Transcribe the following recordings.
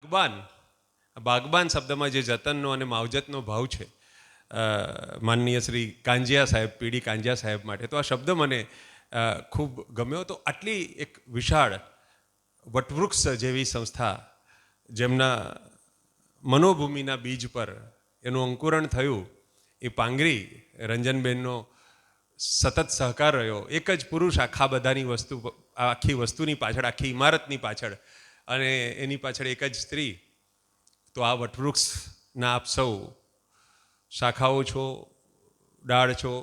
બાગબાન શબ્દમાં જે જતનનો અને માવજતનો ભાવ છે માનનીય શ્રી કાંજિયા સાહેબ, પીડી કાંજિયા સાહેબ માટે, તો આ શબ્દ મને ખૂબ ગમ્યો. તો આટલી એક વિશાળ વટવૃક્ષ જેવી સંસ્થા, જેમના મનોભૂમિના બીજ પર એનું અંકુરણ થયું, એ પાંગરી રંજનબેનનો સતત સહકાર રહ્યો. એક જ પુરુષ આખી વસ્તુની પાછળ, આખી ઇમારતની પાછળ, અને એની પાછળ એક જ સ્ત્રી. તો આ વટવૃક્ષના આપ સૌ શાખાઓ છો, ડાળ છો,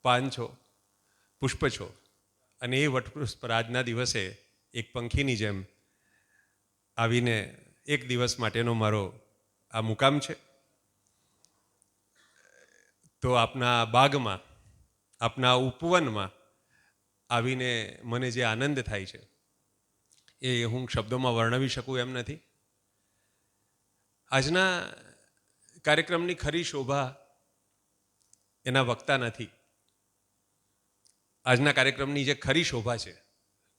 પાન છો, પુષ્પ છો, અને એ વટવૃક્ષ પર આજના દિવસે એક પંખીની જેમ આવીને એક દિવસ માટેનો મારો આ મુકામ છે. તો આપના બાગમાં, આપના ઉપવનમાં આવીને મને જે આનંદ થાય છે એ હું શબ્દોમાં વર્ણવી શકું એમ નથી. આજના કાર્યક્રમની ખરી શોભા એના વક્તા નથી. આજના કાર્યક્રમની જે ખરી શોભા છે,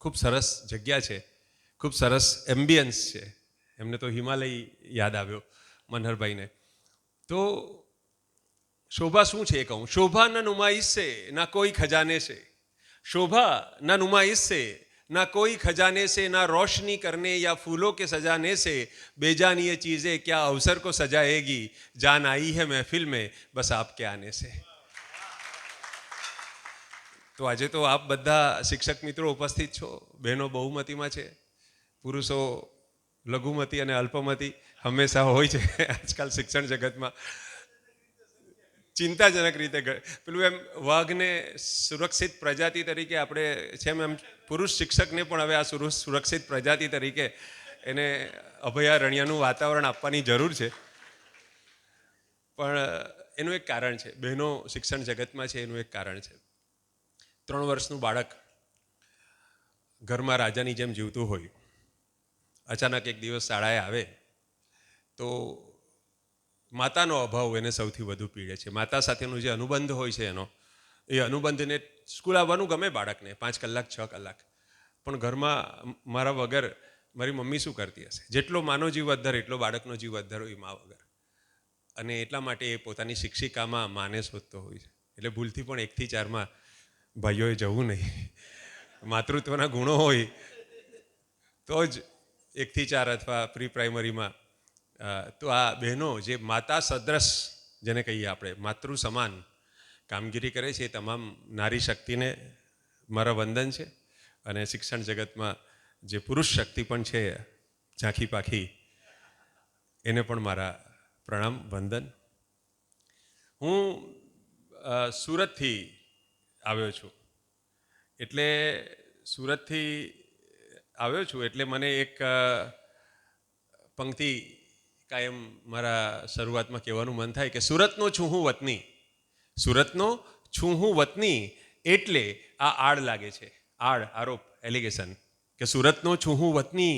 ખૂબ સરસ જગ્યા છે, ખૂબ સરસ એમ્બિયન્સ છે. એમને તો હિમાલય યાદ આવ્યો મનહરભાઈને. તો शोभा शू है कहूँ, शोभा न नुमाइश से ना कोई खजाने से, शोभा न नुमाइश से ना कोई खजाने से, ना रोशनी करने या फूलों के सजाने से, बेजान ये चीज़ें क्या अवसर को सजाएगी, जान आई है महफिल में बस आपके आने से. तो आज तो आप बधा शिक्षक मित्रों उपस्थित छो, बहनों बहुमतीमां छे, पुरुषों लघुमती और अल्पमती हमेशा होय छे आजकल शिक्षण जगत में. चिंताजनक रीते पेलू एम वाघने सुरक्षित प्रजाति तरीके आपणे छे एम पुरुष शिक्षकने पण हवे आ सुरक्षित प्रजाति तरीके एने अभयारण्यनुं वातावरण आपवानी जरूर छे. पण एनुं एक कारण छे, बहनों शिक्षण जगतमां छे एनुं एक कारण छे. 3 वर्षनुं बाळक घरमां राजानी जेम जीवतुं होय, अचानक एक दिवस शाळाए आवे तो मातानो अभाव एने सौथी वधु पीड़े छे. माता साथेनो जे अनुबंध होय छे एनो, ए अनुबंधने स्कूल आववानुं गमे बाळकने 5 कलाक 6 कलाक, पण घरमां मारा वगर मारी मम्मी शुं करती हशे. जेटलो मानो जीव अद्धर एटलो बाळकनो जीव अद्धर होय मा वगर. अने एटला माटे ए पोतानी शिक्षिकामां माने शोधतो होय छे. एटले भूलथी पण 1 થી 4 मां भाईओए जवुं नहीं. मातृत्वना गुणो होय तो ज 1 થી 4 अथवा प्री प्राइमरी में. तो आ बहनों जे माता सदृश जेने कहीए आपणे मातृ समान कामगीरी करे छे, तमाम नारी शक्ति ने मारा वंदन छे. अने शिक्षण जगत में जे पुरुष शक्ति पण छे झांखी पाखी, एने पण मारा प्रणाम वंदन. हूँ सूरत थी आव्यो छुं, एटले सूरत थी आव्यो छुं एटले मने एक पंक्ति कायम मारा शुरुआत में कहेवानुं मन थाय कि सूरतनो छुं हूँ वतनी, सूरतनो छुं हूँ वतनी एटले आ आड़ लागे छे. आड़, आरोप, एलिगेशन कि सूरतनो छुं हूँ वतनी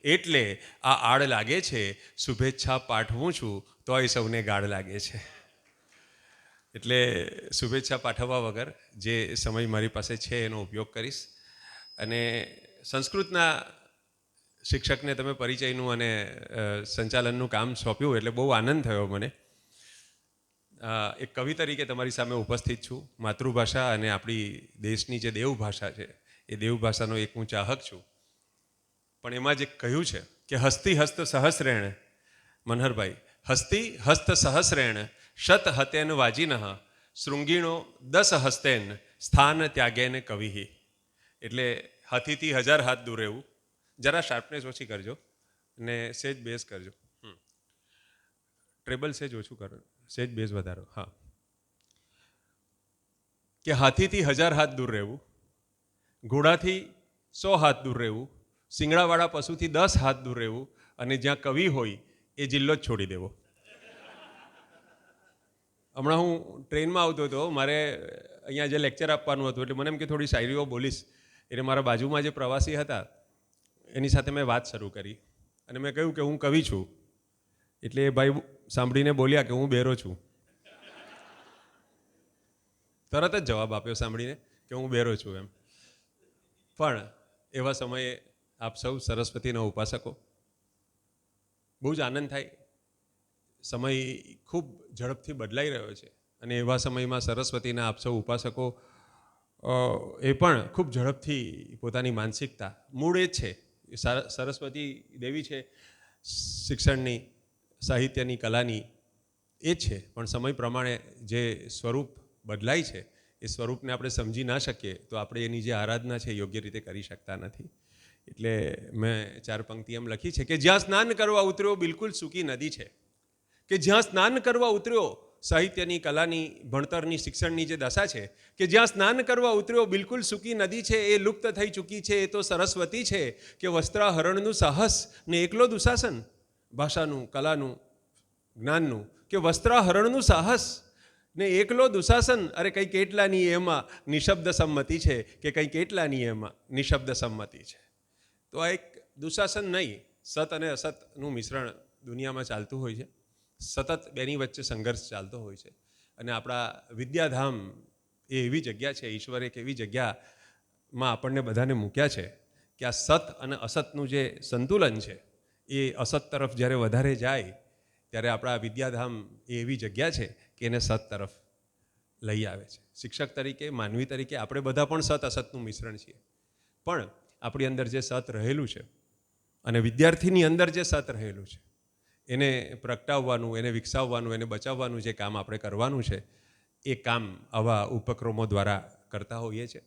एटले आ आड़ लागे छे. शुभेच्छा पाठवुं छुं तोय सौने गाड़ लागे छे. एटले शुभेच्छा पाठववा वगर जे समय मारी पासे छे एनो उपयोग करीश. अने संस्कृतना शिक्षक ने तमे परिचयनु अने संचालननु काम सौंप्युं एटले बहु आनंद थयो मने. एक कवि तरीके तमारी सामे उपस्थित छुं. मातृभाषा अने आपणी देशनी जे देवभाषा छे ए देवभाषानो एक हूँ चाहक छुं. पण एमां जे कह्युं छे कि हस्ती हस्त सहस्रेण, मनहरभाई, हस्ती हस्त सहस्रेण शत हतेन वाजिनः, शृंगीणो 10 हस्तेन स्थान त्यागेन कविः. एटले हाथीथी 1000 हाथ दूर रहेवुं. जरा शार्पनेस ओછી करजो ने सेज बेस करजो. ट्रेबल सेज ओછું કરો, सेज बेस વધારો. हाँ, कि हाथीथी 1000 हाथ दूर रहेवुं, घोड़ाथी 100 हाथ दूर रहेवुं, सींगड़ावाळा पशुथी 10 हाथ दूर रहेवुं, अने ज्यां कवि होय ए जिल्लो ज छोड़ी देवो. हमणां हूँ ट्रेનમાં આવતો હતો, મારે અહીંયા જે લેક્ચર આપવાનું હતું એટલે મને એમ કે થોડી શાયરીઓ બોલીશ. એટલે મારા બાજુમાં જે પ્રવાસી હતા એની સાથે મેં વાત શરૂ કરી અને મેં કહ્યું કે હું કવિ છું. એટલે એ ભાઈ સાંભળીને બોલ્યા કે હું બેરો છું. તરત જ જવાબ આપ્યો સાંભળીને કે હું બેરો છું એમ. પણ એવા સમયે આપ સૌ સરસ્વતીના ઉપાસકો, બહુ જ આનંદ થાય. સમય ખૂબ ઝડપથી બદલાઈ રહ્યો છે અને એવા સમયમાં સરસ્વતીના આપ સૌ ઉપાસકો એ પણ ખૂબ ઝડપથી પોતાની માનસિકતા મૂળ એ જ છે. સરસ્વતી દેવી છે શિક્ષણની, સાહિત્યની, કલાની એ જ છે, પણ સમય પ્રમાણે જે સ્વરૂપ બદલાય છે એ સ્વરૂપને આપણે સમજી ના શકીએ તો આપણે એની જે આરાધના છે યોગ્ય રીતે કરી શકતા નથી. એટલે મેં 4 પંક્તિ એમ લખી છે કે જ્યાં સ્નાન કરવા ઉતર્યો બિલકુલ સૂકી નદી છે, કે જ્યાં સ્નાન કરવા ઉતર્યો સાહિત્યની, કલાની, ભણતરની, શિક્ષણની જે દશા છે, કે જ્યાં સ્નાન કરવા ઉતર્યો બિલકુલ સૂકી નદી છે, એ લુપ્ત થઈ ચૂકી છે, એ તો સરસ્વતી છે, કે વસ્ત્રાહરણનું સાહસ ને એકલો દુશાસન, ભાષાનું, કલાનું, જ્ઞાનનું, કે વસ્ત્રાહરણનું સાહસ ને એકલો દુશાસન. અરે કંઈ કેટલાની એમાં નિશબ્દ સંમતિ છે, કે કંઈ કેટલાની એમાં નિશબ્દ સંમતિ છે. તો આ એક દુશાસન નહીં, સત અને અસતનું મિશ્રણ દુનિયામાં ચાલતું હોય છે. સતત બેની વચ્ચે સંઘર્ષ ચાલતો હોય છે. અને આપણા વિદ્યાધામ એ એવી જગ્યા છે, ઈશ્વરે એક એવી જગ્યામાં આપણને બધાને મૂક્યા છે કે આ સત અને અસતનું જે સંતુલન છે એ અસત તરફ જ્યારે વધારે જાય ત્યારે આપણા વિદ્યાધામ એ એવી જગ્યા છે કે એને સત તરફ લઈ આવે છે. શિક્ષક તરીકે, માનવી તરીકે આપણે બધા પણ સત અસતનું મિશ્રણ છીએ, પણ આપણી અંદર જે સત રહેલું છે અને વિદ્યાર્થીની અંદર જે સત રહેલું છે એને પ્રગટાવવાનું, એને વિકસાવવાનું, એને બચાવવાનું જે કામ આપણે કરવાનું છે એ કામ આવા ઉપક્રમો દ્વારા કરતા હોઈએ છીએ.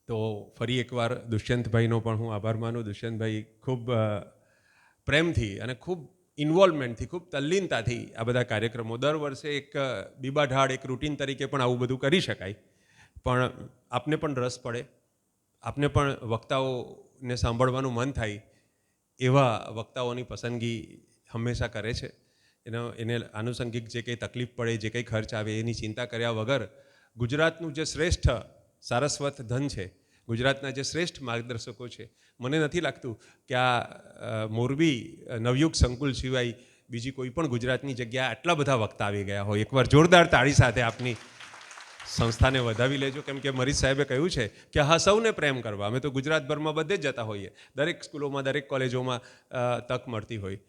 તો ફરી એકવાર દુષ્યંતભાઈનો પણ હું આભાર માનું. દુષ્યંતભાઈ ખૂબ પ્રેમથી અને ખૂબ ઇન્વોલ્વમેન્ટથી, ખૂબ તલ્લીનતાથી આ બધા કાર્યક્રમો દર વર્ષે એક બીબાઢાળ, એક રૂટીન તરીકે પણ આવું બધું કરી શકાય, પણ આપને પણ રસ પડે, આપને પણ વક્તાઓને સાંભળવાનું મન થાય એવા વક્તાઓની પસંદગી હંમેશા કરે છે. એને આનુષંગિક જે કંઈ તકલીફ પડે, જે કંઈ ખર્ચ આવે એની ચિંતા કર્યા વગર ગુજરાતનું જે શ્રેષ્ઠ સારસ્વત ધન છે, ગુજરાતના જે શ્રેષ્ઠ માર્ગદર્શકો છે, મને નથી લાગતું કે આ મોરબી નવયુગ સંકુલ સિવાય બીજી કોઈ પણ ગુજરાતની જગ્યાએ આટલા બધા વક્તા આવી ગયા હોય. એકવાર જોરદાર તાળી સાથે આપની સંસ્થાને વધાવી લેજો, કેમ કે મરીજ સાહેબે કહ્યું છે કે હા, સૌને પ્રેમ કરવા. અમે તો ગુજરાતભરમાં બધે જ જતા હોઈએ, દરેક સ્કૂલોમાં, દરેક કોલેજોમાં તક મળતી હોય.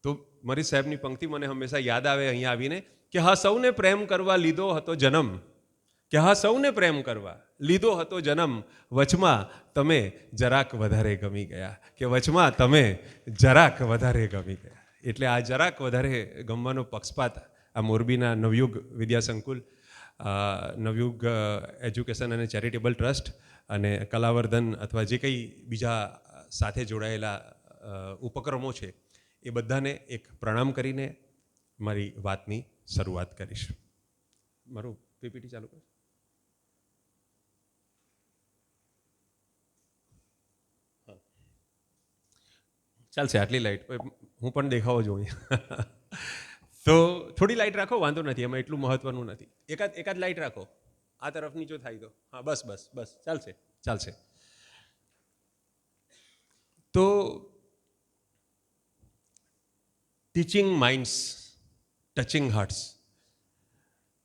તો મરીજ સાહેબની પંક્તિ મને હંમેશા યાદ આવે અહીંયા આવીને કે હા, સૌને પ્રેમ કરવા લીધો હતો જન્મ, કે હા, સૌને પ્રેમ કરવા લીધો હતો જન્મ, વચમાં તમે જરાક વધારે ગમી ગયા, કે વચમાં તમે જરાક વધારે ગમી ગયા. એટલે આ જરાક વધારે ગમવાનો પક્ષપાત આ મોરબીના નવયુગ વિદ્યાસંકુલ, નવયુગ એજ્યુકેશન અને ચેરિટેબલ ટ્રસ્ટ અને કલાવર્ધન અથવા જે કંઈ બીજા સાથે જોડાયેલા ઉપક્રમો છે એ બધાને એક પ્રણામ કરીને મારી વાતની શરૂઆત કરીશ. મારું પીપીટી ચાલુ કર. ચાલશે, આટલી લાઇટ હું પણ દેખાવો જોઈએ. તો થોડી લાઇટ રાખો, વાંધો નથી, એમાં એટલું મહત્વનું નથી. એકાદ લાઇટ રાખો, આ તરફની જો થાય તો. હા, બસ બસ બસ, ચાલશે ચાલશે. તો ટીચિંગ માઇન્ડ્સ, ટચિંગ હાર્ટ્સ.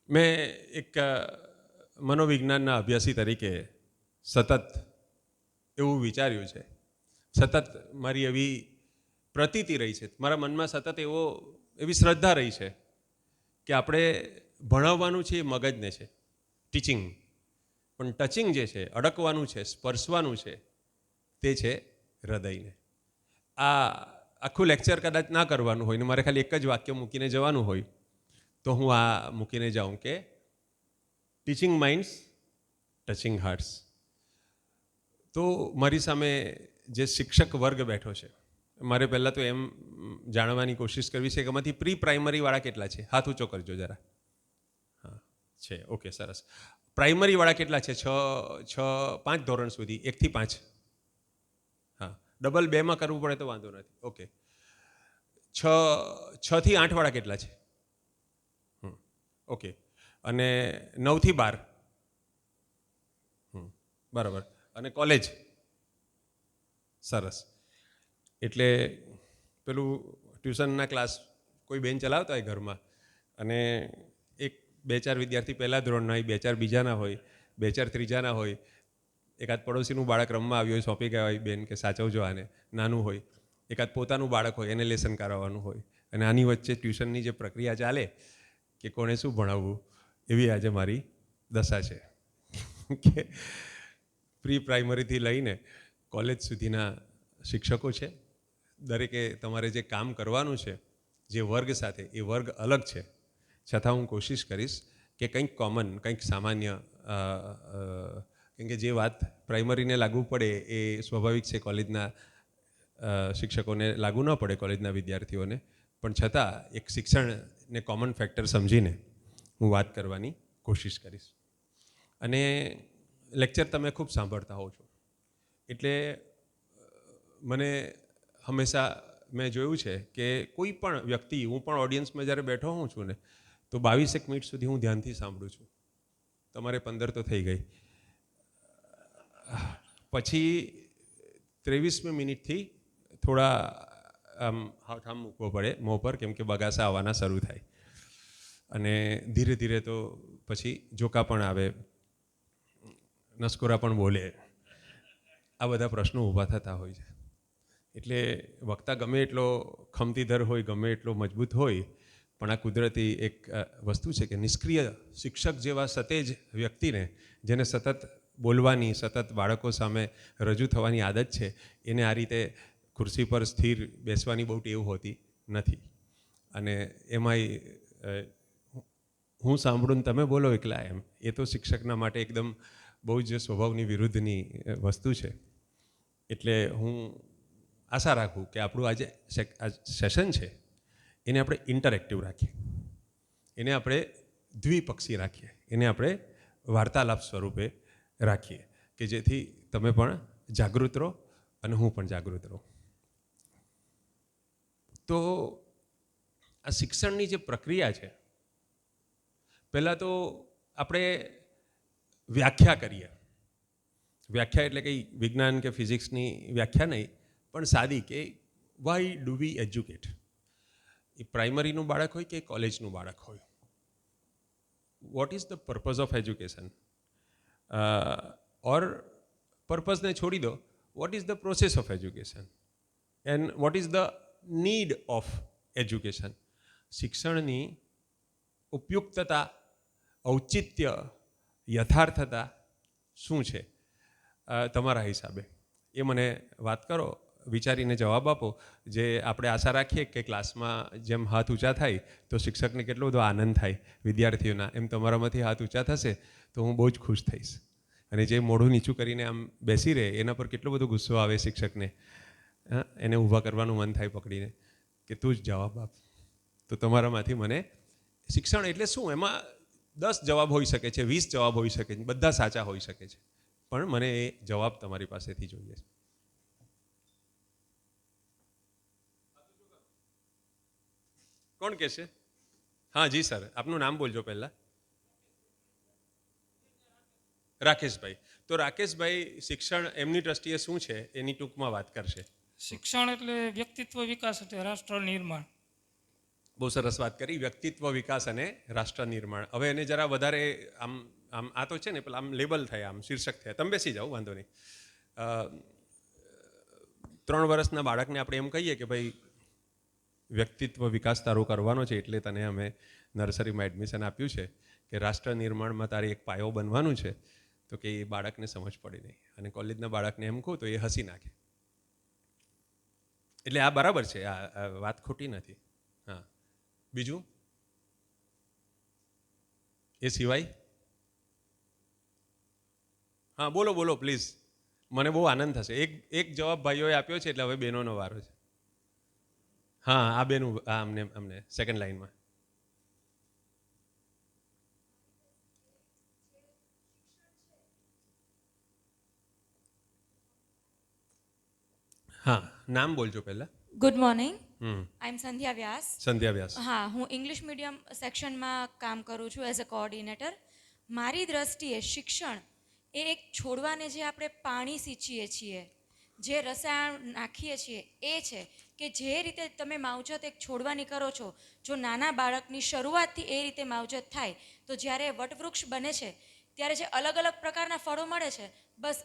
મેં એક મનોવિજ્ઞાનના અભ્યાસી તરીકે સતત એવું વિચાર્યું છે, સતત મારી એવી પ્રતીતિ રહી છે, મારા મનમાં સતત એવી શ્રદ્ધા રહી છે કે આપણે ભણાવવાનું છે એ મગજને છે, ટીચિંગ, પણ ટચિંગ જે છે, અડકવાનું છે, સ્પર્શવાનું છે, તે છે હૃદયને. આ આખું લેક્ચર કદાચ ના કરવાનું હોય ને મારે ખાલી એક જ વાક્ય મૂકીને જવાનું હોય તો હું આ મૂકીને જાઉં કે ટીચિંગ માઇન્ડ્સ, ટચિંગ હાર્ટ્સ. તો મારી સામે જે શિક્ષક વર્ગ બેઠો છે, મારે પહેલાં તો એમ જાણવાની કોશિશ કરવી છે કે એમાંથી પ્રી પ્રાઇમરીવાળા કેટલા છે? હાથ ઊંચો કરજો જરા. હા, છે, ઓકે, સરસ. પ્રાઇમરીવાળા કેટલા છે? 5 ધોરણ સુધી, 1 થી 5. હા, ડબલ 2માં કરવું પડે તો વાંધો નથી. ઓકે, 6 થી 8 વાળા કેટલા છે? ઓકે, અને 9 થી 12? બરાબર. અને કોલેજ? સરસ. એટલે પેલું ટ્યુશનના ક્લાસ કોઈ બેન ચલાવતા હોય ઘરમાં અને 1-2-4 વિદ્યાર્થી પહેલા ધોરણના હોય, 2-4 બીજાના હોય, 2-4 ત્રીજાના હોય, એકાદ પડોશીનું બાળક રમવા આવ્યું હોય, સોંપી ગયા હોય બેન કે સાચવજો આને, નાનું હોય, એકાદ પોતાનું બાળક હોય એને લેસન કરાવવાનું હોય, અને આની વચ્ચે ટ્યુશનની જે પ્રક્રિયા ચાલે કે કોણે શું ભણાવવું, એવી આજે મારી દશા છે કે પ્રી પ્રાઇમરીથી લઈને કોલેજ સુધીના શિક્ષકો છે. દરેકે તમારે જે કામ કરવાનું છે જે વર્ગ સાથે, એ વર્ગ અલગ છે, છતાં હું કોશિશ કરીશ કે કંઈક કોમન, કંઈક સામાન્ય, કેમ કે જે વાત પ્રાઇમરીને લાગુ પડે એ સ્વાભાવિક છે કોલેજના શિક્ષકોને લાગુ ન પડે, કોલેજના વિદ્યાર્થીઓને, પણ છતાં એક શિક્ષણને કોમન ફેક્ટર સમજીને હું વાત કરવાની કોશિશ કરીશ. અને લેક્ચર તમે ખૂબ સાંભળતા હોવ છો, એટલે મને હંમેશા મેં જોયું છે કે કોઈ પણ વ્યક્તિ, હું પણ ઓડિયન્સમાં જ્યારે બેઠો હોઉં છું ને, તો 22 મિનિટ સુધી હું ધ્યાનથી સાંભળું છું. તમારે 15 તો થઈ ગઈ. પછી 23મી મિનિટથી થોડા હાથ આમ મૂકવો પડે મોં પર, કેમ કે બગાસા આવવાના શરૂ થાય, અને ધીરે ધીરે તો પછી જોકા પણ આવે, નસકોરા પણ બોલે, આ બધા પ્રશ્નો ઊભા થતા હોય છે. એટલે વક્તા ગમે એટલો ખમતીધર હોય, ગમે એટલો મજબૂત હોય, પણ આ કુદરતી એક વસ્તુ છે કે નિષ્ક્રિય શિક્ષક જેવા સતેજ વ્યક્તિને, જેને સતત બોલવાની, સતત બાળકો સામે રજૂ થવાની આદત છે, એને આ રીતે ખુરશી પર સ્થિર બેસવાની બહુ ટેવ હોતી નથી. અને એમાંય હું સાંભળું ને તમે બોલો એકલા, એમ એ તો શિક્ષકના માટે એકદમ બહુ જ સ્વભાવની વિરુદ્ધની વસ્તુ છે. એટલે હું આશા રાખું કે આપણું આજે સેશન છે એને આપણે ઇન્ટરેક્ટિવ રાખીએ, એને આપણે દ્વિપક્ષી રાખીએ, એને આપણે વાર્તાલાપ સ્વરૂપે રાખીએ, કે જેથી તમે પણ જાગૃત રહો અને હું પણ જાગૃત રહું. તો આ શિક્ષણની જે પ્રક્રિયા છે, પહેલાં તો આપણે વ્યાખ્યા કરીએ. વ્યાખ્યા એટલે કંઈ વિજ્ઞાન કે ફિઝિક્સની વ્યાખ્યા નહીં, પણ સાદી, કે વાય ડુ વી એજ્યુકેટ. એ પ્રાઇમરીનું બાળક હોય કે કોલેજનું બાળક હોય, what is the purpose of education? Or પર્પઝને છોડી દો, what is the process of education and what is the need of education? શિક્ષણની ઉપયુક્તતા, ઔચિત્ય, યથાર્થતા શું છે તમારા હિસાબે? એ મને વાત કરો, વિચારીને જવાબ આપો. જે આપણે આશા રાખીએ કે ક્લાસમાં જેમ હાથ ઊંચા થાય તો શિક્ષકને કેટલો બધો આનંદ થાય વિદ્યાર્થીઓના, એમ તમારામાંથી હાથ ઊંચા થશે તો હું બહુ જ ખુશ થઈશ. અને જે મોઢું નીચું કરીને આમ બેસી રહે એના પર કેટલો બધો ગુસ્સો આવે શિક્ષકને, એને ઊભા કરવાનું મન થાય પકડીને કે તું જ જવાબ આપ. તો તમારામાંથી મને શિક્ષણ એટલે શું, એમાં 10 જવાબ હોઈ શકે છે, 20 જવાબ હોઈ શકે છે, બધા સાચા હોઈ શકે છે, પણ મને એ જવાબ તમારી પાસેથી જોઈએ છે. કોણ કહેશે? હા જી સર, આપનું નામ બોલજો પહેલા. રાકેશભાઈ. તો રાકેશભાઈ શિક્ષણ એમની દ્રષ્ટિએ શું છે એની ટૂંકમાં વાત કરશે. શિક્ષણ એટલે વ્યક્તિત્વ વિકાસ એટલે રાષ્ટ્ર નિર્માણ. બહુ સરસ વાત કરી, વ્યક્તિત્વ વિકાસ અને રાષ્ટ્ર નિર્માણ. હવે એને જરા વધારે આમ આમ આ તો છે ને પેલા આમ લેબલ થયા, આમ શીર્ષક થયા. તમે બેસી જાઓ, વાંધો નહીં. 3 વર્ષના બાળકને આપણે એમ કહીએ કે ભાઈ વ્યક્તિત્વ વિકાસ તારો કરવાનો છે, એટલે તને અમે નર્સરીમાં એડમિશન આપ્યું છે કે રાષ્ટ્ર નિર્માણમાં તારે એક પાયો બનવાનું છે, તો કે એ બાળકને સમજ પડે નહીં. અને કોલેજના બાળકને એમ કહું તો એ હસી નાખે. એટલે આ બરાબર છે, આ વાત ખોટી નથી. હા, બીજું એ સિવાય? હા બોલો બોલો પ્લીઝ, મને બહુ આનંદ થશે. એક જવાબ ભાઈઓએ આપ્યો છે, એટલે હવે બહેનોનો વારો છે. હા આ બેનું, હા અમને સેકન્ડ લાઈનમાં. હા, નામ બોલજો પહેલા. Good morning. I am Sandhya Vyas. Sandhya Vyas. હા, હું ઇંગ્લિશ મીડિયમ સેક્શનમાં કામ કરું છું એઝ અ કોઓર્ડિનેટર. મારી દ્રષ્ટિએ શિક્ષણ એ એક છોડવાને જે આપણે પાણી સિંચીએ છીએ, જે રસાયણ નાખીએ છીએ, એ છે કે જે રીતે તમે માવજત એક છોડવાની કરો છો, જો નાના બાળકની શરૂઆતથી એ રીતે માવજત થાય તો જ્યારે વટવૃક્ષ બને છે ત્યારે જે અલગ અલગ પ્રકારના ફળો મળે છે, બસ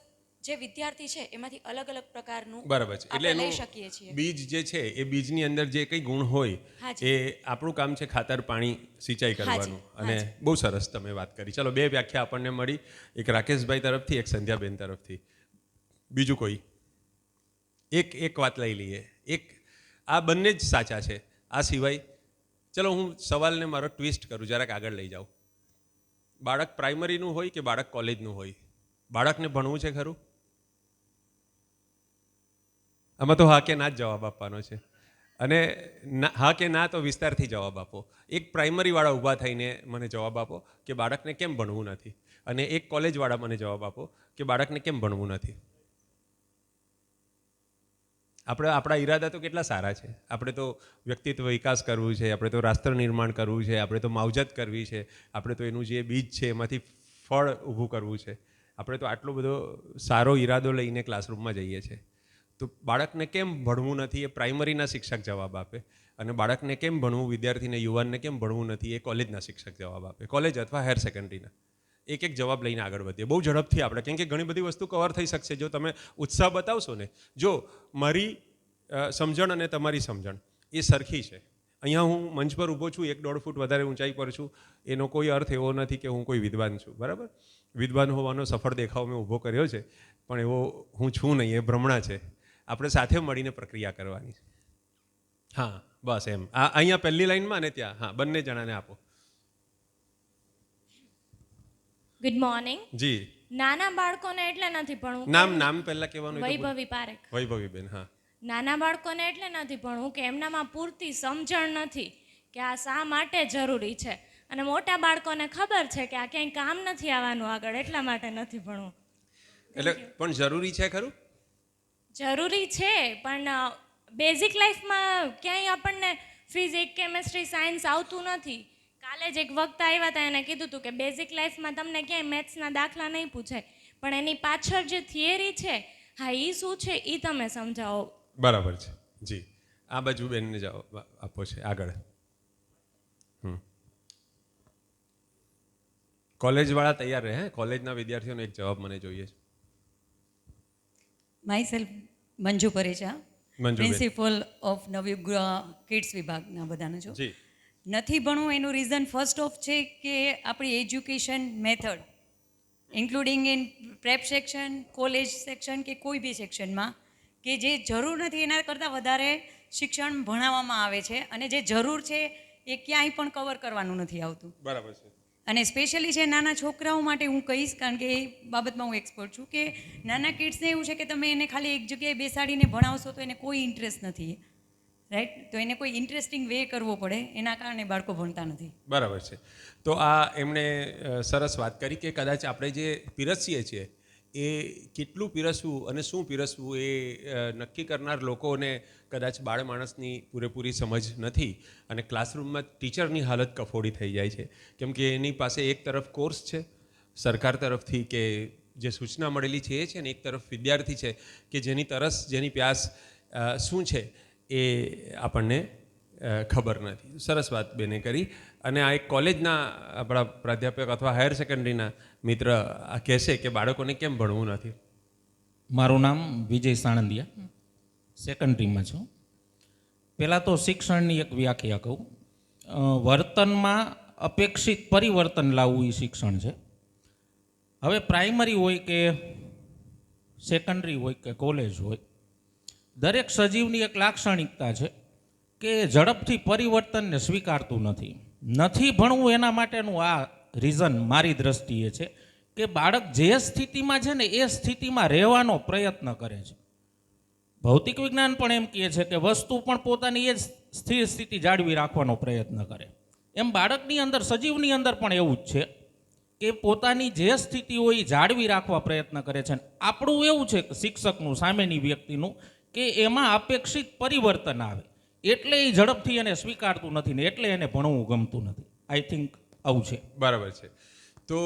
જે વિદ્યાર્થી છે એમાંથી અલગ અલગ પ્રકારનું બરાબર છે. એટલે આપણે લઈ એનું શકીએ છીએ. બીજ જે છે એ બીજની અંદર જે કંઈ ગુણ હોય હાજી. એ આપણું કામ છે ખાતર પાણી સિંચાઈ કરવાનું. અને હાજી. બહુ સરસ તમે વાત કરી. ચલો 2 વ્યાખ્યા આપણને મળી, એક રાકેશભાઈ તરફથી, એક સંધ્યાબેન તરફથી. બીજું કોઈ એક વાત લઈ લઈએ. આ બંને જ સાચા છે. આ સિવાય ચલો હું સવાલને મારો ટ્વિસ્ટ કરું, જરાક આગળ લઈ જાઉં. બાળક પ્રાઇમરીનું હોય કે બાળક કોલેજનું હોય, બાળકને ભણવું છે ખરું? આમાં તો હા કે ના જ જવાબ આપવાનો છે. અને હા કે ના તો વિસ્તારથી જવાબ આપો. એક પ્રાઇમરીવાળા ઊભા થઈને મને જવાબ આપો કે બાળકને કેમ ભણવું નથી, અને એક કોલેજવાળા મને જવાબ આપો કે બાળકને કેમ ભણવું નથી. આપણા ઈરાદા તો કેટલા સારા છે. આપણે તો વ્યક્તિત્વ વિકાસ કરવું છે, આપણે તો રાષ્ટ્ર નિર્માણ કરવું છે, આપણે તો માવજત કરવી છે, આપણે તો એનું જે બીજ છે એમાંથી ફળ ઊભું કરવું છે. આપણે તો આટલો બધો સારો ઈરાદો લઈને ક્લાસરૂમમાં જઈએ છીએ. તો બાળકને કેમ ભણવું નથી એ પ્રાઇમરીના શિક્ષક જવાબ આપે, અને બાળકને કેમ ભણવું, વિદ્યાર્થીને યુવાનને કેમ ભણવું નથી એ કોલેજના શિક્ષક જવાબ આપે, કોલેજ અથવા હાયર સેકન્ડરીના. એક જવાબ લઈને આગળ વધીએ બહુ ઝડપથી આપણે, કેમ કે ઘણી બધી વસ્તુ કવર થઈ શકશે જો તમે ઉત્સાહ બતાવશો ને. જો મારી સમજણ અને તમારી સમજણ એ સરખી છે. અહીંયા હું મંચ પર ઊભો છું, 1.5 ફૂટ વધારે ઊંચાઈ પર છું, એનો કોઈ અર્થ એવો નથી કે હું કોઈ વિદ્વાન છું, બરાબર? વિદ્વાન હોવાનો સફળ દેખાવ મેં ઊભો કર્યો છે, પણ એવો હું છું નહીં, એ ભ્રમણા છે. આપણે સાથે મળીને પ્રક્રિયા કરવાની છે. હા બસ એમ. અહીંયા પહેલી લાઈનમાં અને ત્યાં, હા, બંને જણાને આપો. Good morning. જી. નાના બાળકોને એટલે નથી ભણવું. નામ પહેલા કહેવાનું. વૈભવી પારેખ. વૈભવીબેન, હા. નાના બાળકોને એટલે નથી ભણવું કે એમનામાં પૂરતી સમજણ નથી કે આ શા માટે જરૂરી છે, અને મોટા બાળકોને ખબર છે કે આ ક્યાંય કામ નથી આવવાનું આગળ, એટલા માટે નથી ભણવું. એટલે પણ જરૂરી છે ખરું? જરૂરી છે, પણ બેઝિક લાઈફમાં ક્યાંય આપણને ફિઝિક્સ, કેમેસ્ટ્રી, સાયન્સ આવતું નથી. કાલે જ એક વક્તા આવ્યા હતા, એને કીધું હતું કે બેઝિક લાઈફમાં તમને ક્યાંય મેથ્સના દાખલા નહીં પૂછાય, પણ એની પાછળ જે થિયરી છે, હા, એ શું છે એ તમે સમજાવો. બરાબર છે. જી. આ બાજુ બેનને જવાબ આપો છે આગળ. કોલેજવાળા તૈયાર રહે. કોલેજના વિદ્યાર્થીઓનો એક જવાબ મને જોઈએ છે. માય મંજુ પરેચા, મંજુબેન. પ્રિન્સિપલ ઓફ નવયુગ કિડ્સ વિભાગના બધાને છો. જી. નથી ભણવું એનું રીઝન ફર્સ્ટ ઓફ છે કે આપણી education method including in prep section, college section કે કોઈ બી સેક્શનમાં કે જે જરૂર નથી એના કરતાં વધારે શિક્ષણ ભણાવવામાં આવે છે, અને જે જરૂર છે એ ક્યાંય પણ કવર કરવાનું નથી આવતું. બરાબર છે. અને સ્પેશિયલી છે નાના છોકરાઓ માટે હું કહીશ, કારણ કે એ બાબતમાં હું એક્સપર્ટ છું, કે નાના કિડ્સને એવું છે કે તમે એને ખાલી એક જગ્યાએ બેસાડીને ભણાવશો તો એને કોઈ ઇન્ટરેસ્ટ નથી, રાઈટ? તો એને કોઈ ઇન્ટરેસ્ટિંગ વે કરવો પડે, એના કારણે બાળકો ભણતા નથી. બરાબર છે. તો આ એમણે સરસ વાત કરી કે કદાચ આપણે જે પીરસીએ છીએ એ કેટલું પીરસવું અને શું પીરસવું એ નક્કી કરનાર લોકોને કદાચ બાળ માણસની પૂરેપૂરી સમજ નથી, અને ક્લાસરૂમમાં ટીચરની હાલત કફોડી થઈ જાય છે, કેમ કે એની પાસે એક તરફ કોર્સ છે સરકાર તરફથી કે જે સૂચના મળેલી છે એ છે, ને એક તરફ વિદ્યાર્થી છે કે જેની તરસ, જેની પ્યાસ શું છે એ આપણને ખબર નથી. સરસ વાત બેને કરી. અને આ એક કોલેજના આપણા પ્રાધ્યાપક અથવા હાયર સેકન્ડરીના મિત્ર આ કહેશે કે બાળકોને કેમ ભણવું નથી. મારું નામ વિજય સાણંદિયા, સેકન્ડરીમાં છું. પહેલાં તો શિક્ષણની એક વ્યાખ્યા કહું. વર્તનમાં અપેક્ષિત પરિવર્તન લાવવું એ શિક્ષણ છે. હવે પ્રાઇમરી હોય કે સેકન્ડરી હોય કે કોલેજ હોય, દરેક સજીવની એક લાક્ષણિકતા છે કે ઝડપથી પરિવર્તનને સ્વીકારતું નથી ભણવું. એના માટેનું આ રીઝન મારી દ્રષ્ટિએ છે કે બાળક જે સ્થિતિમાં છે ને એ સ્થિતિમાં રહેવાનો પ્રયત્ન કરે છે. ભૌતિક વિજ્ઞાન પણ એમ કહે છે કે વસ્તુ પણ પોતાની એ જ સ્થિર સ્થિતિ જાળવી રાખવાનો પ્રયત્ન કરે. એમ બાળકની અંદર, સજીવની અંદર પણ એવું જ છે કે પોતાની જે સ્થિતિ હોય એ જાળવી રાખવા પ્રયત્ન કરે છે. આપણું એવું છે કે શિક્ષકનું, સામેની વ્યક્તિનું, કે એમાં અપેક્ષિત પરિવર્તન આવે એટલે એ ઝડપથી એને સ્વીકારતું નથી ને એટલે એને ભણવું ગમતું નથી. આઈ થિંક આવું છે. બરાબર છે. તો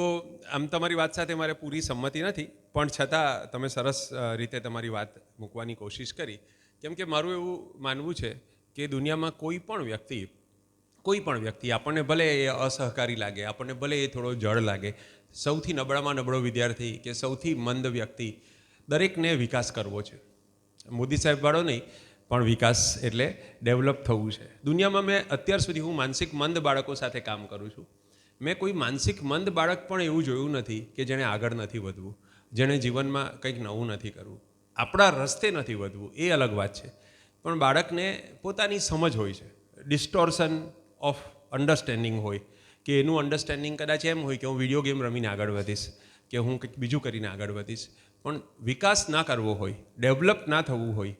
આમ તમારી વાત સાથે મારે પૂરી સંમતિ નથી, પણ છતાં તમે સરસ રીતે તમારી વાત મૂકવાની કોશિશ કરી. કેમ કે મારું એવું માનવું છે કે દુનિયામાં કોઈ પણ વ્યક્તિ આપણને ભલે એ અસહકારી લાગે, આપણને ભલે એ થોડો જડ લાગે, સૌથી નબળામાં નબળો વિદ્યાર્થી કે સૌથી મંદ વ્યક્તિ દરેકને વિકાસ કરવો છે. મોદી સાહેબ વાળો નહીં, પણ વિકાસ એટલે ડેવલપ થવું છે. દુનિયામાં મેં અત્યાર સુધી હું માનસિક મંદ બાળકો સાથે કામ કરું છું. મેં કોઈ માનસિક મંદ બાળક પણ એવું જોયું નથી કે જેણે આગળ નથી વધવું, જેણે જીવનમાં કંઈક નવું નથી કરવું, આપણા રસ્તે નથી વધવું, એ અલગ વાત છે. પણ બાળકને પોતાની સમજ હોય છે, ડિસ્ટોર્શન ઓફ અન્ડરસ્ટેન્ડિંગ હોય, કે એનું અન્ડરસ્ટેન્ડિંગ કદાચ એમ હોય કે હું વિડીયો ગેમ રમીને આગળ વધીશ, કે હું કંઈક બીજું કરીને આગળ વધીશ. પણ વિકાસ ના કરવો હોય, ડેવલપ ના થવું હોય,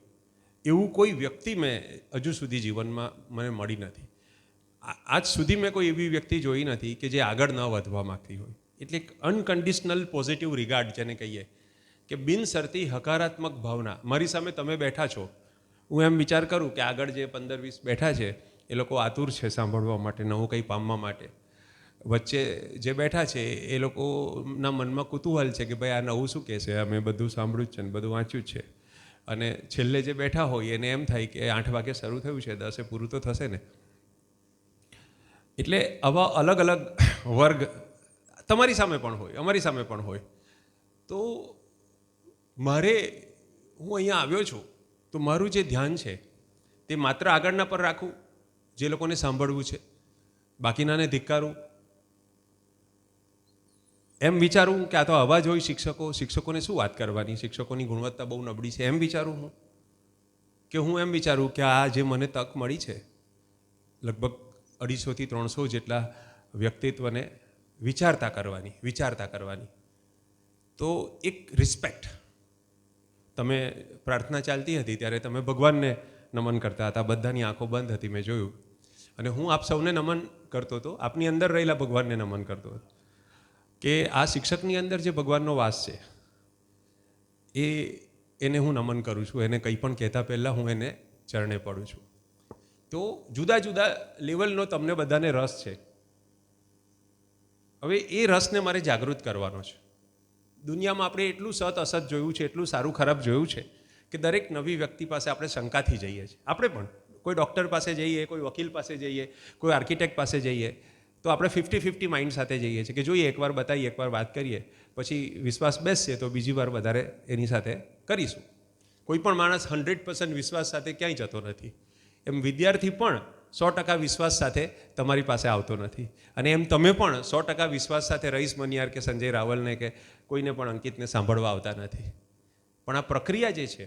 એવું કોઈ વ્યક્તિ મેં હજુ સુધી જીવનમાં મને મળી નથી. આજ સુધી મેં કોઈ એવી વ્યક્તિ જોઈ નથી કે જે આગળ ન વધવા માગતી હોય. એટલે અનકન્ડિશનલ પોઝિટિવ રિગાર્ડ જેને કહીએ, કે બિનશરતી હકારાત્મક ભાવના. મારી સામે તમે બેઠા છો, હું એમ વિચાર કરું કે આગળ જે 15-20 બેઠા છે એ લોકો આતુર છે સાંભળવા માટે, નવું કંઈ પામવા માટે. વચ્ચે જે બેઠા છે એ લોકોના મનમાં કુતૂહલ છે કે ભાઈ આ નવું શું કહેશે, અમે બધું સાંભળ્યું જ છે ને બધું વાંચ્યું જ છે. અને છેલ્લે જે બેઠા હોય એને એમ થાય કે 8 વાગે શરૂ થયું છે, 10 પૂરું તો થશે ને. એટલે આવા અલગ અલગ વર્ગ તમારી સામે પણ હોય, અમારી સામે પણ હોય. તો હું અહીંયા આવ્યો છું તો મારું જે ધ્યાન છે તે માત્ર આગળના પર રાખવું, જે લોકોને સાંભળવું છે, બાકીનાને ધિક્કારું, એમ વિચારું કે આ તો અવાજ હોય શિક્ષકોને શું વાત કરવાની, શિક્ષકોની ગુણવત્તા બહુ નબળી છે, એમ વિચારું હું? કે હું એમ વિચારું કે આ જે મને તક મળી છે, લગભગ 250 થી 300 જેટલા વ્યક્તિત્વને વિચારતા કરવાની, તો એક રિસ્પેક્ટ. તમે પ્રાર્થના ચાલતી હતી ત્યારે તમે ભગવાનને નમન કરતા હતા, બધાની આંખો બંધ હતી, મેં જોયું. અને હું આપ સૌને નમન કરતો હતો, આપની અંદર રહેલા ભગવાનને નમન કરતો હતો. કે આ શિક્ષકની અંદર જે ભગવાનનો વાસ છે એને હું નમન કરું છું. એને કંઈ પણ કહેતા પહેલાં હું એને ચરણે પડું છું. તો જુદા જુદા લેવલનો તમને બધાને રસ છે. હવે એ રસને મારે જાગૃત કરવાનો છે. દુનિયામાં આપણે એટલું સત અસત જોયું છે, એટલું સારું ખરાબ જોયું છે કે દરેક નવી વ્યક્તિ પાસે આપણે શંકાથી જઈએ છીએ. આપણે પણ કોઈ ડૉક્ટર પાસે જઈએ, કોઈ વકીલ પાસે જઈએ, કોઈ આર્કિટેક્ટ પાસે જઈએ તો આપણે 50-50 માઇન્ડ સાથે જઈએ છીએ કે જોઈએ એકવાર બતાવીએ, એકવાર વાત કરીએ, પછી વિશ્વાસ બેસશે તો બીજી વાર વધારે એની સાથે કરીશું. કોઈ પણ માણસ 100% વિશ્વાસ સાથે ક્યાંય જતો નથી. એમ વિદ્યાર્થી પણ 100% વિશ્વાસ સાથે તમારી પાસે આવતો નથી. અને એમ તમે પણ 100% વિશ્વાસ સાથે રઈસ મનિયાર કે સંજય રાવલને કે કોઈને પણ અંકિતને સાંભળવા આવતા નથી. પણ આ પ્રક્રિયા જે છે,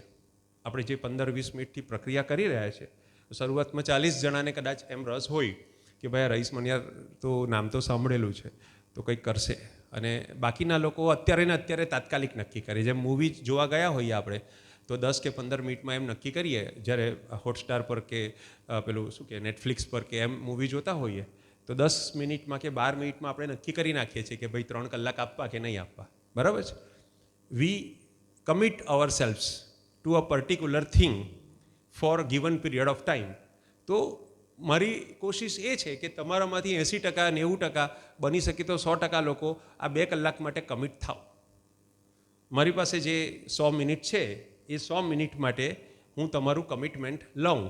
આપણે જે 15-20 મિનિટથી પ્રક્રિયા કરી રહ્યા છે, શરૂઆતમાં 40 જણાને કદાચ એમ રસ હોય કે ભાઈ રઈસ મનિયાર તો નામ તો સાંભળેલું છે તો કંઈક કરશે, અને બાકીના લોકો અત્યારે તાત્કાલિક નક્કી કરે. જેમ મૂવી જોવા ગયા હોઈએ આપણે તો 10 કે 15 મિનિટમાં એમ નક્કી કરીએ, જ્યારે હોટસ્ટાર પર કે પેલું શું કે નેટફ્લિક્સ પર કે એમ મૂવી જોતા હોઈએ તો 10 મિનિટમાં કે 12 મિનિટમાં આપણે નક્કી કરી નાખીએ છીએ કે ભાઈ 3 કલાક આપવા કે નહીં આપવા. બરાબર છે? We commit ourselves to a particular thing for given period of time. તો મારી કોશિશ એ છે કે તમારામાંથી 80%, 90%, બની શકે તો 100% લોકો આ 2 કલાક માટે કમિટ થાવ. મારી પાસે જે 100 મિનિટ છે એ 100 મિનિટ માટે હું તમારું કમિટમેન્ટ લઉં.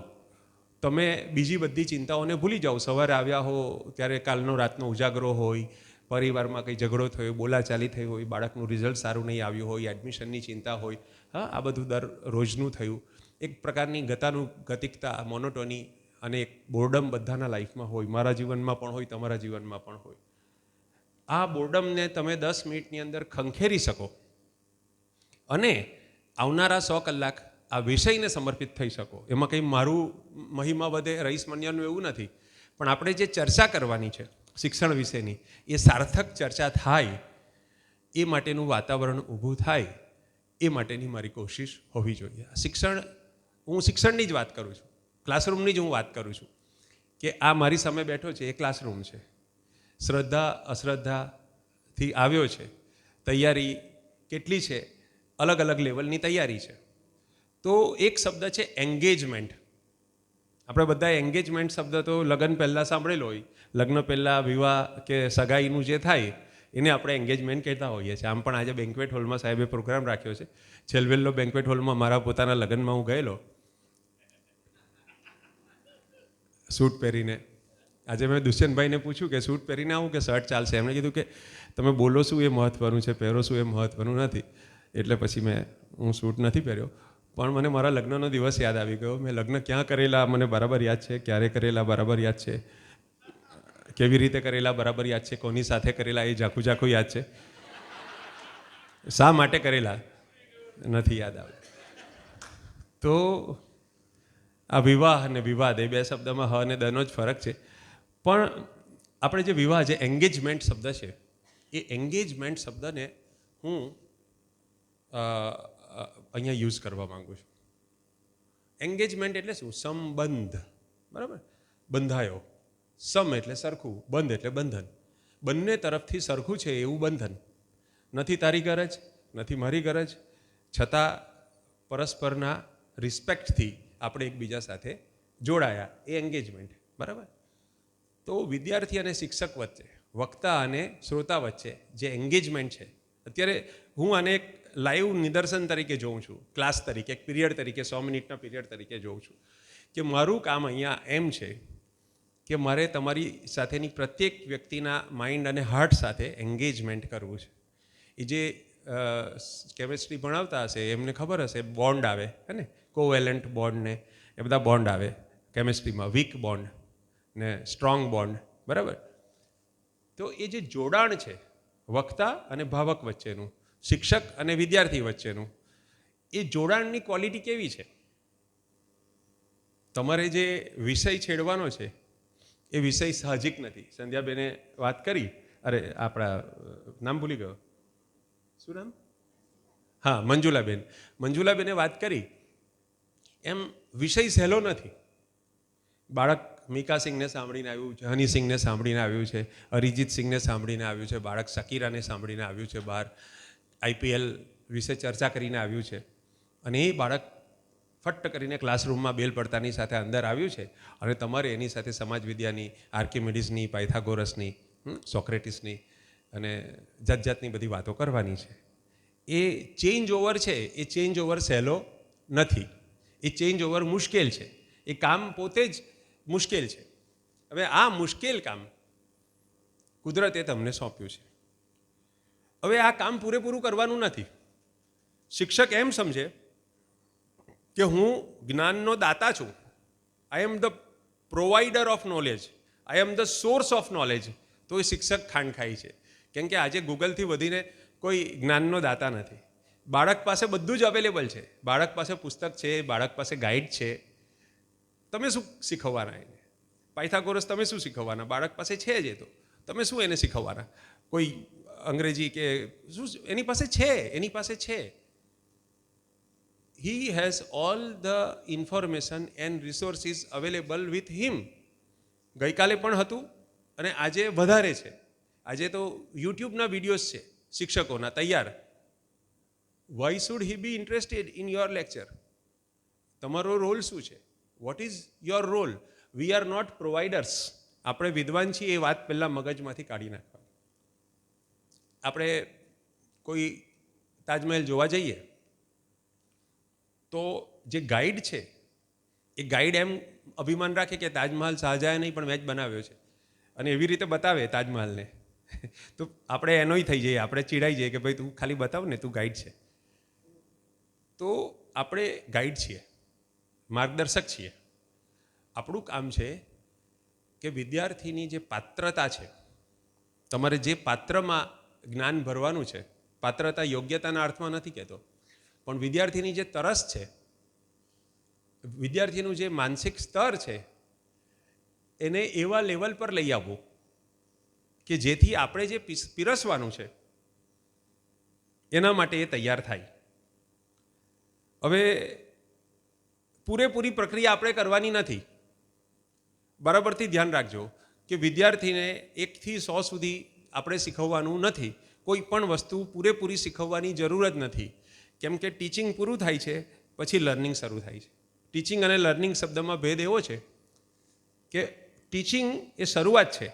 તમે બીજી બધી ચિંતાઓને ભૂલી જાઓ. સવારે આવ્યા હો ત્યારે કાલનો રાતનો ઉજાગરો હોય, પરિવારમાં કંઈ ઝઘડો થયો, બોલાચાલી થઈ હોય, બાળકનું રિઝલ્ટ સારું નહીં આવ્યું હોય, એડમિશનની ચિંતા હોય, આ બધું રોજનું થયું. એક પ્રકારની ગતિકતા, મોનોટોની અને એક બોર્ડમ બધાના લાઈફમાં હોય. મારા જીવનમાં પણ હોય, તમારા જીવનમાં પણ હોય. આ બોર્ડમને તમે 10 મિનિટની અંદર ખંખેરી શકો અને આવનારા 100 કલાક આ વિષયને સમર્પિત થઈ શકો. એમાં કંઈ મારું મહિમા વધે, રઈસ મનિયારનું એવું નથી. પણ આપણે જે ચર્ચા કરવાની છે શિક્ષણ વિશેની, એ સાર્થક ચર્ચા થાય, એ માટેનું વાતાવરણ ઊભું થાય, એ માટેની મારી કોશિશ હોવી જોઈએ. હું શિક્ષણની જ વાત કરું છું, ક્લાસરૂમની જ હું વાત કરું છું કે આ મારી સામે બેઠો છે એ ક્લાસરૂમ છે. શ્રદ્ધા અશ્રદ્ધાથી આવ્યો છે. તૈયારી કેટલી છે? અલગ અલગ લેવલની તૈયારી છે. તો એક શબ્દ છે એન્ગેજમેન્ટ. આપણે બધા એન્ગેજમેન્ટ શબ્દ તો લગ્ન પહેલાં સાંભળેલો હોય. લગ્ન પહેલાં વિવાહ કે સગાઈનું જે થાય એને આપણે એન્ગેજમેન્ટ કહેતા હોઈએ છીએ. આમ પણ આજે બેન્ક્વેટ હોલમાં સાહેબે પ્રોગ્રામ રાખ્યો છે. છેલ્વેલ્લો બેન્ક્વેટ હોલમાં મારા પોતાના લગ્નમાં હું ગયેલો સૂટ પહેરીને. આજે મેં દુષ્યંતભાઈને પૂછ્યું કે સૂટ પહેરીને આવું કે શર્ટ ચાલશે? એમણે કીધું કે તમે બોલો શું એ મહત્ત્વનું છે, પહેરો શું એ મહત્ત્વનું નથી. એટલે પછી હું સૂટ નથી પહેર્યો. પણ મને મારા લગ્નનો દિવસ યાદ આવી ગયો. મેં લગ્ન ક્યાં કરેલા મને બરાબર યાદ છે, ક્યારે કરેલા બરાબર યાદ છે, કેવી રીતે કરેલા બરાબર યાદ છે, કોની સાથે કરેલા એ ઝાખું ઝાખું યાદ છે. શા માટે કરેલા નથી યાદ આવે. તો આ વિવાહ અને વિવાદ એ બે શબ્દમાં હ અને દનો જ ફરક છે. પણ આપણે જે વિવાહ જે એન્ગેજમેન્ટ શબ્દ છે એ એન્ગેજમેન્ટ શબ્દને હું અહીંયા યુઝ કરવા માગું છું. એન્ગેજમેન્ટ એટલે શું? સંબંધ, બરાબર? બંધાયો. સમ એટલે સરખું, બંધ એટલે બંધન. બંને તરફથી સરખું છે એવું બંધન. નથી તારી ગરજ, નથી મારી ગરજ, છતાં પરસ્પરના રિસ્પેક્ટથી આપણે એકબીજા સાથે જોડાયા, એ એન્ગેજમેન્ટ, બરાબર? તો વિદ્યાર્થી અને શિક્ષક વચ્ચે, વક્તા અને શ્રોતા વચ્ચે જે એન્ગેજમેન્ટ છે, અત્યારે હું આને એક લાઈવ નિદર્શન તરીકે જોઉં છું, ક્લાસ તરીકે, એક પીરિયડ તરીકે, 100 મિનિટના પીરિયડ તરીકે જોઉં છું કે મારું કામ અહીંયા એમ છે કે મારે તમારી સાથેની પ્રત્યેક વ્યક્તિના માઇન્ડ અને હાર્ટ સાથે એન્ગેજમેન્ટ કરવું છે. એ જે કેમિસ્ટ્રી ભણાવતા હશે એમને ખબર હશે, બોન્ડ આવે હે ને, કોવેલન્ટ બોન્ડ ને એ બધા બોન્ડ આવે કેમિસ્ટ્રીમાં, વીક બોન્ડ ને સ્ટ્રોંગ બોન્ડ, બરાબર? તો એ જે જોડાણ છે વક્તા અને ભાવક વચ્ચેનું, શિક્ષક અને વિદ્યાર્થી વચ્ચેનું, એ જોડાણની ક્વોલિટી કેવી છે? તમારે જે વિષય છેડવાનો છે એ વિષય સાહજિક નથી. સંધ્યાબેને વાત કરી, અરે આપણા નામ ભૂલી ગયો, શું નામ? હા, મંજુલાબેને વાત કરી એમ વિષય સહેલો નથી. બાળક મીકા સિંહને સાંભળીને આવ્યું છે, હની સિંહને સાંભળીને આવ્યું છે, અરિજીત સિંહને સાંભળીને આવ્યું છે, બાળક શકીરાને સાંભળીને આવ્યું છે, બહાર IPL વિશે ચર્ચા કરીને આવ્યું છે, અને એ બાળક ફટ્ટ કરીને ક્લાસરૂમમાં બેલ પડતાની સાથે અંદર આવ્યું છે, અને તમારે એની સાથે સમાજ વિદ્યાની, આર્કિમિડીઝની, પાયથાગોરસની, સોક્રેટિસની અને જાત જાતની બધી વાતો કરવાની છે. એ ચેન્જ ઓવર છે, એ ચેન્જ ઓવર સહેલો નથી, એ ચેન્જ ઓવર મુશ્કેલ છે, એ કામ પોતે જ મુશ્કેલ છે. હવે આ મુશ્કેલ કામ કુદરતે તમને સોંપ્યું છે. હવે આ કામ પૂરેપૂરું કરવાનું નથી. શિક્ષક એમ સમજે કે હું જ્ઞાનનો દાતા છું, I am the provider of knowledge, I am the source of knowledge, તો એ શિક્ષક ખાંડ ખાય છે. કેમ કે આજે ગૂગલથી વધીને કોઈ જ્ઞાનનો દાતા નથી. બાળક પાસે બધું જ અવેલેબલ છે. બાળક પાસે પુસ્તક છે, બાળક પાસે ગાઈડ છે. તમે શું શીખવવાના એને? પાયથાગોરસ તમે શું શીખવવાના? બાળક પાસે છે જ. એ તો તમે શું એને શીખવવાના? કોઈ અંગ્રેજી કે શું એની પાસે છે. He has all the information and resources available with him. ગઈકાલે પણ હતું અને આજે વધારે છે. આજે તો યુટ્યુબના વિડીયોઝ છે શિક્ષકોના તૈયાર. Why should he be interested in your lecture? તમારો રોલ શું છે? What is your role? We are not providers. આપણે વિદ્વાન છીએ એ વાત પહેલાં મગજમાંથી કાઢી નાખવા. આપણે કોઈ તાજમહેલ જોવા જઈએ તો જે ગાઈડ છે એ ગાઈડ એમ અભિમાન રાખે કે તાજમહલ શાહજહાએ નહીં પણ મેં જ બનાવ્યો છે, અને એવી રીતે બતાવે તાજમહલને તો આપણે એનોય થઈ જઈએ, આપણે ચીડાઈ જઈએ કે ભાઈ તું ખાલી બતાવ ને, તું ગાઈડ છે. તો આપણે ગાઈડ છીએ, માર્ગદર્શક છીએ. આપણું કામ છે કે વિદ્યાર્થીની જે પાત્રતા છે, તમારે જે પાત્રમાં જ્ઞાન ભરવાનું છે, પાત્રતા યોગ્યતાના અર્થમાં નથી કહેતો, પણ વિદ્યાર્થીની જે તરસ છે, વિદ્યાર્થીનું જે માનસિક સ્તર છે, એને એવા લેવલ પર લઈ આવવું કે જેથી આપણે જે પીરસવાનું છે એના માટે એ તૈયાર થાય. હવે પૂરેપૂરી પ્રક્રિયા આપણે કરવાની નથી. બરાબરથી ધ્યાન રાખજો કે વિદ્યાર્થીને 1 થી 100 સુધી આપણે શીખવવાનું નથી. કોઈ પણ વસ્તુ પૂરેપૂરી શીખવવાની જરૂર જ નથી. કેમ કે ટીચિંગ પૂરું થાય છે પછી લર્નિંગ શરૂ થાય છે. ટીચિંગ અને લર્નિંગ શબ્દમાં ભેદ એવો છે કે ટીચિંગ એ શરૂઆત છે,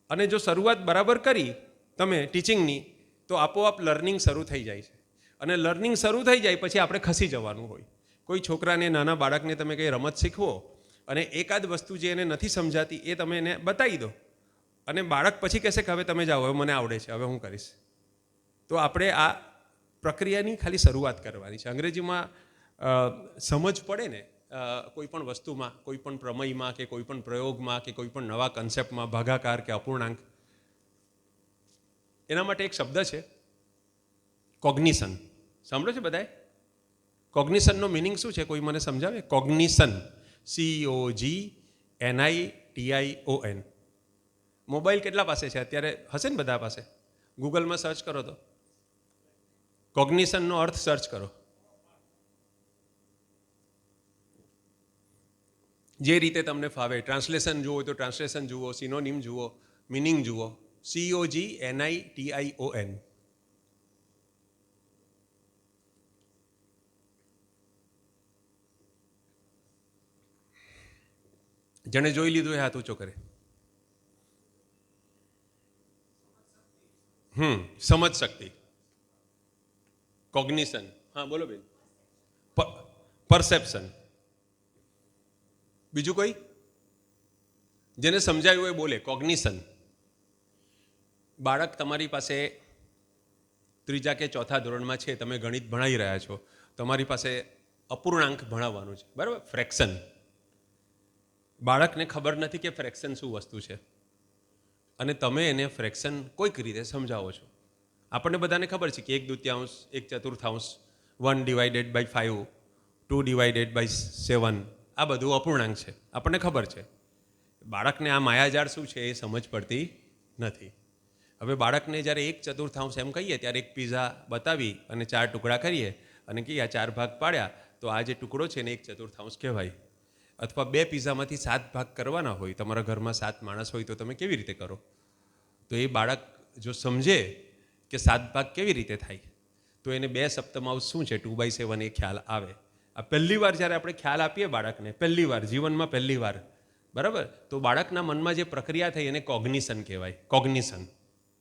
અને જો શરૂઆત બરાબર કરી તમે ટીચિંગની તો આપોઆપ લર્નિંગ શરૂ થઈ જાય છે. અને લર્નિંગ શરૂ થઈ જાય પછી આપણે ખસી જવાનું હોય. કોઈ છોકરાને, નાના બાળકને તમે કંઈ રમત શીખવો અને એકાદ વસ્તુ જે એને નથી સમજાતી એ તમે એને બતાવી દો, અને બાળક પછી કહેશે કે હવે તમે જાઓ, હવે મને આવડે છે, હવે હું કરીશ. તો આપણે આ પ્રક્રિયાની ખાલી શરૂઆત કરવાની છે. અંગ્રેજીમાં સમજ પડે ને કોઈ પણ વસ્તુમાં, કોઈ પણ પ્રમેયમાં કે કોઈ પણ પ્રયોગમાં કે કોઈ પણ નવા કન્સેપ્ટમાં ભાગાકાર કે અપૂર્ણાંક, એના માટે એક શબ્દ છે કોગ્નિશન. સાંભળો છો બધાએ? કોગ્નિશનનો મિનિંગ શું છે? કોઈ મને સમજાવે? Cognition, COGNITION. મોબાઈલ કેટલા પાસે છે અત્યારે? હશે ને બધા પાસે? ગૂગલમાં સર્ચ કરો તો કોગ્નિશનનો અર્થ સર્ચ કરો. જે રીતે તમને ફાવે. ટ્રાન્સલેશન જુઓ તો ટ્રાન્સલેશન જુઓ, સિનોનિમ જુઓ, મિનિંગ જુઓ. COGNITION. જેણે જોઈ લીધું એ હાથ ઊંચો કરે. સમજ શક્તિ, કોગ્નિશન. હા બોલો બેન. પરસેપ્શન. બીજું કોઈ જેને સમજાયું હોય બોલે. કોગ્નિશન. બાળક તમારી પાસે 3જા કે 4થા ધોરણમાં છે, તમે ગણિત ભણાવી રહ્યા છો, તમારી પાસે અપૂર્ણાંક ભણાવવાનું છે, બરાબર? ફ્રેક્શન. બાળકને ખબર નથી કે ફ્રેક્શન શું વસ્તુ છે, અને તમે એને ફ્રેક્શન કોઈક રીતે સમજાવો છો. આપણને બધાને ખબર છે કે 1/2, 1/4, 1/5, 2/7, આ બધું અપૂર્ણાંક છે, આપણને ખબર છે. બાળકને આ માયાજાળ શું છે એ સમજ પડતી નથી. હવે બાળકને જ્યારે 1/4 એમ કહીએ ત્યારે એક પીઝા બતાવી અને 4 ટુકડા કરીએ અને કહીએ આ 4 ભાગ પાડ્યા તો આ જે ટુકડો છે ને 1/4 કહેવાય. અથવા 2 પીઝામાંથી 7 ભાગ કરવાના હોય, તમારા ઘરમાં 7 માણસ હોય તો તમે કેવી રીતે કરો? તો એ બાળક જો સમજે કે 7 ભાગ કેવી રીતે થાય તો એને 2 સપ્તમાંશ શું છે 2/7 એ ખ્યાલ આવે. આ પહેલી વાર જ્યારે આપણે ખ્યાલ આપીએ બાળકને, પહેલી વાર જીવનમાં પહેલી વાર, બરાબર, તો બાળકના મનમાં જે પ્રક્રિયા થઈ એને કોગ્નિશન કહેવાય. કોગ્નિશન,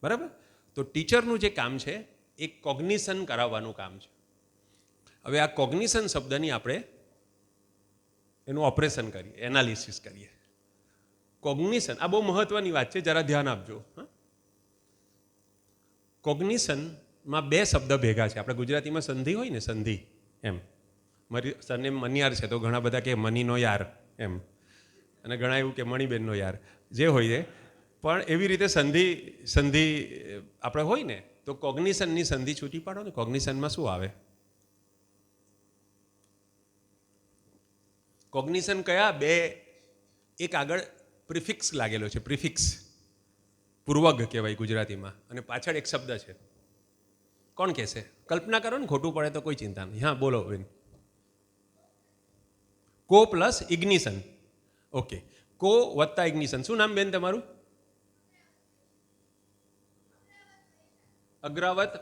બરાબર. તો ટીચરનું જે કામ છે એ કોગ્નિશન કરાવવાનું કામ છે. હવે આ કોગ્નિશન શબ્દની આપણે એનું ઓપરેશન કરીએ, એનાલિસિસ કરીએ. કોગ્નિશન આ બહુ મહત્વની વાત છે, જરા ધ્યાન આપજો. કોગ્નિશનમાં 2 શબ્દ ભેગા છે. આપણે ગુજરાતીમાં સંધિ હોય ને, સંધિ એમ. મારી સરનેમ મનિયાર છે તો ઘણા બધા કે મનીનો યાર એમ, અને ઘણા એવું કે મણિબેનનો યાર, જે હોય એ. પણ એવી રીતે સંધિ આપણે હોય ને તો કોગ્નિશનની સંધિ છૂટી પાડો ને. કોગ્નિશનમાં શું આવે? કોગ્નિશન કયા 2? એક આગળ પ્રિફિક્સ લાગેલો છે, પ્રિફિક્સ, પૂર્વગ કહેવાય ગુજરાતીમાં, અને પાછળ એક શબ્દ છે. કોણ કહેશે? કલ્પના કરો ને, ખોટું પડે તો કોઈ ચિંતા નહીં. હા બોલો બેન. કો પ્લસ ઇગ્નિશન. ઓકે, કો વત્તા ઇગ્નિશન. શું નામ બેન તમારું? અગ્રાવત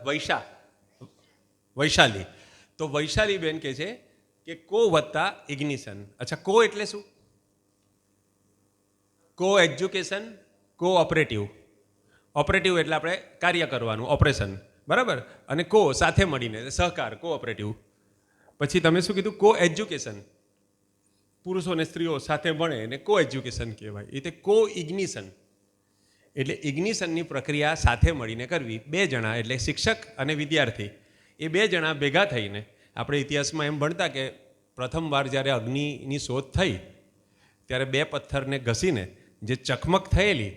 વૈશાલી. તો વૈશાલી બેન કહે છે કે કો વત્તા ઇગ્નિશન. અચ્છા, કો એટલે શું? કો એજ્યુકેશન, કો ઓપરેટિવ. ઓપરેટિવ એટલે આપણે કાર્ય કરવાનું, ઓપરેશન, બરાબર. અને કો સાથે મળીને, સહકાર, કોઓપરેટિવ. પછી તમે શું કીધું? કો એજ્યુકેશન, પુરુષો અને સ્ત્રીઓ સાથે ભણે એને કો એજ્યુકેશન કહેવાય. એટલે કો ઇગ્નિશન એટલે ઇગ્નિશનની પ્રક્રિયા સાથે મળીને કરવી. 2 જણા એટલે શિક્ષક અને વિદ્યાર્થી, એ 2 જણા ભેગા થઈને, આપણે ઇતિહાસમાં એમ ભણતા કે પ્રથમવાર જ્યારે અગ્નિની શોધ થઈ ત્યારે 2 પથ્થરને ઘસીને જે ચકમક થયેલી,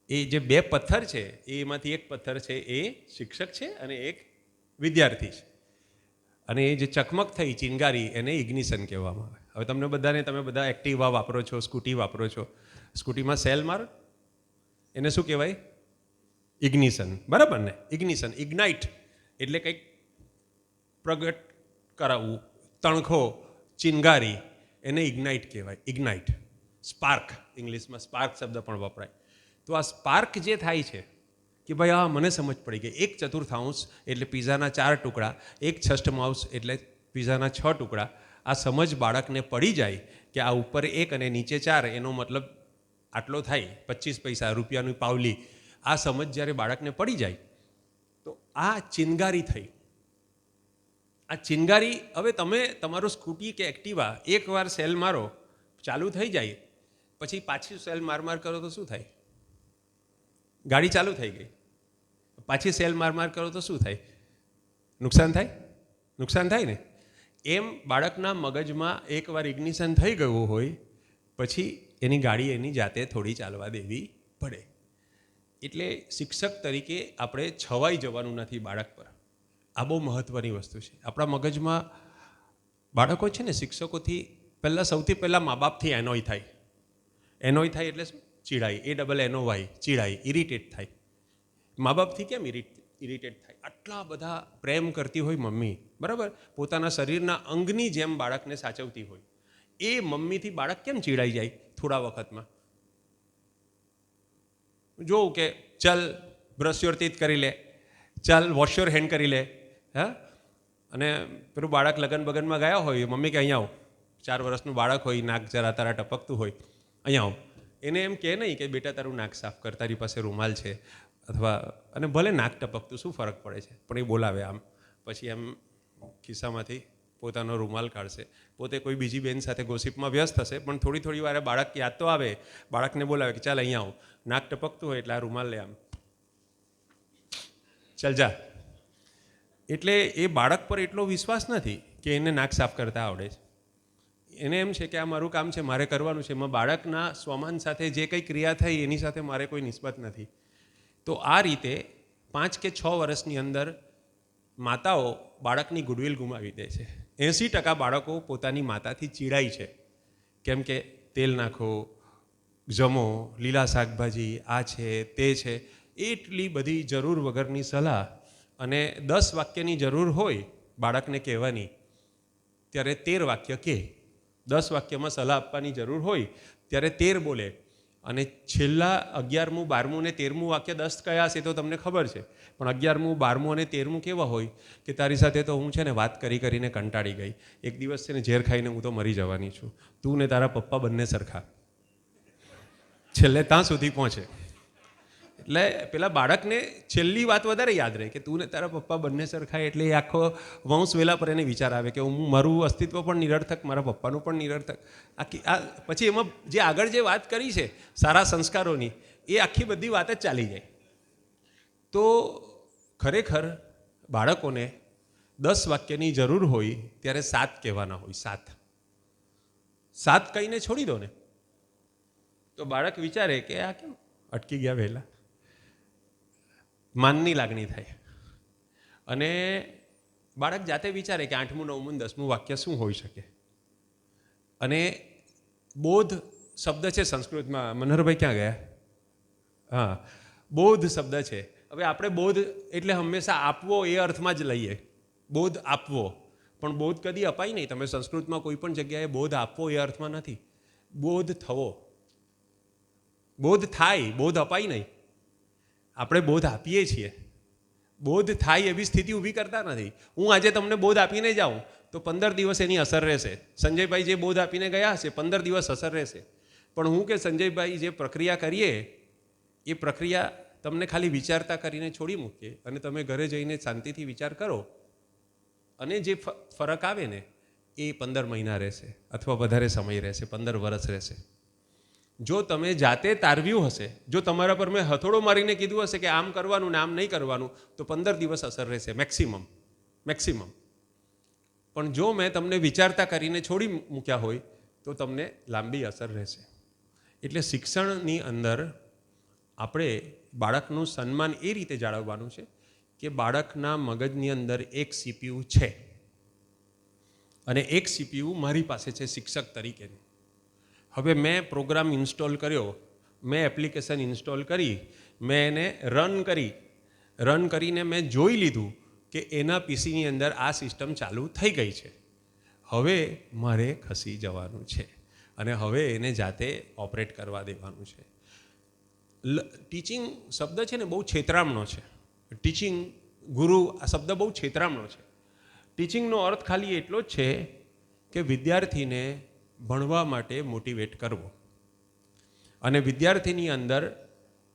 એ જે 2 પથ્થર છે એમાંથી એક પથ્થર છે એ શિક્ષક છે અને એક વિદ્યાર્થી છે. અને એ જે ચકમક થઈ ચિનગારી એને ઇગ્નિશન કહેવામાં આવે. હવે તમને બધાને, તમે બધા એક્ટિવા વાપરો છો, સ્કૂટી વાપરો છો, સ્કૂટીમાં સેલ મારો એને શું કહેવાય? ઇગ્નિશન, બરાબર ને? ઇગ્નિશન, ઇગ્નાઇટ એટલે કંઈક પ્રગટ કરાવવું, તણખો, ચિનગારી, એને ઇગ્નાઇટ કહેવાય. ઇગ્નાઇટ. સ્પાર્ક, ઇંગ્લિશમાં સ્પાર્ક શબ્દ પણ વપરાય. તો આ સ્પાર્ક જે થાય છે કે ભાઈ આ મને સમજ પડી ગઈ, 1/4 એટલે પીઝાના 4 ટુકડા, 1/6 એટલે પીઝાના 6 ટુકડા. આ સમજ બાળકને પડી જાય કે આ ઉપર 1 અને નીચે 4, એનો મતલબ આટલો થાય, 25 પૈસા, રૂપિયાની પાવલી. આ સમજ જ્યારે બાળકને પડી જાય તો આ ચિનગારી થઈ. આ ચિનગારી, હવે તમે તમારું સ્કૂટી કે એક્ટિવા એકવાર સેલ મારો, ચાલુ થઈ જાય, પછી પાછી સેલ માર કરો તો શું થાય? ગાડી ચાલુ થઈ ગઈ. પાછી સેલ માર કરો તો શું થાય? નુકસાન થાય ને. એમ બાળકના મગજમાં એકવાર ઇગ્નિશન થઈ ગયું હોય પછી એની ગાડી એની જાતે થોડી ચાલવા દેવી પડે. એટલે શિક્ષક તરીકે આપણે છવાઈ જવાનું નથી બાળક પર. આ બહુ મહત્ત્વની વસ્તુ છે. આપણા મગજમાં બાળકો છે ને શિક્ષકોથી સૌથી પહેલાં મા બાપથી એનોય થાય. એનોય થાય એટલે શું? ચીડાઈ. ANNOY ચીડાઈ, ઇરિટેટ થાય. મા બાપથી કેમ ઇરિટેટ થાય? આટલા બધા પ્રેમ કરતી હોય મમ્મી, બરાબર, પોતાના શરીરના અંગની જેમ બાળકને સાચવતી હોય, એ મમ્મીથી બાળક કેમ ચીડાઈ જાય થોડા વખતમાં? જોઉં કે ચાલ બ્રશ યોર ટીથ કરી લે, ચાલ વોશ યોર હેન્ડ કરી લે, હા. અને પેલું બાળક લગન બગનમાં ગયા હોય, મમ્મી કે અહીંયા આવો, 4 વર્ષનું બાળક હોય, નાક જરા તારા ટપકતું હોય, અહીંયા આવો. એને એમ કહે નહીં કે બેટા તારું નાક સાફ કર, તારી પાસે રૂમાલ છે, અથવા અને ભલે નાક ટપકતું શું ફરક પડે છે, પણ એ બોલાવે આમ. પછી એમ ખિસ્સામાંથી પોતાનો રૂમાલ કાઢશે, પોતે કોઈ બીજી બેન સાથે ગોસિપમાં વ્યસ્ત હશે, પણ થોડી વારે બાળક યાદ તો આવે, બાળકને બોલાવે કે ચાલ અહીંયા આવો, નાક ટપકતું હોય એટલે આ રૂમાલ લે આમ, ચાલ જા. એટલે એ બાળક પર એટલો વિશ્વાસ નથી કે એને નાક સાફ કરતા આવડે છે. એને એમ છે કે આ મારું કામ છે, મારે કરવાનું છે. એમાં બાળકના સ્વમાન સાથે જે કંઈ ક્રિયા થઈ એની સાથે મારે કોઈ નિસ્બત નથી. તો આ રીતે 5 કે 6 વર્ષની અંદર માતાઓ બાળકની ગુડવિલ ગુમાવી દે છે. 80% બાળકો પોતાની માતાથી ચીડાય છે. કેમ કે તેલ નાખો, જમો, લીલા શાકભાજી, આ છે તે છે, એટલી બધી જરૂર વગરની સલાહ. અને 10 વાક્યની જરૂર હોય બાળકને કહેવાની, ત્યારે 13 વાક્ય કહે. 10 વાક્યમાં સલાહ આપવાની જરૂર હોય ત્યારે 13 બોલે. અને છેલ્લા 11મું, 12મું ને 13મું વાક્ય 10 કયા હશે તો તમને ખબર છે, પણ 11મું, 12મું અને 13મું કેવા હોય કે તારી સાથે તો હું છે ને વાત કરીને કંટાળી ગઈ, એક દિવસ છે ને ઝેર ખાઈને હું તો મરી જવાની છું, તું ને તારા પપ્પા બંને સરખા. છેલ્લે ત્યાં સુધી પહોંચે. એટલે પેલા બાળકને છેલ્લી વાત વધારે યાદ રહે કે તું ને તારા પપ્પા બંને સરખાય. એટલે એ આખો વંશ વેલા પર એને વિચાર આવે કે હું મારું અસ્તિત્વ પણ નિરર્થક, મારા પપ્પાનું પણ નિરર્થક. પછી એમાં જે આગળ જે વાત કરી છે સારા સંસ્કારોની, એ આખી બધી વાત જ ચાલી જાય. તો ખરેખર બાળકોને 10 વાક્યની જરૂર હોય ત્યારે 7 કહેવાના હોય. 7 કહીને છોડી દો ને તો બાળક વિચારે કે આ કેમ અટકી ગયા વહેલા, માનની લાગણી થાય. અને બાળક જાતે વિચારે કે 8મું, 9મું, 10મું વાક્ય શું હોઈ શકે. અને બોધ શબ્દ છે સંસ્કૃતમાં, મનોહરભાઈ ક્યાં ગયા? હા, બોધ શબ્દ છે. હવે આપણે બોધ એટલે હંમેશા આપવો એ અર્થમાં જ લઈએ, બોધ આપવો. પણ બોધ કદી અપાય નહીં. તમે સંસ્કૃતમાં કોઈ પણ જગ્યાએ બોધ આપવો એ અર્થમાં નથી, બોધ થવો. બોધ થાય, બોધ અપાય નહીં. આપણે બોધ આપીએ છીએ, બોધ થાય એવી સ્થિતિ ઊભી કરતા નથી. હું આજે તમને બોધ આપીને જાઉં તો 15 દિવસ એની અસર રહેશે. સંજયભાઈ જે બોધ આપીને ગયા હશે 15 દિવસ અસર રહેશે. પણ હું કે સંજયભાઈ જે પ્રક્રિયા કરીએ એ પ્રક્રિયા તમને ખાલી વિચારતા કરીને છોડી મૂકીએ અને તમે ઘરે જઈને શાંતિથી વિચાર કરો, અને જે ફરક આવે ને એ 15 મહિના રહેશે, અથવા વધારે સમય રહેશે, 15 વર્ષ રહેશે. જો તમે જાતે તારવ્યું હશે, જો તમારા પર મેં હથોડો મારીને કીધું હશે કે આમ કરવાનું ને આમ નહીં કરવાનું, તો 15 દિવસ અસર રહેશે મેક્સિમમ. પણ જો મેં તમને વિચારતા કરીને છોડી મૂક્યા હોય તો તમને લાંબી અસર રહેશે. એટલે શિક્ષણની અંદર આપણે બાળકનું સન્માન એ રીતે જાળવવાનું છે કે બાળકના મગજની અંદર એક CPU છે, અને એક CPU મારી પાસે છે શિક્ષક તરીકેની. હવે મેં પ્રોગ્રામ ઇન્સ્ટોલ કર્યો, મેં એપ્લિકેશન ઇન્સ્ટોલ કરી, મેં એને રન કરીને મેં જોઈ લીધું કે એના પીસીની અંદર આ સિસ્ટમ ચાલુ થઈ ગઈ છે. હવે મારે ખસી જવાનું છે અને હવે એને જાતે ઓપરેટ કરવા દેવાનું છે. ટીચિંગ શબ્દ છે ને બહુ છેતરામણો છે. ટીચિંગ, ગુરુ, આ શબ્દ બહુ છેતરામણો છે. ટીચિંગનો અર્થ ખાલી એટલો જ છે કે વિદ્યાર્થીને ભણવા માટે મોટિવેટ કરવો, અને વિદ્યાર્થીની અંદર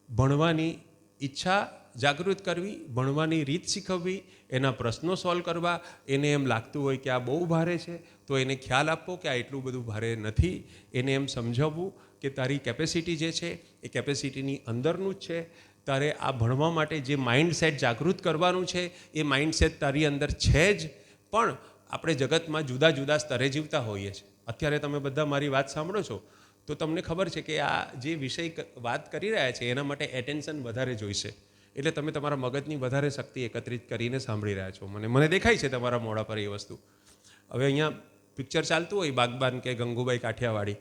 ભણવાની ઈચ્છા જાગૃત કરવી, ભણવાની રીત શીખવવી, એના પ્રશ્નો સોલ્વ કરવા. એને એમ લાગતું હોય કે આ બહુ ભારે છે તો એને ખ્યાલ આપવો કે આ એટલું બધું ભારે નથી. એને એમ સમજાવવું કે તારી કેપેસિટી જે છે એ કેપેસિટીની અંદરનું જ છે, તારે આ ભણવા માટે જે માઇન્ડસેટ જાગૃત કરવાનું છે એ માઇન્ડસેટ તારી અંદર છે જ, પણ આપણે જગતમાં જુદા જુદા સ્તરે જીવતા હોઈએ છીએ. અત્યારે તમે બધા મારી વાત સાંભળો છો તો તમને ખબર છે કે આ જે વિષય વાત કરી રહ્યા છે એના માટે એટેન્શન વધારે જોઈશે, એટલે તમે તમારા મગજની વધારે શક્તિ એકત્રિત કરીને સાંભળી રહ્યા છો. મને દેખાય છે તમારા મોઢા પર એ વસ્તુ. હવે અહીંયા પિક્ચર ચાલતું હોય બાગબાન કે ગંગુબાઈ કાઠિયાવાડી,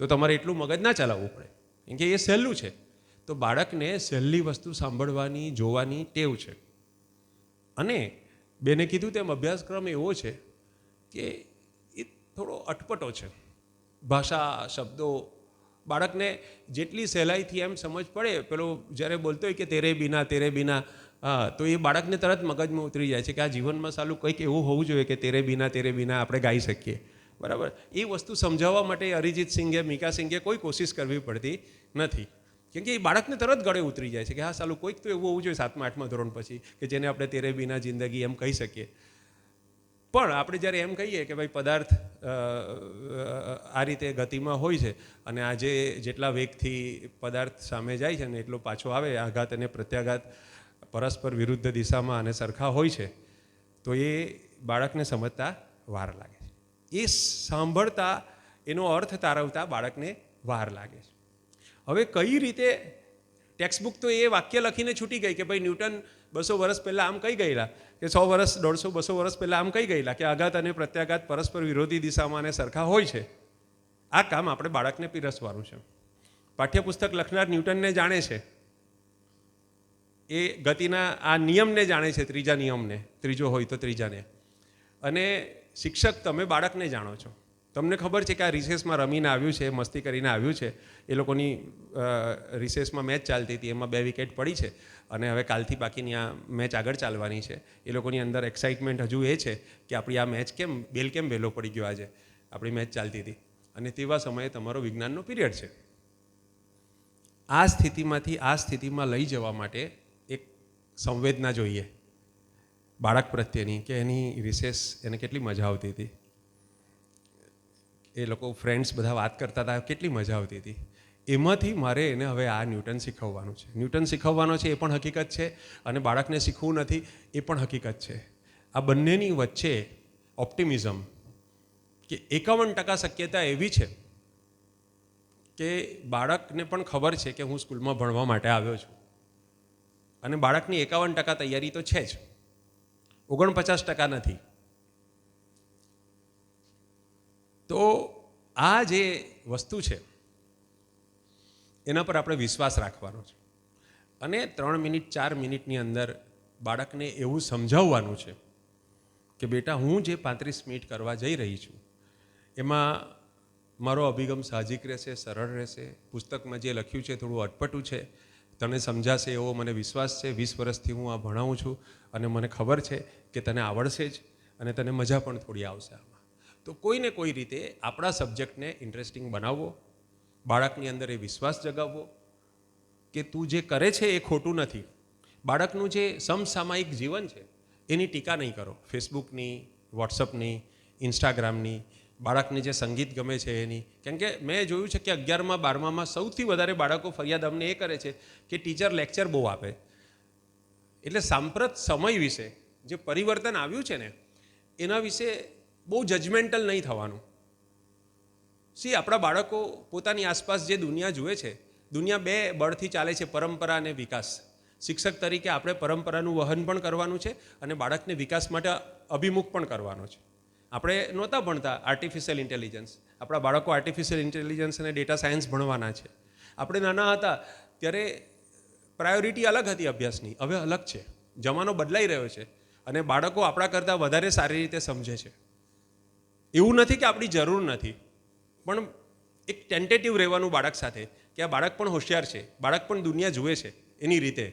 તો તમારે એટલું મગજ ના ચલાવવું પડે, કેમ કે એ સહેલું છે. તો બાળકને સહેલી વસ્તુ સાંભળવાની જોવાની ટેવ છે. અને બેને કીધું તેમ અભ્યાસક્રમ એવો છે કે એ થોડો અટપટો છે. ભાષા, શબ્દો બાળકને જેટલી સહેલાઈથી એમ સમજ પડે, પેલો જ્યારે બોલતો હોય કે તેરે બિના, હા, તો એ બાળકને તરત મગજમાં ઉતરી જાય છે કે આ જીવનમાં સાલું કંઈક એવું હોવું જોઈએ કે તેરે બિના આપણે ગાઈ શકીએ, બરાબર. એ વસ્તુ સમજાવવા માટે અરિજીત સિંઘે, મીકા સિંઘે કોઈ કોશિશ કરવી પડતી નથી, કેમ કે એ બાળકને તરત ગળે ઉતરી જાય છે કે હા સાલું કોઈક તો એવું હોવું જોઈએ 7મા 8મા ધોરણ પછી કે જેને આપણે તેરે બિના જિંદગી એમ કહી શકીએ. પણ આપણે જ્યારે એમ કહીએ કે ભાઈ પદાર્થ આ રીતે ગતિમાં હોય છે અને આજે જેટલા વેગથી પદાર્થ સામે જાય છે ને એટલો પાછો આવે, આઘાત અને પ્રત્યાઘાત પરસ્પર વિરુદ્ધ દિશામાં અને સરખા હોય છે, તો એ બાળકને સમજતા વાર લાગે છે. એ સાંભળતા એનો અર્થ તારવતા બાળકને વાર લાગે છે. હવે કઈ રીતે ટેક્સ્ટબુક તો એ વાક્ય લખીને છૂટી ગઈ કે ભાઈ ન્યૂટન 200 વર્ષ પહેલાં આમ કહી ગયેલા, કે 100 વર્ષ 150 200 વર્ષ પહેલાં આમ કહી ગયેલા કે આઘાત અને પ્રત્યાઘાત પરસ્પર વિરોધી દિશામાં અને સરખા હોય છે. આ કામ આપણે બાળકને પીરસવાનું છે. પાઠ્યપુસ્તક લખનાર ન્યૂટનને જાણે છે, એ ગતિના આ નિયમને જાણે છે, ત્રીજા નિયમને, ત્રીજો હોય તો ત્રીજાને. અને શિક્ષક તમે બાળકને જાણો છો. તમને ખબર છે કે આ રિસેસમાં રમીને આવ્યું છે, મસ્તી કરીને આવ્યું છે. એ લોકોની રિસેસમાં મેચ ચાલતી હતી, એમાં 2 વિકેટ પડી છે અને હવે કાલથી બાકીની આ મેચ આગળ ચાલવાની છે. એ લોકોની અંદર એક્સાઇટમેન્ટ હજુ એ છે કે આપણી આ મેચ બેલ કેમ વહેલો પડી ગયો, આજે આપણી મેચ ચાલતી હતી. અને તેવા સમયે તમારો વિજ્ઞાનનો પીરિયડ છે. આ સ્થિતિમાંથી આ સ્થિતિમાં લઈ જવા માટે એક સંવેદના જોઈએ બાળક પ્રત્યેની, કે એની રિસેસ એને કેટલી મજા આવતી હતી, એ લોકો ફ્રેન્ડ્સ બધા વાત કરતા હતા, કેટલી મજા આવતી હતી. એમાંથી મારે એને હવે આ ન્યૂટન શીખવવાનું છે. ન્યૂટન શીખવવાનો છે એ પણ હકીકત છે, અને બાળકને શીખવું નથી એ પણ હકીકત છે. આ બંનેની વચ્ચે ઓપ્ટિમિઝમ, કે 51% શક્યતા એવી છે કે બાળકને પણ ખબર છે કે હું સ્કૂલમાં ભણવા માટે આવ્યો છું, અને બાળકની 51% તૈયારી તો છે જ, 49% નથી. તો આ જે વસ્તુ છે એના પર આપણે વિશ્વાસ રાખવાનો છે, અને 3 મિનિટ 4 મિનિટની અંદર બાળકને એવું સમજાવવાનું છે કે બેટા હું જે 35 મિનિટ કરવા જઈ રહી છું એમાં મારો અભિગમ સાહજિક રહેશે, સરળ રહેશે. પુસ્તકમાં જે લખ્યું છે થોડું અટપટું છે, તને સમજાશે એવો મને વિશ્વાસ છે. 20 વર્ષથી હું આ ભણાવું છું અને મને ખબર છે કે તને આવડશે જ, અને તને મજા પણ થોડી આવશે આમાં. તો કોઈને કોઈ રીતે આપણા સબ્જેક્ટને ઇન્ટરેસ્ટિંગ બનાવવો, બાળકની અંદર એ વિશ્વાસ જગાવવો કે તું જે કરે છે એ ખોટું નથી. બાળકનું જે સમસામાયિક જીવન છે એની ટીકા નહીં કરો, ફેસબુકની, વોટ્સઅપની, ઇન્સ્ટાગ્રામની. બાળકને જે સંગીત ગમે છે એની, કેમ કે મેં જોયું છે કે 11મા 12મામાં સૌથી વધારે બાળકો ફરિયાદ અમને એ કરે છે કે ટીચર લેક્ચર બહુ આપે. એટલે સાંપ્રત સમય વિશે જે પરિવર્તન આવ્યું છે ને એના વિશે બહુ જજમેન્ટલ નહીં થવાનું. આપણા બાળકો પોતાની આસપાસ જે દુનિયા જુએ છે, દુનિયા 2 બળથી ચાલે છે, પરંપરા અને વિકાસ. શિક્ષક તરીકે આપણે પરંપરાનું વહન પણ કરવાનું છે અને બાળકને વિકાસ માટે અભિમુખ પણ કરવાનો છે. આપણે નહોતા ભણતા આર્ટિફિશિયલ ઇન્ટેલિજન્સ, આપણા બાળકો આર્ટિફિશિયલ ઇન્ટેલિજન્સ અને ડેટા સાયન્સ ભણવાના છે. આપણે નાના હતા ત્યારે પ્રાયોરિટી અલગ હતી અભ્યાસની, હવે અલગ છે. જમાનો બદલાઈ રહ્યો છે અને બાળકો આપણા કરતાં વધારે સારી રીતે સમજે છે. એવું નથી કે આપણી જરૂર નથી, પણ એક ટેન્ટેટિવ રહેવાનું બાળક સાથે કે આ બાળક પણ હોશિયાર છે, બાળક પણ દુનિયા જુએ છે એની રીતે.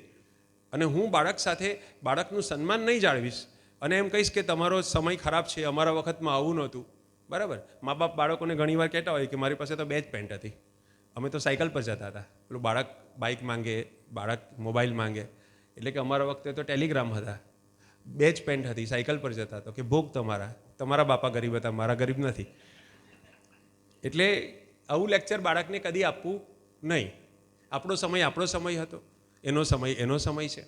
અને હું બાળક સાથે બાળકનું સન્માન નહીં જાળવીશ અને એમ કહીશ કે તમારો સમય ખરાબ છે, અમારા વખતમાં આવું નહોતું, બરાબર. મા બાપ બાળકોને ઘણીવાર કહેતા હોય કે મારી પાસે તો 2 જ પેન્ટ હતી, અમે તો સાયકલ પર જતા હતા. પેલું બાળક બાઇક માંગે, બાળક મોબાઈલ માંગે, એટલે કે અમારા વખતે તો ટેલિગ્રામ હતા, 2 જ પેન્ટ હતી, સાયકલ પર જતા હતો કે ભોગ તમારા બાપા ગરીબ હતા, મારા ગરીબ નથી. એટલે આવું લેક્ચર બાળકને કદી આપવું નહીં. આપણો સમય હતો, એનો સમય છે.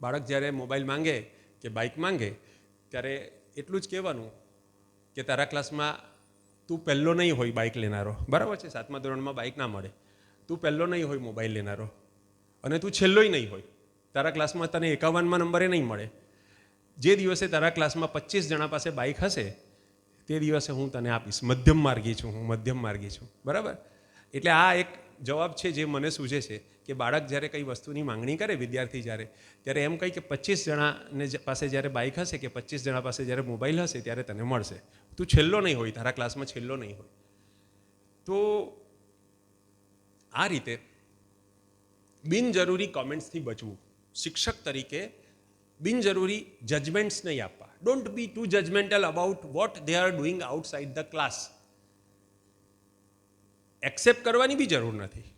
બાળક જ્યારે મોબાઈલ માંગે કે બાઇક માંગે ત્યારે એટલું જ કહેવાનું કે તારા ક્લાસમાં તું પહેલો નહીં હોય બાઇક લેનારો, બરાબર છે, 7મા ધોરણમાં બાઇક ના મળે, તું પહેલો નહીં હોય મોબાઈલ લેનારો અને તું છેલ્લોય નહીં હોય. તારા ક્લાસમાં તને 51મા નંબરે નહીં મળે. જે દિવસે તારા ક્લાસમાં 25 જણા પાસે બાઇક હશે તે દિવસે હું તને આપીશ. મધ્યમ માર્ગી છું, બરાબર. એટલે આ એક જવાબ છે જે મને સૂઝે છે કે બાળક જ્યારે કંઈ વસ્તુની માંગણી કરે, વિદ્યાર્થી ત્યારે એમ કહી કે 25 જણાને પાસે જ્યારે બાઇક હશે કે 25 જણા પાસે જ્યારે મોબાઈલ હશે ત્યારે તને મળશે. તું છેલ્લો નહીં હોય, તારા ક્લાસમાં છેલ્લો નહીં હોય. તો આ રીતે બિનજરૂરી કોમેન્ટ્સથી બચવું. શિક્ષક તરીકે બિનજરૂરી જજમેન્ટ્સ નહીં આપવા. Don't be too judgemental about what they are doing outside the class. Accept કરવાની બી જરૂર નથી.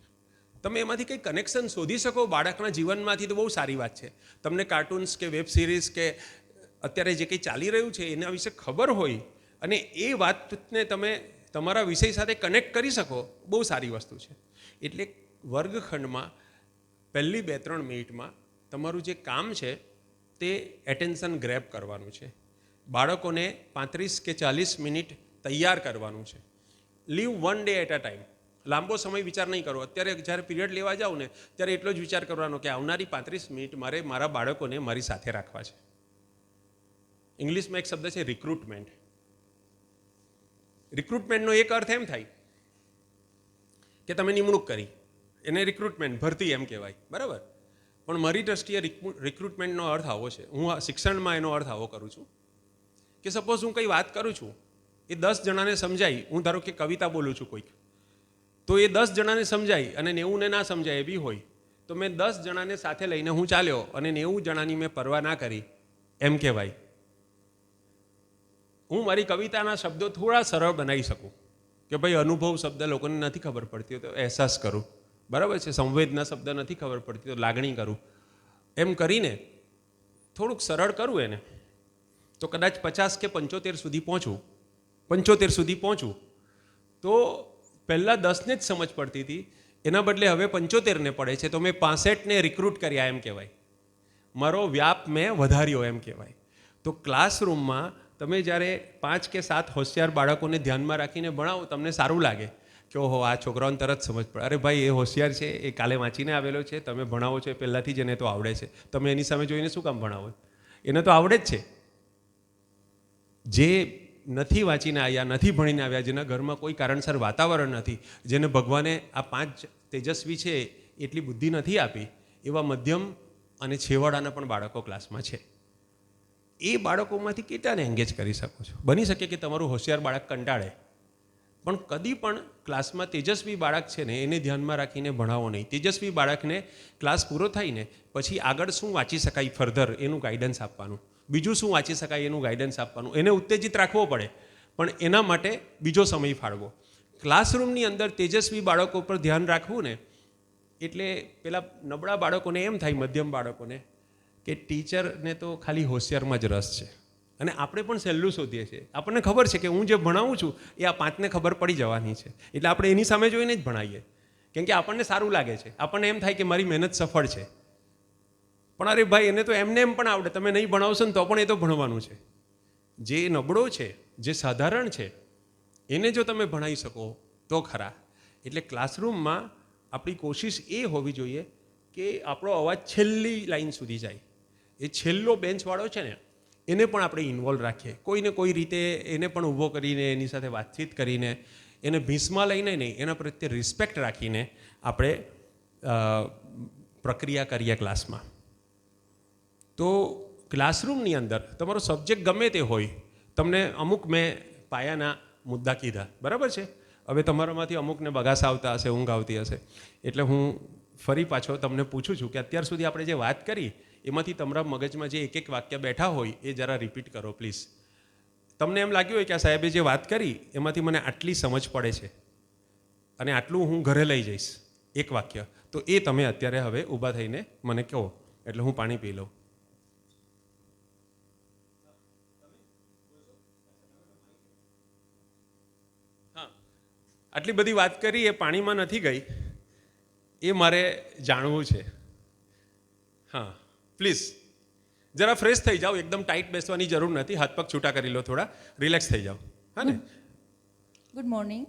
તમે એમાંથી કંઈ કનેક્શન શોધી શકો બાળકના જીવનમાંથી તો બહુ સારી વાત છે. તમને કાર્ટૂન્સ કે વેબ સિરીઝ કે અત્યારે જે કંઈ ચાલી રહ્યું છે એના વિશે ખબર હોય અને એ વાતને તમે તમારા વિષય સાથે કનેક્ટ કરી શકો, બહુ સારી વસ્તુ છે. એટલે વર્ગખંડમાં પહેલી 2-3 મિનિટમાં તમારું જે કામ છે તે એટેન્શન ગ્રેબ કરવાનું છે. બાળકોને 35 કે 40 મિનિટ તૈયાર કરવાનું છે. Live 1 day at a time. લાંબો સમય વિચાર નહીં કરો. અત્યારે જ્યારે પીરિયડ લેવા જાઓ ને ત્યારે એટલો જ વિચાર કરવાનો કે આવનારી 35 મિનિટ મારે મારા બાળકોને મારી સાથે રાખવા છે. ઇંગ્લિશમાં એક શબ્દ છે રિક્રુટમેન્ટ. રિક્રુટમેન્ટનો એક અર્થ એમ થાય કે તમે નિમણૂક કરી, એને રિક્રુટમેન્ટ, ભરતી એમ કહેવાય, બરાબર. પણ મારી દ્રષ્ટિએ રિક્રુટમેન્ટનો અર્થ આવો છે. હું શિક્ષણમાં એનો અર્થ આવો કરું છું કે સપોઝ હું કંઈ વાત કરું છું, એ 10 જણાને સમજાય. હું ધારો કે કવિતા બોલું છું કોઈક, તો એ 10 જણાને સમજાય અને 90ને ના સમજાય એ બી હોય. તો મેં 10 જણાને સાથે લઈને હું ચાલ્યો અને 90 જણાની મેં પરવા ના કરી એમ કહેવાય. હું મારી કવિતાના શબ્દો થોડા સરળ બનાવી શકું કે ભાઈ અનુભવ શબ્દ લોકોને નથી ખબર પડતી તો અહેસાસ કરું, બરાબર છે. સંવેદના શબ્દ નથી ખબર પડતી તો લાગણી કરું. એમ કરીને થોડુંક સરળ કરું એને, તો કદાચ 50 કે 75 સુધી પહોંચું. તો પહેલાં 10ને જ સમજ પડતી હતી, એના બદલે હવે 75ને પડે છે. તો મેં 65ને રિક્રુટ કર્યા એમ કહેવાય. મારો વ્યાપ મેં વધાર્યો એમ કહેવાય. તો ક્લાસરૂમમાં તમે જ્યારે 5 કે 7 હોશિયાર બાળકોને ધ્યાનમાં રાખીને ભણાવો, તમને સારું લાગે કે ઓહો આ છોકરાઓને તરત સમજ પડે. અરે ભાઈ એ હોશિયાર છે, એ કાલે વાંચીને આવેલો છે, તમે ભણાવો છો એ પહેલાંથી જ એને તો આવડે છે, તમે એની સામે જોઈને શું કામ ભણાવો? એને તો આવડે જ છે. જે નથી વાંચીને આવ્યા, નથી ભણીને આવ્યા, જેના ઘરમાં કોઈ કારણસર વાતાવરણ નથી, જેને ભગવાને આ 5 તેજસ્વી છે એટલી બુદ્ધિ નથી આપી, એવા મધ્યમ અને છેવાડાના પણ બાળકો ક્લાસમાં છે. એ બાળકોમાંથી કેટલાને એંગેજ કરી શકો છો? બની શકે કે તમારું હોશિયાર બાળક કંટાળે, પણ કદી પણ ક્લાસમાં તેજસ્વી બાળક છે ને એને ધ્યાનમાં રાખીને ભણાવો નહીં. તેજસ્વી બાળકને ક્લાસ પૂરો થઈને પછી આગળ શું વાંચી શકાય ફર્ધર એનું ગાઈડન્સ આપવાનું, બીજું શું વાંચી શકાય એનું ગાઈડન્સ આપવાનું. એને ઉત્તેજિત રાખવો પડે પણ એના માટે બીજો સમય ફાળવો. ક્લાસરૂમની અંદર તેજસ્વી બાળકો પર ધ્યાન રાખવું ને એટલે પેલા નબળા બાળકોને એમ થાય, મધ્યમ બાળકોને, કે ટીચરને તો ખાલી હોશિયારમાં જ રસ છે અને આપણે પણ સહેલું શોધીએ છીએ. આપણને ખબર છે કે હું જે ભણાવું છું એ આ 5ને ખબર પડી જવાની છે, એટલે આપણે એની સામે જોઈને જ ભણાવીએ કેમ કે આપણને સારું લાગે છે. આપણને એમ થાય કે મારી મહેનત સફળ છે. પણ અરે ભાઈ એને તો એમને એમ પણ આવડે, તમે નહીં ભણાવશો ને તો પણ એ તો ભણવાનું છે. જે નબળો છે, જે સાધારણ છે, એને જો તમે ભણાવી શકો તો ખરા. એટલે ક્લાસરૂમમાં આપણી કોશિશ એ હોવી જોઈએ કે આપણો અવાજ છેલ્લી લાઈન સુધી જાય. એ છેલ્લો બેન્ચવાળો છે ને એને પણ આપણે ઇન્વોલ્વ રાખીએ, કોઈને કોઈ રીતે એને પણ ઊભો કરીને એની સાથે વાતચીત કરીને એને ભીંસમાં લઈને નહીં, એના પ્રત્યે રિસ્પેક્ટ રાખીને આપણે પ્રક્રિયા કરીએ ક્લાસમાં. તો ક્લાસરૂમની અંદર તમારો સબ્જેક્ટ ગમે તે હોય, તમને અમુક મેં પાયાના મુદ્દા કીધા, બરાબર છે. હવે તમારામાંથી અમુકને બગાસા આવતા હશે, ઊંઘ આવતી હશે, એટલે હું ફરી પાછો તમને પૂછું છું કે અત્યાર સુધી આપણે જે વાત કરી એમાંથી તમારા મગજમાં જે એક વાક્ય બેઠા હોય એ જરા રિપીટ કરો પ્લીઝ. તમને એમ લાગ્યું હોય કે આ સાહેબે જે વાત કરી એમાંથી મને આટલી સમજ પડે છે અને આટલું હું ઘરે લઈ જઈશ, એક વાક્ય, તો એ તમે અત્યારે હવે ઊભા થઈને મને કહો એટલે હું પાણી પી લઉં. હા, આટલી બધી વાત કરી એ પાણીમાં નથી ગઈ. એ મારે જાણવું છે. હા પ્લીઝ જરા ફ્રેશ થઈ જાઓ, એકદમ ટાઈટ બેસવાની જરૂર નથી, હાથ પગ છૂટા કરી લો, થોડા રિલેક્સ થઈ જાઓ. હા ને? Good morning.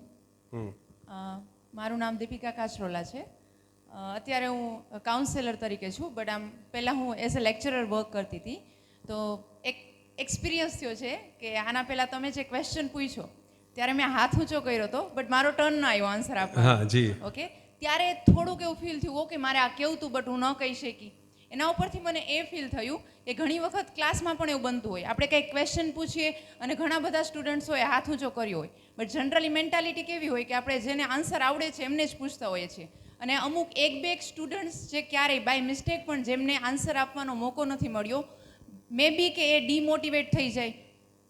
હમ મારું નામ દીપિકા કાચરોલા છે. અત્યારે હું કાઉન્સેલર તરીકે છું, બટ પહેલાં હું એઝ અ લેક્ચરર વર્ક કરતી હતી. તો એક એક્સપિરિયન્સ થયો છે કે આના પહેલાં તમે જે ક્વેશ્ચન પૂછ્યો ત્યારે મેં હાથ ઊંચો કર્યો હતો, બટ મારો ટર્ન ન આવ્યો આન્સર આપવાનો. હા જી. ઓકે, ત્યારે થોડુંક એવું ફીલ થયું, ઓકે મારે આ કેવું હતું બટ હું ન કહી શકી. એના ઉપરથી મને એ ફીલ થયું કે ઘણી વખત ક્લાસમાં પણ એવું બનતું હોય, આપણે કંઈક ક્વેશ્ચન પૂછીએ અને ઘણા બધા સ્ટુડન્ટ્સ હોય હાથ ઊંચો કર્યો હોય, બટ જનરલી મેન્ટાલિટી કેવી હોય કે આપણે જેને આન્સર આવડે છે એમને જ પૂછતા હોઈએ છીએ. અને અમુક એક સ્ટુડન્ટ્સ જે ક્યારેય બાય મિસ્ટેક પણ જેમને આન્સર આપવાનો મોકો નથી મળ્યો, મે બી કે એ ડિમોટિવેટ થઈ જાય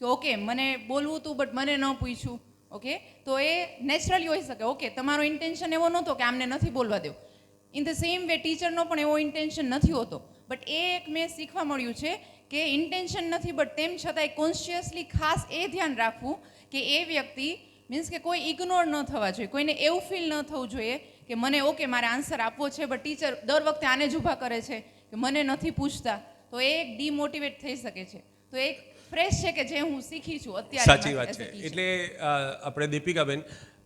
કે ઓકે મને બોલવું હતું બટ મને ન પૂછ્યું. ઓકે, તો એ નેચરલી હોઈ શકે. ઓકે, તમારો ઇન્ટેન્શન એવો નહોતો કે આમને નથી બોલવા દેવું. ઇન ધ સેમ વે ટીચરનો પણ એવો ઇન્ટેન્શન નથી હોતો, બટ એ એક મેં શીખવા મળ્યું છે કે ઇન્ટેન્શન નથી બટ તેમ છતાંય કોન્શિયસલી ખાસ એ ધ્યાન રાખવું કે એ વ્યક્તિ મીન્સ કે કોઈ ઇગ્નોર ન થવા જોઈએ, કોઈને એવું ફીલ ન થવું જોઈએ કે મને ઓકે મારે આન્સર આપવો છે બટ ટીચર દર વખતે આને જ ઊભા કરે છે કે મને નથી પૂછતા, તો એ એક ડિમોટિવેટ થઈ શકે છે. તો એક ફ્રેશ છે કે જે હું શીખી છું અત્યારે. સાચી વાત છે. એટલે આપણે દીપિકાબેન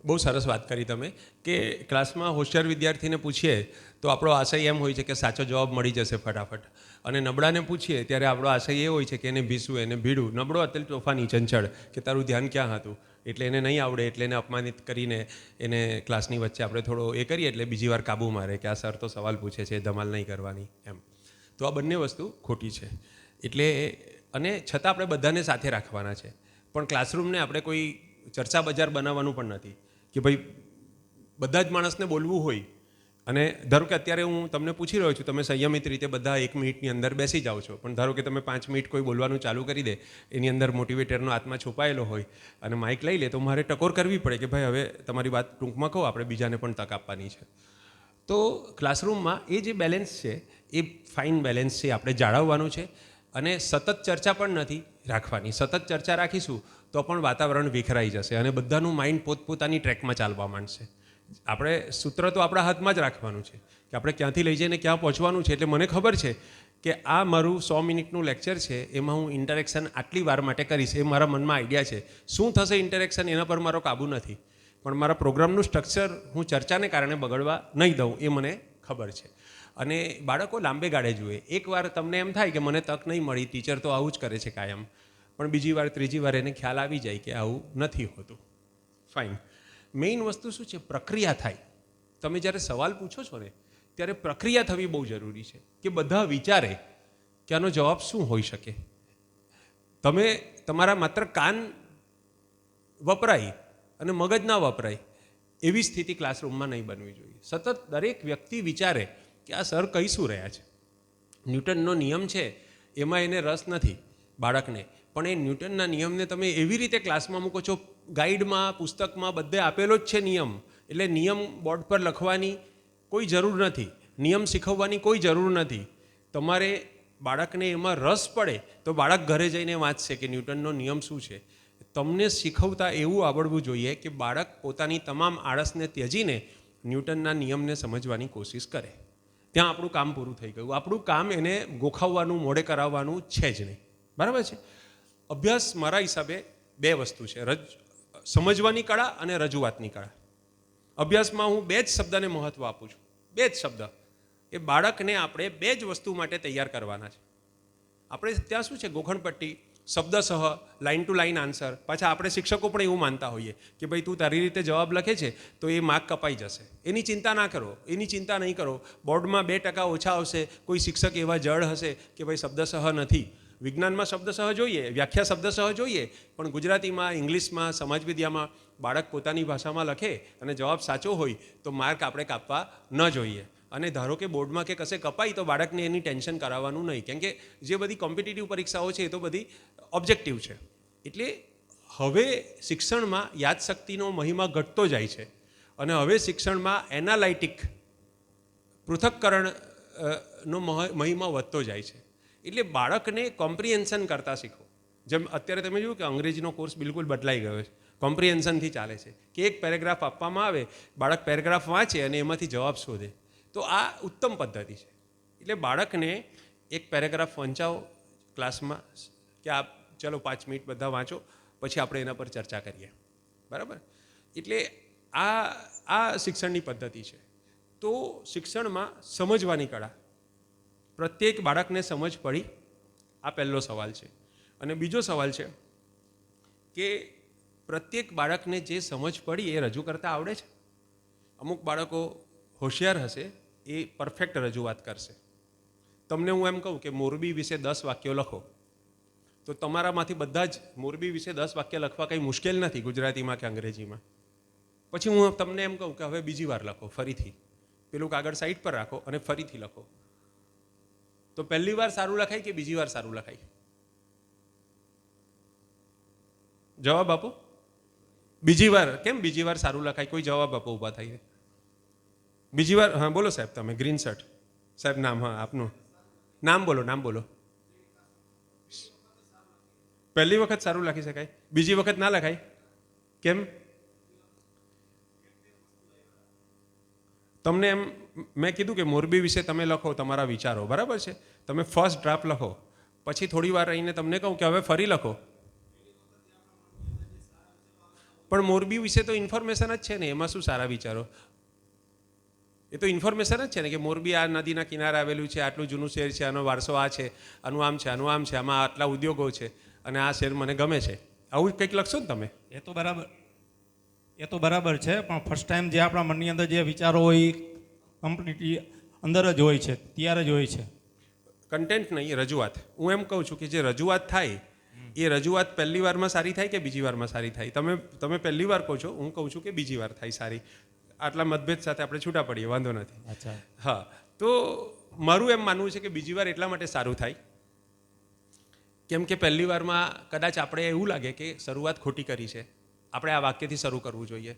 બહુ સરસ વાત કરી તમે કે ક્લાસમાં હોશિયાર વિદ્યાર્થીને પૂછીએ તો આપણો આશય એમ હોય છે કે સાચો જવાબ મળી જશે ફટાફટ, અને નબળાને પૂછીએ ત્યારે આપણો આશય એ હોય છે કે એને ભીસવું, એને ભીડું. નબળો અત્યારે તોફાની ચંચળ કે તારું ધ્યાન ક્યાં હતું, એટલે એને નહીં આવડે એટલે એને અપમાનિત કરીને એને ક્લાસની વચ્ચે આપણે થોડો એ કરીએ એટલે બીજી વાર કાબુ મારે કે આ સર તો સવાલ પૂછે છે, ધમાલ નહીં કરવાની એમ. તો આ બંને વસ્તુ ખોટી છે. એટલે અને છતાં આપણે બધાને સાથે રાખવાના છે, પણ ક્લાસરૂમને આપણે કોઈ ચર્ચા બજાર બનાવવાનું પણ નથી કે ભાઈ બધા જ માણસને બોલવું હોય. અને ધારો કે અત્યારે હું તમને પૂછી રહ્યો છું, તમે સંયમિત રીતે બધા 1 મિનિટની અંદર બેસી જાઓ છો, પણ ધારો કે તમે 5 મિનિટ કોઈ બોલવાનું ચાલુ કરી દે, એની અંદર મોટિવેટરનો આત્મા છુપાયેલો હોય અને માઇક લઈ લે, તો મારે ટકોર કરવી પડે કે ભાઈ હવે તમારી વાત ટૂંકમાં કહો, આપણે બીજાને પણ તક આપવાની છે. તો ક્લાસરૂમમાં એ જે બેલેન્સ છે એ ફાઇન બેલેન્સ છે, આપણે જાળવવાનું છે. અને સતત ચર્ચા પણ નથી રાખવાની. સતત ચર્ચા રાખીશું તો પણ વાતાવરણ વિખરાઈ જશે અને બધાનું માઇન્ડ પોતપોતાની ટ્રેકમાં ચાલવા માંડશે. આપણે સૂત્ર તો આપણા હાથમાં જ રાખવાનું છે કે આપણે ક્યાંથી લઈ જઈને ક્યાં પહોંચવાનું છે. એટલે મને ખબર છે કે આ મારું 100 મિનિટનું લેક્ચર છે, એમાં હું ઇન્ટરેક્શન આટલી વાર માટે કરીશ, એ મારા મનમાં આઈડિયા છે. શું થશે ઇન્ટરેક્શન એના પર મારો કાબુ નથી, પણ મારા પ્રોગ્રામનું સ્ટ્રક્ચર હું ચર્ચાને કારણે બગડવા નહીં દઉં, એ મને ખબર છે. અને બાળકો લાંબે ગાળે જુએ. એકવાર તમને એમ થાય કે મને તક નહીં મળી, ટીચર તો આવું જ કરે છે કાયમ, પણ બીજી વાર ત્રીજી વાર એને ખ્યાલ આવી જાય કે આવું નથી હોતું. ફાઇન. મેઇન વસ્તુ શું છે? પ્રક્રિયા થાય. તમે જ્યારે સવાલ પૂછો છો ને ત્યારે પ્રક્રિયા થવી બહુ જરૂરી છે કે બધા વિચારે કે આનો જવાબ શું હોઈ શકે. તમે તમારા માત્ર કાન વપરાય અને મગજ ના વપરાય એવી સ્થિતિ ક્લાસરૂમમાં નહીં બનવી જોઈએ. સતત દરેક વ્યક્તિ વિચારે કે આ સર કઈ શું રહ્યા છે. ન્યૂટનનો નિયમ છે, એમાં એને રસ નથી બાળકને, પણ એ ન્યૂટનના નિયમને તમે એવી રીતે ક્લાસમાં મૂકો છો, ગાઈડમાં પુસ્તકમાં બધે આપેલો જ છે નિયમ, એટલે નિયમ બોર્ડ પર લખવાની કોઈ જરૂર નથી, નિયમ શીખવવાની કોઈ જરૂર નથી. તમારે બાળકને એમાં રસ પડે તો બાળક ઘરે જઈને વાંચશે કે ન્યૂટનનો નિયમ શું છે. તમને શીખવતા એવું આવડવું જોઈએ કે બાળક પોતાની તમામ આળસને ત્યજીને ન્યૂટનના નિયમને સમજવાની કોશિશ કરે. ત્યાં આપણું કામ પૂરું થઈ ગયું. આપણું કામ એને ગોખાવવાનું, મોડે કરાવવાનું છે જ નહીં. બરાબર છે? અભ્યાસ મારા હિસાબે 2 વસ્તુ છે, સમજવાની કળા અને રજૂઆતની કળા. અભ્યાસમાં હું 2 જ શબ્દને મહત્ત્વ આપું છું. 2 જ શબ્દ. એ બાળકને આપણે 2 જ વસ્તુ માટે તૈયાર કરવાના છે. આપણે ત્યાં શું છે, ગોખણપટ્ટી, શબ્દસહ, લાઇન ટુ લાઇન આન્સર. પાછા આપણે શિક્ષકો પણ એવું માનતા હોઈએ કે ભાઈ તું તારી રીતે જવાબ લખે છે તો એ માર્ક કપાઈ જશે, એની ચિંતા ના કરો, એની ચિંતા નહીં કરો. બોર્ડમાં 2% ઓછા આવશે, કોઈ શિક્ષક એવા જડ હશે કે ભાઈ શબ્દસહ નથી. વિજ્ઞાનમાં શબ્દસહ જોઈએ, વ્યાખ્યા શબ્દસહ જોઈએ, પણ ગુજરાતીમાં, ઇંગ્લિશમાં, સમાજવિદ્યામાં બાળક પોતાની ભાષામાં લખે અને જવાબ સાચો હોય તો માર્ક આપણે કાપવા ન જોઈએ. અને ધારો કે બોર્ડમાં કે કશે કપાય તો બાળકને એની ટેન્શન કરાવવાનું નહીં, કેમ કે જે બધી કોમ્પિટિટિવ પરીક્ષાઓ છે એ તો બધી ઓબ્જેક્ટિવ છે. એટલે હવે શિક્ષણમાં યાદશક્તિનો મહિમા ઘટતો જાય છે અને હવે શિક્ષણમાં એનાલાઇટિક પૃથક્કરણનો મહિમા વધતો જાય છે. એટલે બાળકને કોમ્પ્રિહેન્શન કરતાં શીખો. જેમ અત્યારે તમે જોયું કે અંગ્રેજીનો કોર્સ બિલકુલ બદલાઈ ગયો છે, કોમ્પ્રિહેન્શનથી ચાલે છે કે એક પેરેગ્રાફ આપવામાં આવે, બાળક પેરેગ્રાફ વાંચે અને એમાંથી જવાબ શોધે. તો આ ઉત્તમ પદ્ધતિ છે. એટલે બાળકને એક પેરેગ્રાફ વંચાવો ક્લાસમાં કે આ ચલો 5 મિનિટ બધા વાંચો, પછી આપણે એના પર ચર્ચા કરીએ. બરાબર? એટલે આ શિક્ષણની પદ્ધતિ છે. તો શિક્ષણમાં સમજવાની કળા, પ્રત્યેક બાળકને સમજ પડી, આ પહેલો સવાલ છે. અને બીજો સવાલ છે કે પ્રત્યેક બાળકને જે સમજ પડી એ રજૂ કરતા આવડે છે. અમુક બાળકો હોશિયાર હશે, એ પરફેક્ટ રજૂઆત કરશે. તમને હું એમ કહું કે મોરબી વિશે 10 વાક્યો લખો, તો તમારામાંથી બધા જ મોરબી વિશે 10 વાક્ય લખવા કંઈ મુશ્કેલ નથી ગુજરાતીમાં કે અંગ્રેજીમાં. પછી હું તમને એમ કહું કે હવે બીજી વાર લખો, ફરીથી પેલું કાગળ સાઈડ પર રાખો અને ફરીથી લખો, તો પહેલી વાર સારું લખાય કે બીજી વાર સારું લખાય? જવાબ આપો. બીજી વાર. કેમ બીજી વાર સારું લખાય? કોઈ જવાબ આપો, ઊભા થઈએ. બીજી વાર. હા બોલો સાહેબ, તમે ગ્રીન શર્ટ સાહેબ, નામ? હા આપનું નામ બોલો, નામ બોલો. પહેલી વખત સારું લખી શકાય, બીજી વખત ના લખાય? કેમ? તમને એમ મેં કીધું કે મોરબી વિશે તમે લખો તમારા વિચારો, બરાબર છે? તમે ફર્સ્ટ ડ્રાફ્ટ લખો, પછી થોડી વાર રહીને તમને કહું કે હવે ફરી લખો, પણ મોરબી વિશે તો ઇન્ફોર્મેશન જ છે ને, એમાં શું સારા વિચારો? એ તો ઇન્ફોર્મેશન જ છે ને કે મોરબી આ નદીના કિનારે આવેલું છે, આટલું જૂનું શહેર છે, આનો વારસો આ છે, આનું આમ છે, આનું આમ છે, આમાં આટલા ઉદ્યોગો છે, અને આ શહેર મને ગમે છે. આવું કંઈક લખશો ને તમે? એ તો બરાબર છે, પણ ફર્સ્ટ ટાઈમ જે આપણા મનની અંદર જે વિચારો હોય એ કમ્પ્લીટલી અંદર જ હોય છે, ત્યારે જ હોય છે. કન્ટેન્ટ નહીં, રજૂઆત. હું એમ કહું છું કે જે રજૂઆત થાય એ રજૂઆત પહેલી વારમાં સારી થાય કે બીજી વારમાં સારી થાય? તમે પહેલી વાર કહો છો, હું કહું છું કે બીજી વાર થાય સારી. આટલા મતભેદ સાથે આપણે છૂટા પડીએ, વાંધો નથી. અચ્છા. હા, તો મારું એમ માનવું છે કે બીજી વાર એટલા માટે સારું થાય કેમ કે પહેલી વારમાં કદાચ આપણે એવું લાગે કે શરૂઆત ખોટી કરી છે, આપણે આ વાક્યથી શરૂ કરવું જોઈએ.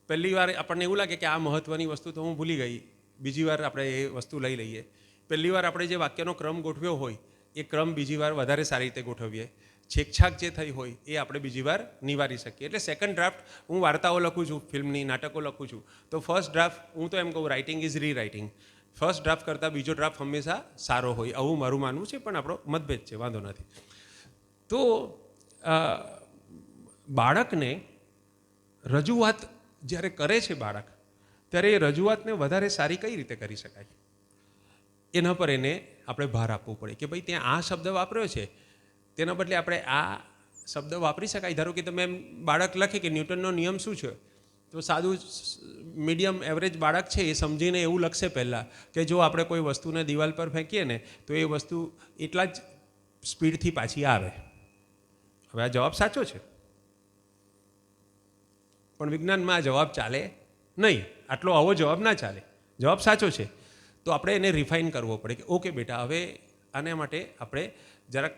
પહેલી વાર આપણને એવું લાગે કે આ મહત્ત્વની વસ્તુ તો હું ભૂલી ગઈ, બીજી વાર આપણે એ વસ્તુ લઈ લઈએ. પહેલી વાર આપણે જે વાક્યનો ક્રમ ગોઠવ્યો હોય એ ક્રમ બીજી વાર વધારે સારી રીતે ગોઠવીએ. છેકછાક જે થઈ હોય એ આપણે બીજી વાર નિવારી શકીએ. એટલે સેકન્ડ ડ્રાફ્ટ, હું વાર્તાઓ લખું છું, ફિલ્મની નાટકો લખું છું, તો ફર્સ્ટ ડ્રાફ્ટ હું તો એમ કહું રાઇટિંગ ઇઝ રીરાઇટિંગ. ફર્સ્ટ ડ્રાફ્ટ કરતાં બીજો ડ્રાફ્ટ હંમેશા સારો હોય, આવું મારું માનવું છે, પણ આપણો મતભેદ છે, વાંધો નથી. તો બાળકને રજૂઆત જ્યારે કરે છે બાળક, ત્યારે એ રજૂઆતને વધારે સારી કઈ રીતે કરી શકાય એના પર એને આપણે ભાર આપવો પડે કે ભાઈ ત્યાં આ શબ્દ વાપર્યો છે, તેના બદલે આપણે આ શબ્દ વાપરી શકાય. ધારો કે તમે એમ બાળક લખે કે ન્યૂટનનો નિયમ શું છે, તો સાદું મીડિયમ એવરેજ બાળક છે એ સમજીને એવું લખશે પહેલાં કે જો આપણે કોઈ વસ્તુને દિવાલ પર ફેંકીએ ને તો એ વસ્તુ એટલા જ સ્પીડથી પાછી આવે. હવે આ જવાબ સાચો છે, પણ વિજ્ઞાનમાં આ જવાબ ચાલે નહીં, આટલો આવો જવાબ ના ચાલે. જવાબ સાચો છે, તો આપણે એને રિફાઇન કરવો પડે કે ઓકે બેટા, હવે આના માટે આપણે જરાક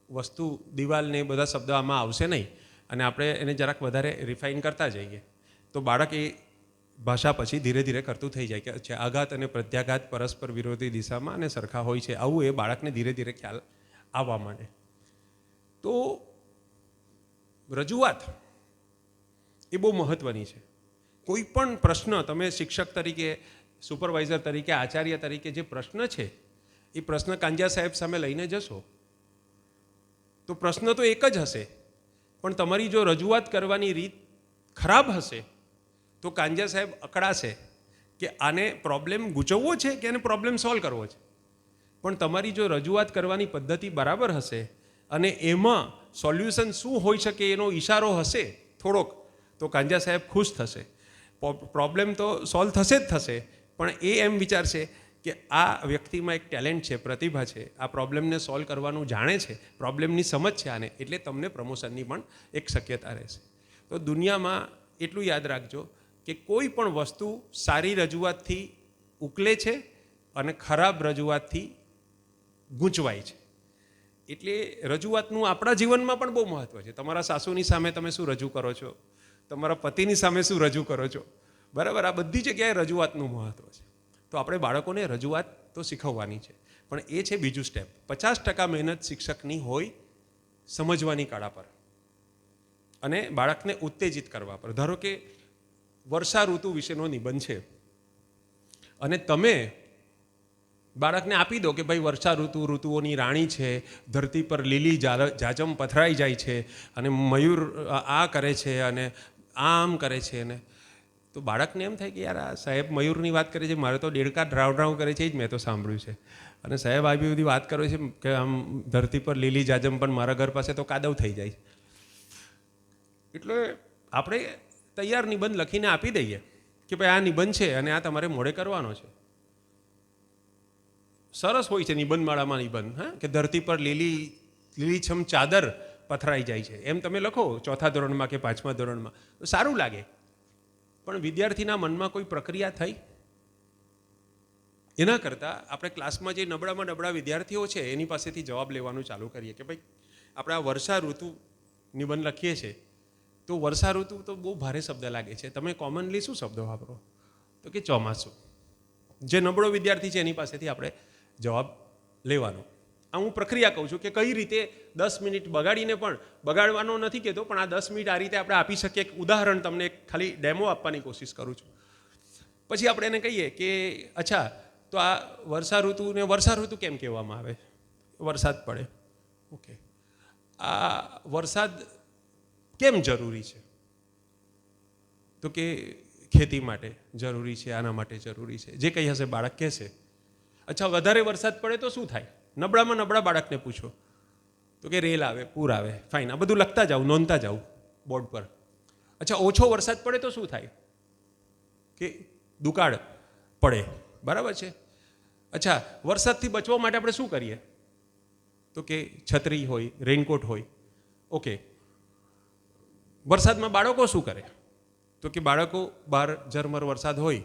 વસ્તુ દિવાલને બધા શબ્દો આમાં આવશે નહીં, અને આપણે એને જરાક વધારે રિફાઇન કરતા જઈએ, તો બાળક એ ભાષા પછી ધીરે ધીરે કરતું થઈ જાય કે અચ્છા, આઘાત અને પ્રત્યાઘાત પરસ્પર વિરોધી દિશામાં અને સરખા હોય છે, આવું એ બાળકને ધીરે ધીરે ખ્યાલ આવવા માંડે. તો રજૂઆત એ બહુ મહત્ત્વની છે. કોઈ પણ પ્રશ્ન તમે શિક્ષક તરીકે, સુપરવાઇઝર તરીકે, આચાર્ય તરીકે જે પ્રશ્ન છે એ પ્રશ્ન કાંજા સાહેબ સામે લઈને જશો તો પ્રશ્ન તો એક જ હશે, પણ તમારી જો રજૂઆત કરવાની રીત ખરાબ હશે તો કાંજા સાહેબ અકળાશે કે આને પ્રોબ્લેમ ગૂંચવવો છે કે એને પ્રોબ્લેમ સોલ્વ કરવો છે. પણ તમારી જો રજૂઆત કરવાની પદ્ધતિ બરાબર હશે અને એમાં સોલ્યુશન શું હોઈ શકે એનો ઈશારો હશે થોડોક, તો કાંજા સાહેબ ખુશ થશે. પ્રોબ્લેમ તો સોલ્વ થશે જ થશે, પણ એ એમ વિચારશે કે આ વ્યક્તિમાં એક ટેલેન્ટ છે, પ્રતિભા છે, આ પ્રોબ્લેમને સોલ્વ કરવાનું જાણે છે, પ્રોબ્લેમની સમજ છે આને, એટલે તમને પ્રમોશનની પણ એક શક્યતા રહેશે. તો દુનિયામાં એટલું યાદ રાખજો કે કોઈ પણ વસ્તુ સારી રજૂઆતથી ઉકલે છે અને ખરાબ રજૂઆતથી ગૂંચવાય છે. એટલે રજૂઆતનું આપણા જીવનમાં પણ બહુ મહત્ત્વ છે. તમારા સાસુની સામે તમે શું રજૂ કરો છો, તમારા પતિની સામે શું રજૂ કરો છો, બરાબર? આ બધી જગ્યાએ રજૂઆતનું મહત્ત્વ છે. તો આપણે બાળકોને રજૂઆત તો શીખવવાની છે, પણ એ છે બીજું સ્ટેપ. 50% મહેનત શિક્ષકની હોય સમજવાની કળા પર અને બાળકને ઉત્તેજિત કરવા પર. ધારો કે વર્ષા ઋતુ વિશેનો નિબંધ છે, અને તમે બાળકને આપી દો કે ભાઈ વર્ષા ઋતુ ઋતુઓની રાણી છે, ધરતી પર લીલી જાજમ પથરાઈ જાય છે અને મયુર આ કરે છે અને આમ કરે છે, અને તો બાળકને એમ થાય કે યાર આ સાહેબ મયુરની વાત કરે છે, મારે તો દેડકા ડ્રાવ ડ્રાવ કરે છે, એ જ મેં તો સાંભળ્યું છે, અને સાહેબ આવી બધી વાત કરે છે કે આમ ધરતી પર લીલી જાજમ પણ મારા ઘર પાસે તો કાદવ થઈ જાય. એટલે આપણે તૈયાર નિબંધ લખીને આપી દઈએ કે ભાઈ આ નિબંધ છે અને આ તમારે મોડે કરવાનો છે. સરસ હોય છે નિબંધમાળામાં નિબંધ, હા, કે ધરતી પર લીલીછમ ચાદર પથરાઈ જાય છે, એમ તમે લખો 4થા ધોરણમાં કે 5મા ધોરણમાં, તો સારું લાગે. પણ વિદ્યાર્થીના મનમાં કોઈ પ્રક્રિયા થઈ? એના કરતાં આપણે ક્લાસમાં જે નબળામાં નબળા વિદ્યાર્થીઓ છે એની પાસેથી જવાબ લેવાનું ચાલુ કરીએ કે ભાઈ આપણે આ વર્ષા ઋતુ નિબંધ લખીએ છીએ, તો વર્ષા ઋતુ તો બહુ ભારે શબ્દ લાગે છે, તમે કોમનલી શું શબ્દો વાપરો? તો કે ચોમાસું. જે નબળો વિદ્યાર્થી છે એની પાસેથી આપણે જવાબ લેવાનો. આ હું પ્રક્રિયા કહું છું કે કઈ રીતે 10 મિનિટ બગાડીને પણ, બગાડવાનો નથી કહેતો, પણ આ 10 મિનિટ આ રીતે આપણે આપી શકીએ. એક ઉદાહરણ તમને ખાલી ડેમો આપવાની કોશિશ કરું છું. પછી આપણે એને કહીએ કે અચ્છા, તો આ વર્ષા ઋતુ કેમ કહેવામાં આવે? વરસાદ પડે. ઓકે, આ વરસાદ કેમ જરૂરી છે? તો કે ખેતી માટે જરૂરી છે, આના માટે જરૂરી છે, જે કંઈ હશે બાળક કહેશે. અચ્છા, વધારે વરસાદ પડે તો શું થાય? નબળામાં નબળા બાળકને પૂછો તો કે રેલ આવે, પૂર આવે. ફાઇન, આ બધું લખતા જાઓ, નોંધતા જાઓ બોર્ડ પર. અચ્છા, ઓછો વરસાદ પડે તો શું થાય? કે દુકાળ પડે. બરાબર છે. અચ્છા, વરસાદથી બચવા માટે આપણે શું કરીએ? તો કે છત્રી હોય, રેઇનકોટ હોય. ઓકે, વરસાદમાં બાળકો શું કરે? તો કે બાળકો બહાર ઝરમર વરસાદ હોય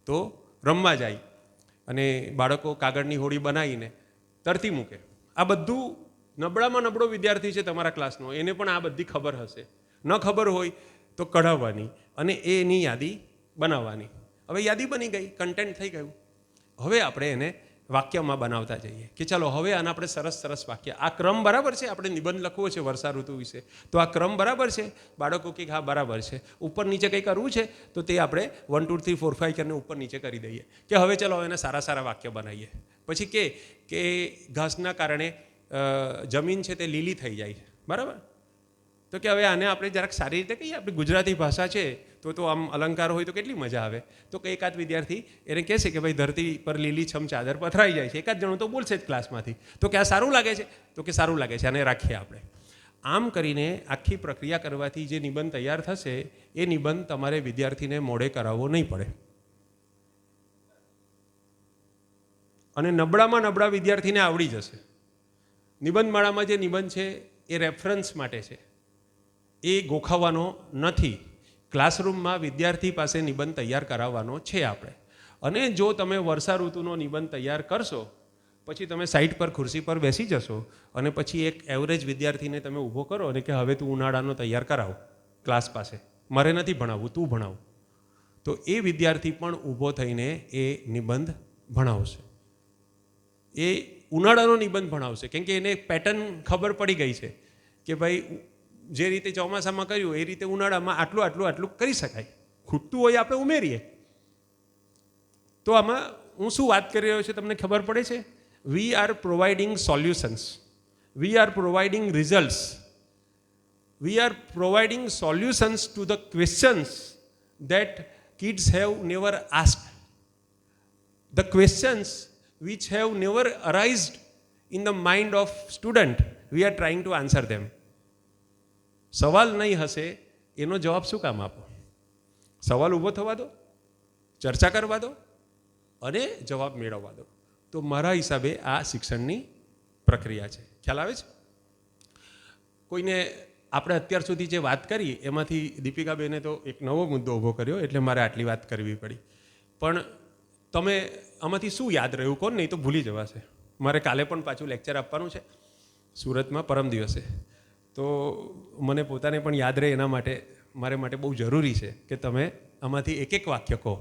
તો રમવા જાય, અને બાળકો કાગળની હોડી બનાવીને તરતી મૂકે. આ બધું નબળામાં નબળો વિદ્યાર્થી છે તમારા ક્લાસનો, એને પણ આ બધી ખબર હશે. ન ખબર હોય તો કઢાવવાની અને એની યાદી બનાવવાની. હવે યાદી બની ગઈ, કન્ટેન્ટ થઈ ગયું. હવે આપણે એને વાક્યમાં બનાવતા જઈએ કે ચાલો હવે આના આપણે સરસ સરસ વાક્ય, આ ક્રમ બરાબર છે? આપણે નિબંધ લખવો છે વર્ષા ઋતુ વિશે, તો આ ક્રમ બરાબર છે? બાળકો કે હા બરાબર છે. ઉપર નીચે કંઈ કરવું છે તો તે આપણે 1 2 3 4 5 કરીને ઉપર નીચે કરી દઈએ કે હવે ચાલો એને સારા સારા વાક્ય બનાવીએ. પછી કે ઘાસના કારણે જમીન છે તે લીલી થઈ જાય છે. બરાબર? તો કે હવે આને આપણે જરાક સારી રીતે કહીએ, આપણી ગુજરાતી ભાષા છે તો આમ અલંકાર હોય તો કેટલી મજા આવે. તો કે એકાદ વિદ્યાર્થી એને કહેશે કે ભાઈ ધરતી પર લીલીછમ ચાદર પથરાઈ જાય છે, એકાદ જણો તો બોલશે જ ક્લાસમાંથી. તો કે આ સારું લાગે છે? તો કે સારું લાગે છે, આને રાખીએ આપણે. આમ કરીને આખી પ્રક્રિયા કરવાથી જે નિબંધ તૈયાર થશે એ નિબંધ તમારે વિદ્યાર્થીને મોડે કરાવવો નહીં પડે. અને નબળામાં નબળા વિદ્યાર્થીને આવડી જશે. નિબંધમાળામાં જે નિબંધ છે એ રેફરન્સ માટે છે, એ ગોખાવાનો નથી. ક્લાસરૂમમાં વિદ્યાર્થી પાસે નિબંધ તૈયાર કરાવવાનો છે આપણે. અને જો તમે વર્ષા ઋતુનો નિબંધ તૈયાર કરશો, પછી તમે સાઈડ પર ખુરશી પર બેસી જશો અને પછી એક એવરેજ વિદ્યાર્થીને તમે ઊભો કરો અને કે હવે તું ઉનાળાનો તૈયાર કરાવ ક્લાસ પાસે, મારે નથી ભણાવવું, તું ભણાવ. તો એ વિદ્યાર્થી પણ ઊભો થઈને એ નિબંધ ભણાવશે. એ ઉનાળાનો નિબંધ ભણાવશે, કેમ કે એને પેટર્ન ખબર પડી ગઈ છે કે ભાઈ જે રીતે ચોમાસામાં કર્યું એ રીતે ઉનાળામાં આટલું આટલું આટલું કરી શકાય. ખૂટતું હોય આપણે ઉમેરીએ. તો આમાં હું શું વાત કરી રહ્યો છું તમને ખબર પડે છે? We are providing solutions, we are providing results, we are providing solutions to the questions that kids have never asked, the questions which have never arisen in the mind of student, we are trying to answer them. સવાલ નહીં હશે એનો જવાબ શું કામ આપો? સવાલ ઊભો થવા દો, ચર્ચા કરવા દો અને જવાબ મેળવવા દો. તો મારા હિસાબે આ શિક્ષણની પ્રક્રિયા છે. ખ્યાલ આવે છે? કોઈને આપણે અત્યાર સુધી જે વાત કરી એમાંથી દીપિકાબેને તો એક નવો મુદ્દો ઊભો કર્યો, એટલે મારે આટલી વાત કરવી પડી. પણ તમે આમાંથી શું યાદ રહ્યું કોણ? નહીં તો ભૂલી જવાશે. મારે કાલે પણ પાછું લેક્ચર આપવાનું છે સુરતમાં પરમ દિવસે. તો મને પોતાને પણ યાદ રહે એના માટે મારે માટે બહુ જરૂરી છે કે તમે આમાંથી એક એક વાક્ય કહો.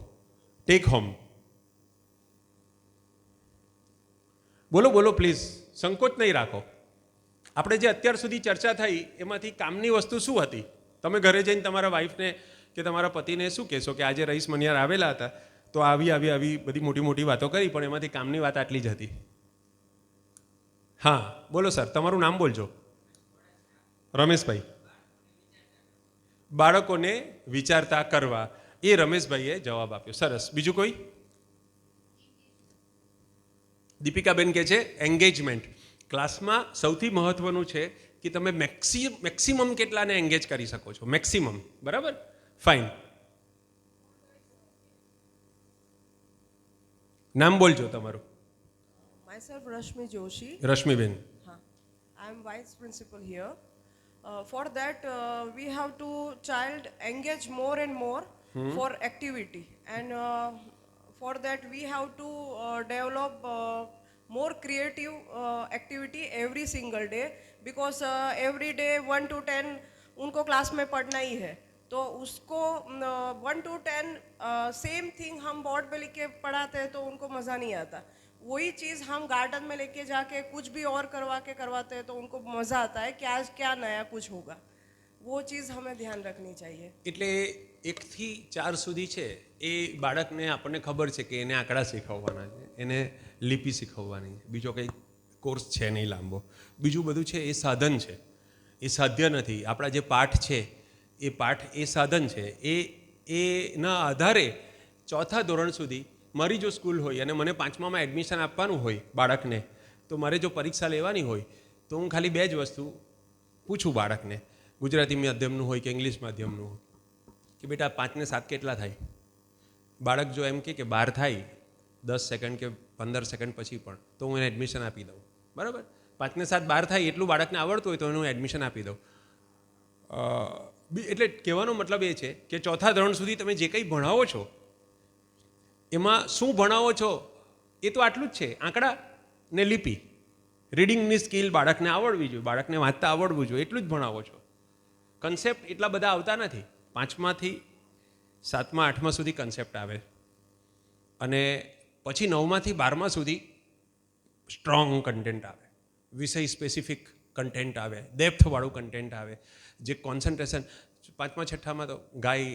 Take home. બોલો બોલો પ્લીઝ, સંકોચ નહીં રાખો. આપણે જે અત્યાર સુધી ચર્ચા થઈ એમાંથી કામની વસ્તુ શું હતી? તમે ઘરે જઈને તમારા વાઈફને કે તમારા પતિને શું કહેશો કે આજે રઈસ મનિયાર આવેલા હતા તો આવી બધી મોટી મોટી વાતો કરી, પણ એમાંથી કામની વાત આટલી જ હતી. હા બોલો સર, તમારું નામ બોલજો. રમેશભાઈ. બાળકોને વિચારતા કરવા, એ રમેશભાઈએ જવાબ આપ્યો. સરસ. બીજું કોઈ? દીપિકાબેન કહે છે એન્ગેજમેન્ટ. ક્લાસમાં સૌથી મહત્વનું છે કે તમે મેક્સિમમ કેટલાને એન્ગેજ કરી શકો છો, મેક્સિમમ. બરાબર, ફાઇન. નામ બોલજો તમારું. Myself Rashmi Joshi. Rashmiben. I am vice principal here. For that, we have to child engage more and more for activity, and for that we have to develop more creative activity every single day, because every day 1 to 10 उनको class में पढ़ना ही है, तो उसको 1 to 10 same thing हम board पे लिख के पढ़ाते हैं तो उनको मज़ा नहीं आता. वही चीज़ हम गार्डन में लेके जाके कुछ भी और करवाते हैं तो उनको मज़ा आता है कि आज क्या नया कुछ होगा. वो चीज़ हमें ध्यान रखनी चाहिए. એટલે 1 થી 4 સુધી છે એ બાળકને આપણને ખબર છે કે એને આંકડા શીખવવાના છે, એને લિપિ શીખવવાની છે, બીજો કંઈ કોર્સ છે નહીં લાંબો. બીજું બધું છે એ સાધન છે, એ સાધ્ય નથી. આપણા જે પાઠ છે એ પાઠ એ સાધન છે. એના આધારે 4થા ધોરણ સુધી મારી જો સ્કૂલ હોય અને મને 5મામાં એડમિશન આપવાનું હોય બાળકને, તો મારે જો પરીક્ષા લેવાની હોય તો હું ખાલી 2 જ વસ્તુ પૂછું બાળકને, ગુજરાતી માધ્યમનું હોય કે ઇંગ્લિશ માધ્યમનું હોય, કે બેટા 5 ને 7 કેટલા થાય? બાળક જો એમ કે 12 થાય 10 સેકન્ડ કે 15 સેકન્ડ પછી પણ, તો હું એને એડમિશન આપી દઉં. બરાબર, 5 ને 7 12 થાય એટલું બાળકને આવડતું હોય તો એનું એડમિશન આપી દઉં. એટલે કહેવાનો મતલબ એ છે કે 4થા ધોરણ સુધી તમે જે કંઈ ભણાવો છો એમાં શું ભણાવો છો એ તો આટલું જ છે, આંકડા ને લિપિ. રીડિંગની સ્કિલ બાળકને આવડવી જોઈએ, બાળકને વાંચતા આવડવું જોઈએ, એટલું જ ભણાવો છો. કન્સેપ્ટ એટલા બધા આવતા નથી. 5માથી 7મા 8મા સુધી કન્સેપ્ટ આવે, અને પછી 9માથી 12મા સુધી સ્ટ્રોંગ કન્ટેન્ટ આવે, વિષય સ્પેસિફિક કન્ટેન્ટ આવે, ડેપ્થવાળું કન્ટેન્ટ આવે, જે કોન્સન્ટ્રેશન. 5મા 6ઠામાં તો ગાય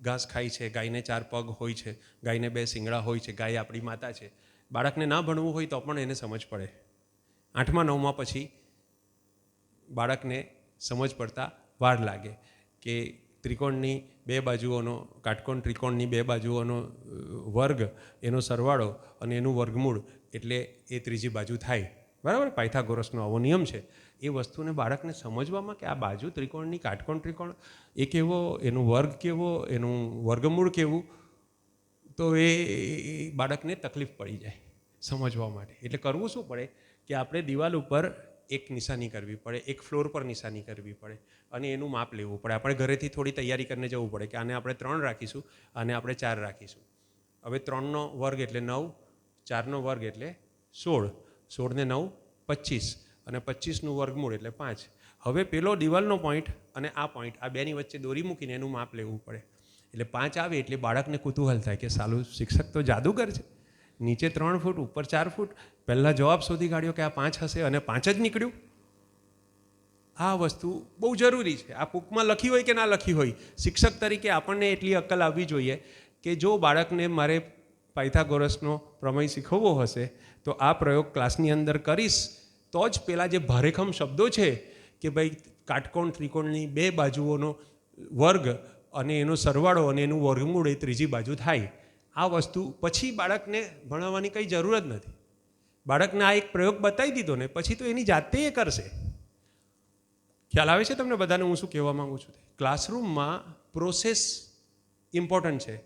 ઘાસ ખાય છે, ગાયને 4 પગ હોય છે, ગાયને 2 શિંગડા હોય છે, ગાય આપણી માતા છે. બાળકને ના ભણવું હોય તો પણ એને સમજ પડે. 8મા 9મા પછી બાળકને સમજ પડતા વાર લાગે કે ત્રિકોણની 2 બાજુઓનો, કાટકોણ ત્રિકોણની 2 બાજુઓનો વર્ગ, એનો સરવાળો અને એનું વર્ગમૂળ એટલે એ ત્રીજી બાજુ થાય. બરાબર, પાયથાગોરસનો આવો નિયમ છે. એ વસ્તુને બાળકને સમજવામાં કે આ બાજુ ત્રિકોણની, કાટકોણ ત્રિકોણ એ કેવો, એનું વર્ગ કેવો, એનું વર્ગમૂળ કેવું, તો એ બાળકને તકલીફ પડી જાય સમજવા માટે. એટલે કરવું શું પડે કે આપણે દિવાલ ઉપર એક નિશાની કરવી પડે, એક ફ્લોર પર નિશાની કરવી પડે, અને એનું માપ લેવું પડે. આપણે ઘરેથી થોડી તૈયારી કરીને જવું પડે કે આને આપણે 3 રાખીશું, આને આપણે 4 રાખીશું. હવે 3નો વર્ગ એટલે 9, 4નો વર્ગ એટલે 16, 16 ને 9 25, અને 25નું વર્ગમૂળ એટલે 5. હવે પેલો દિવાલનો પોઈન્ટ અને આ પોઈન્ટ, આ બેની વચ્ચે દોરી મૂકીને એનું માપ લેવું પડે. એટલે 5 આવે એટલે બાળકને કુતૂહલ થાય કે સાલું શિક્ષક તો જાદુગર છે, નીચે 3 ફૂટ ઉપર 4 ફૂટ, પહેલાં જવાબ શોધી કાઢ્યો કે આ 5 હશે અને 5 જ નીકળ્યું. આ વસ્તુ બહુ જરૂરી છે. આ બુકમાં લખી હોય કે ના લખી હોય, શિક્ષક તરીકે આપણને એટલી અક્કલ આવવી જોઈએ કે જો બાળકને મારે પાયથાગોરસનો પ્રમેય શીખવવો હશે તો આ પ્રયોગ ક્લાસની અંદર કરીશ તો જ પેલા જે ભારેખમ શબ્દો છે કે ભાઈ કાટકોણ ત્રિકોણની 2 બાજુઓનો વર્ગ અને એનો સરવાળો અને એનું વર્ગમૂળ એ ત્રીજી બાજુ થાય, આ વસ્તુ પછી બાળકને ભણાવવાની કંઈ જરૂર જ નથી. બાળકને આ એક પ્રયોગ બતાવી દીધો ને પછી તો એની જાતે એ કરશે. ખ્યાલ આવે છે તમને બધાને હું શું કહેવા માગું છું? ક્લાસરૂમમાં પ્રોસેસ ઇમ્પોર્ટન્ટ છે.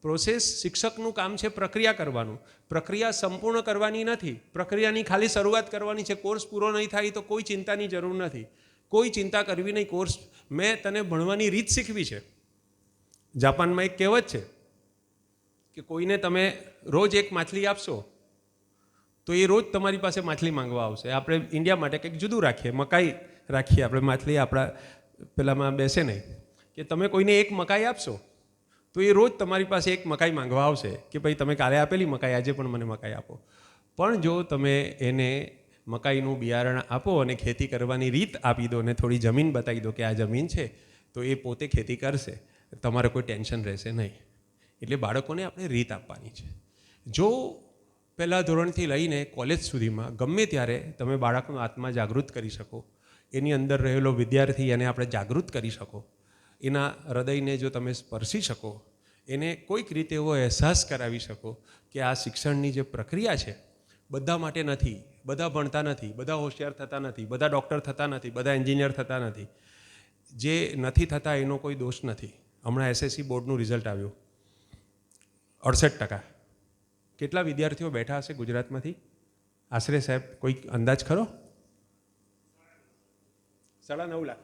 પ્રોસેસ, શિક્ષકનું કામ છે પ્રક્રિયા કરવાનું. પ્રક્રિયા સંપૂર્ણ કરવાની નથી, પ્રક્રિયાની ખાલી શરૂઆત કરવાની છે. કોર્સ પૂરો નહીં થાય તો કોઈ ચિંતાની જરૂર નથી, કોઈ ચિંતા કરવી નહીં. કોર્સ મેં તને ભણવાની રીત શીખવી છે. જાપાનમાં એક કહેવત છે કે કોઈને તમે રોજ એક માછલી આપશો તો એ રોજ તમારી પાસે માછલી માંગવા આવશે. આપણે ઇન્ડિયા માટે કંઈક જુદું રાખીએ, મકાઈ રાખીએ, આપણે માછલી આપણા પેલામાં બેસે નહીં. કે તમે કોઈને એક મકાઈ આપશો તો એ રોજ તમારી પાસે એક મકાઈ માંગવા આવશે કે ભાઈ તમે કાલે આપેલી મકાઈ આજે પણ મને મકાઈ આપો. પણ જો તમે એને મકાઈનું બિયારણ આપો અને ખેતી કરવાની રીત આપી દો અને થોડી જમીન બતાવી દો કે આ જમીન છે, તો એ પોતે ખેતી કરશે, તમારે કોઈ ટેન્શન રહેશે નહીં. એટલે બાળકોને આપણે રીત આપવાની છે. જો પહેલા ધોરણથી લઈને કોલેજ સુધીમાં ગમે ત્યારે તમે બાળકનો આત્મા જાગૃત કરી શકો, એની અંદર રહેલો વિદ્યાર્થી એને આપણે જાગૃત કરી શકો, એના હૃદયને જો તમે સ્પર્શી શકો, એને કોઈક રીતે એવો અહેસાસ કરાવી શકો કે આ શિક્ષણની જે પ્રક્રિયા છે બધા માટે નથી, બધા ભણતા નથી, બધા હોશિયાર થતા નથી, બધા ડૉક્ટર થતા નથી, બધા એન્જિનિયર થતા નથી. જે નથી થતા એનો કોઈ દોષ નથી. હમણાં SSC બોર્ડનું રિઝલ્ટ આવ્યું, 68%. કેટલા વિદ્યાર્થીઓ બેઠા હશે ગુજરાતમાંથી? આશરે સાહેબ કોઈ અંદાજ ખરો? 9.5 લાખ.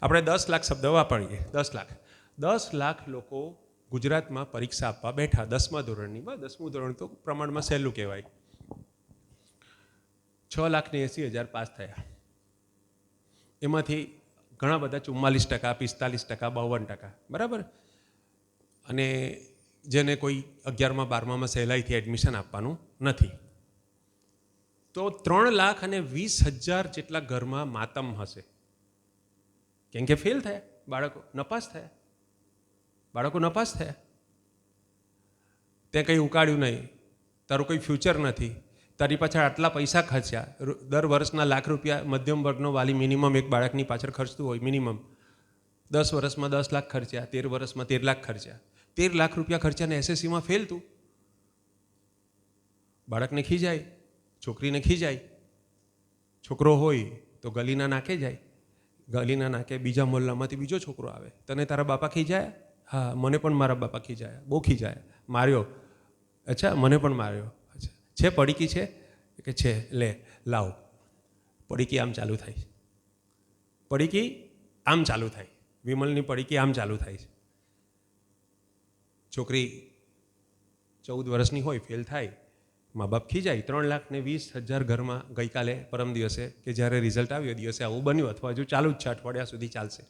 આપણે 10 લાખ શબ્દ વાપરીએ. 10 લાખ. 10 લાખ લોકો ગુજરાતમાં પરીક્ષા આપવા બેઠા 10મા ધોરણની. 10મું ધોરણ તો પ્રમાણમાં સહેલું કહેવાય. 6,80,000 પાસ થયા. એમાંથી ઘણા બધા 44%, 45%, 52%, બરાબર. અને જેને કોઈ 11મા 12મામાં સહેલાઈથી એડમિશન આપવાનું નથી. તો 3,20,000 જેટલા ઘરમાં માતમ હશે, કેમ કે ફેલ થયા બાળકો, નપાસ થયા બાળકો, નપાસ થયા. તે કંઈ ઉકાળ્યું નહીં, તારું કોઈ ફ્યુચર નથી, તારી પાછળ આટલા પૈસા ખર્ચ્યા, દર વર્ષના લાખ રૂપિયા મધ્યમ વર્ગનો વાલી મિનિમમ એક બાળકની પાછળ ખર્ચતું હોય, મિનિમમ 10 વર્ષમાં 10 લાખ ખર્ચ્યા, 13 વર્ષમાં 13 લાખ ખર્ચ્યા, 13 લાખ રૂપિયા ખર્ચ્યા ને SSCમાં ફેલ તું. બાળકને ખીજાય, છોકરીને ખીજાય. છોકરો હોય તો ગલીના નાકે જાય, ગલીના નાકે બીજા મોહલ્લામાંથી બીજો છોકરો આવે, તને તારા બાપા ખીજાયા? હા, મને પણ મારા બાપા ખીજાયા, બહુ ખીજાયા, માર્યો. અચ્છા, મને પણ માર્યો. અચ્છા, છે પડીકી છે કે છે? લે લાવ. પડીકી આમ ચાલુ થાય, પડીકી આમ ચાલુ થાય, વિમલની પડીકી આમ ચાલુ થાય છે. છોકરી 14 વર્ષની હોય, ફેલ થાય, મા બાપ ખીજાય. 3,20,000 ઘરમાં ગઈકાલે પરમ દિવસે કે જ્યારે રિઝલ્ટ આવ્યો દિવસે આવું બન્યું, અથવા હજુ ચાલુ જ છે, અઠવાડિયા સુધી ચાલશે.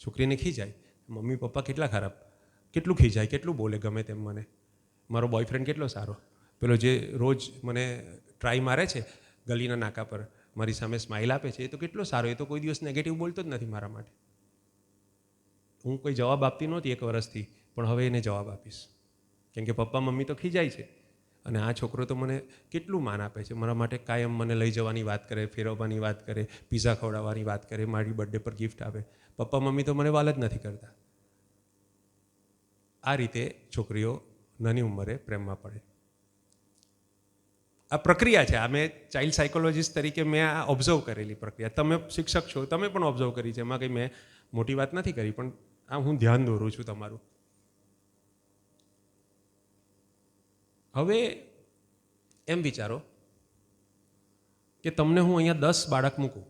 છોકરીને ખીજાય, મમ્મી પપ્પા કેટલા ખરાબ, કેટલું ખીજાય, કેટલું બોલે ગમે તેમ મને, મારો બોયફ્રેન્ડ કેટલો સારો, પેલો જે રોજ મને ટ્રાય મારે છે ગલીના નાકા પર, મારી સામે સ્માઇલ આપે છે, એ તો કેટલો સારો, એ તો કોઈ દિવસ નેગેટિવ બોલતો જ નથી મારા માટે. હું કોઈ જવાબ આપતી નહોતી 1 વર્ષથી, પણ હવે એને જવાબ આપીશ, કેમ કે પપ્પા મમ્મી તો ખીજાય છે. અને આ છોકરો તો મને કેટલું માન આપે છે, મારા માટે કાયમ મને લઈ જવાની વાત કરે, ફેરવવાની વાત કરે, પીઝા ખવડાવવાની વાત કરે, મારી બર્થડે પર ગિફ્ટ આપે. પપ્પા મમ્મી તો મને વાલ જ નથી કરતા. આ રીતે છોકરીઓ નાની ઉંમરે પ્રેમમાં પડે. આ પ્રક્રિયા છે. આ મેં ચાઇલ્ડ સાયકોલોજીસ્ટ તરીકે મેં આ ઓબ્ઝર્વ કરેલી પ્રક્રિયા. તમે શિક્ષક છો, તમે પણ ઓબ્ઝર્વ કરી છે, એમાં કંઈ મેં મોટી વાત નથી કરી, પણ આ હું ધ્યાન દોરું છું તમારું. હવે એમ વિચારો કે તમને હું અહીંયા 10 બાળક મૂકું,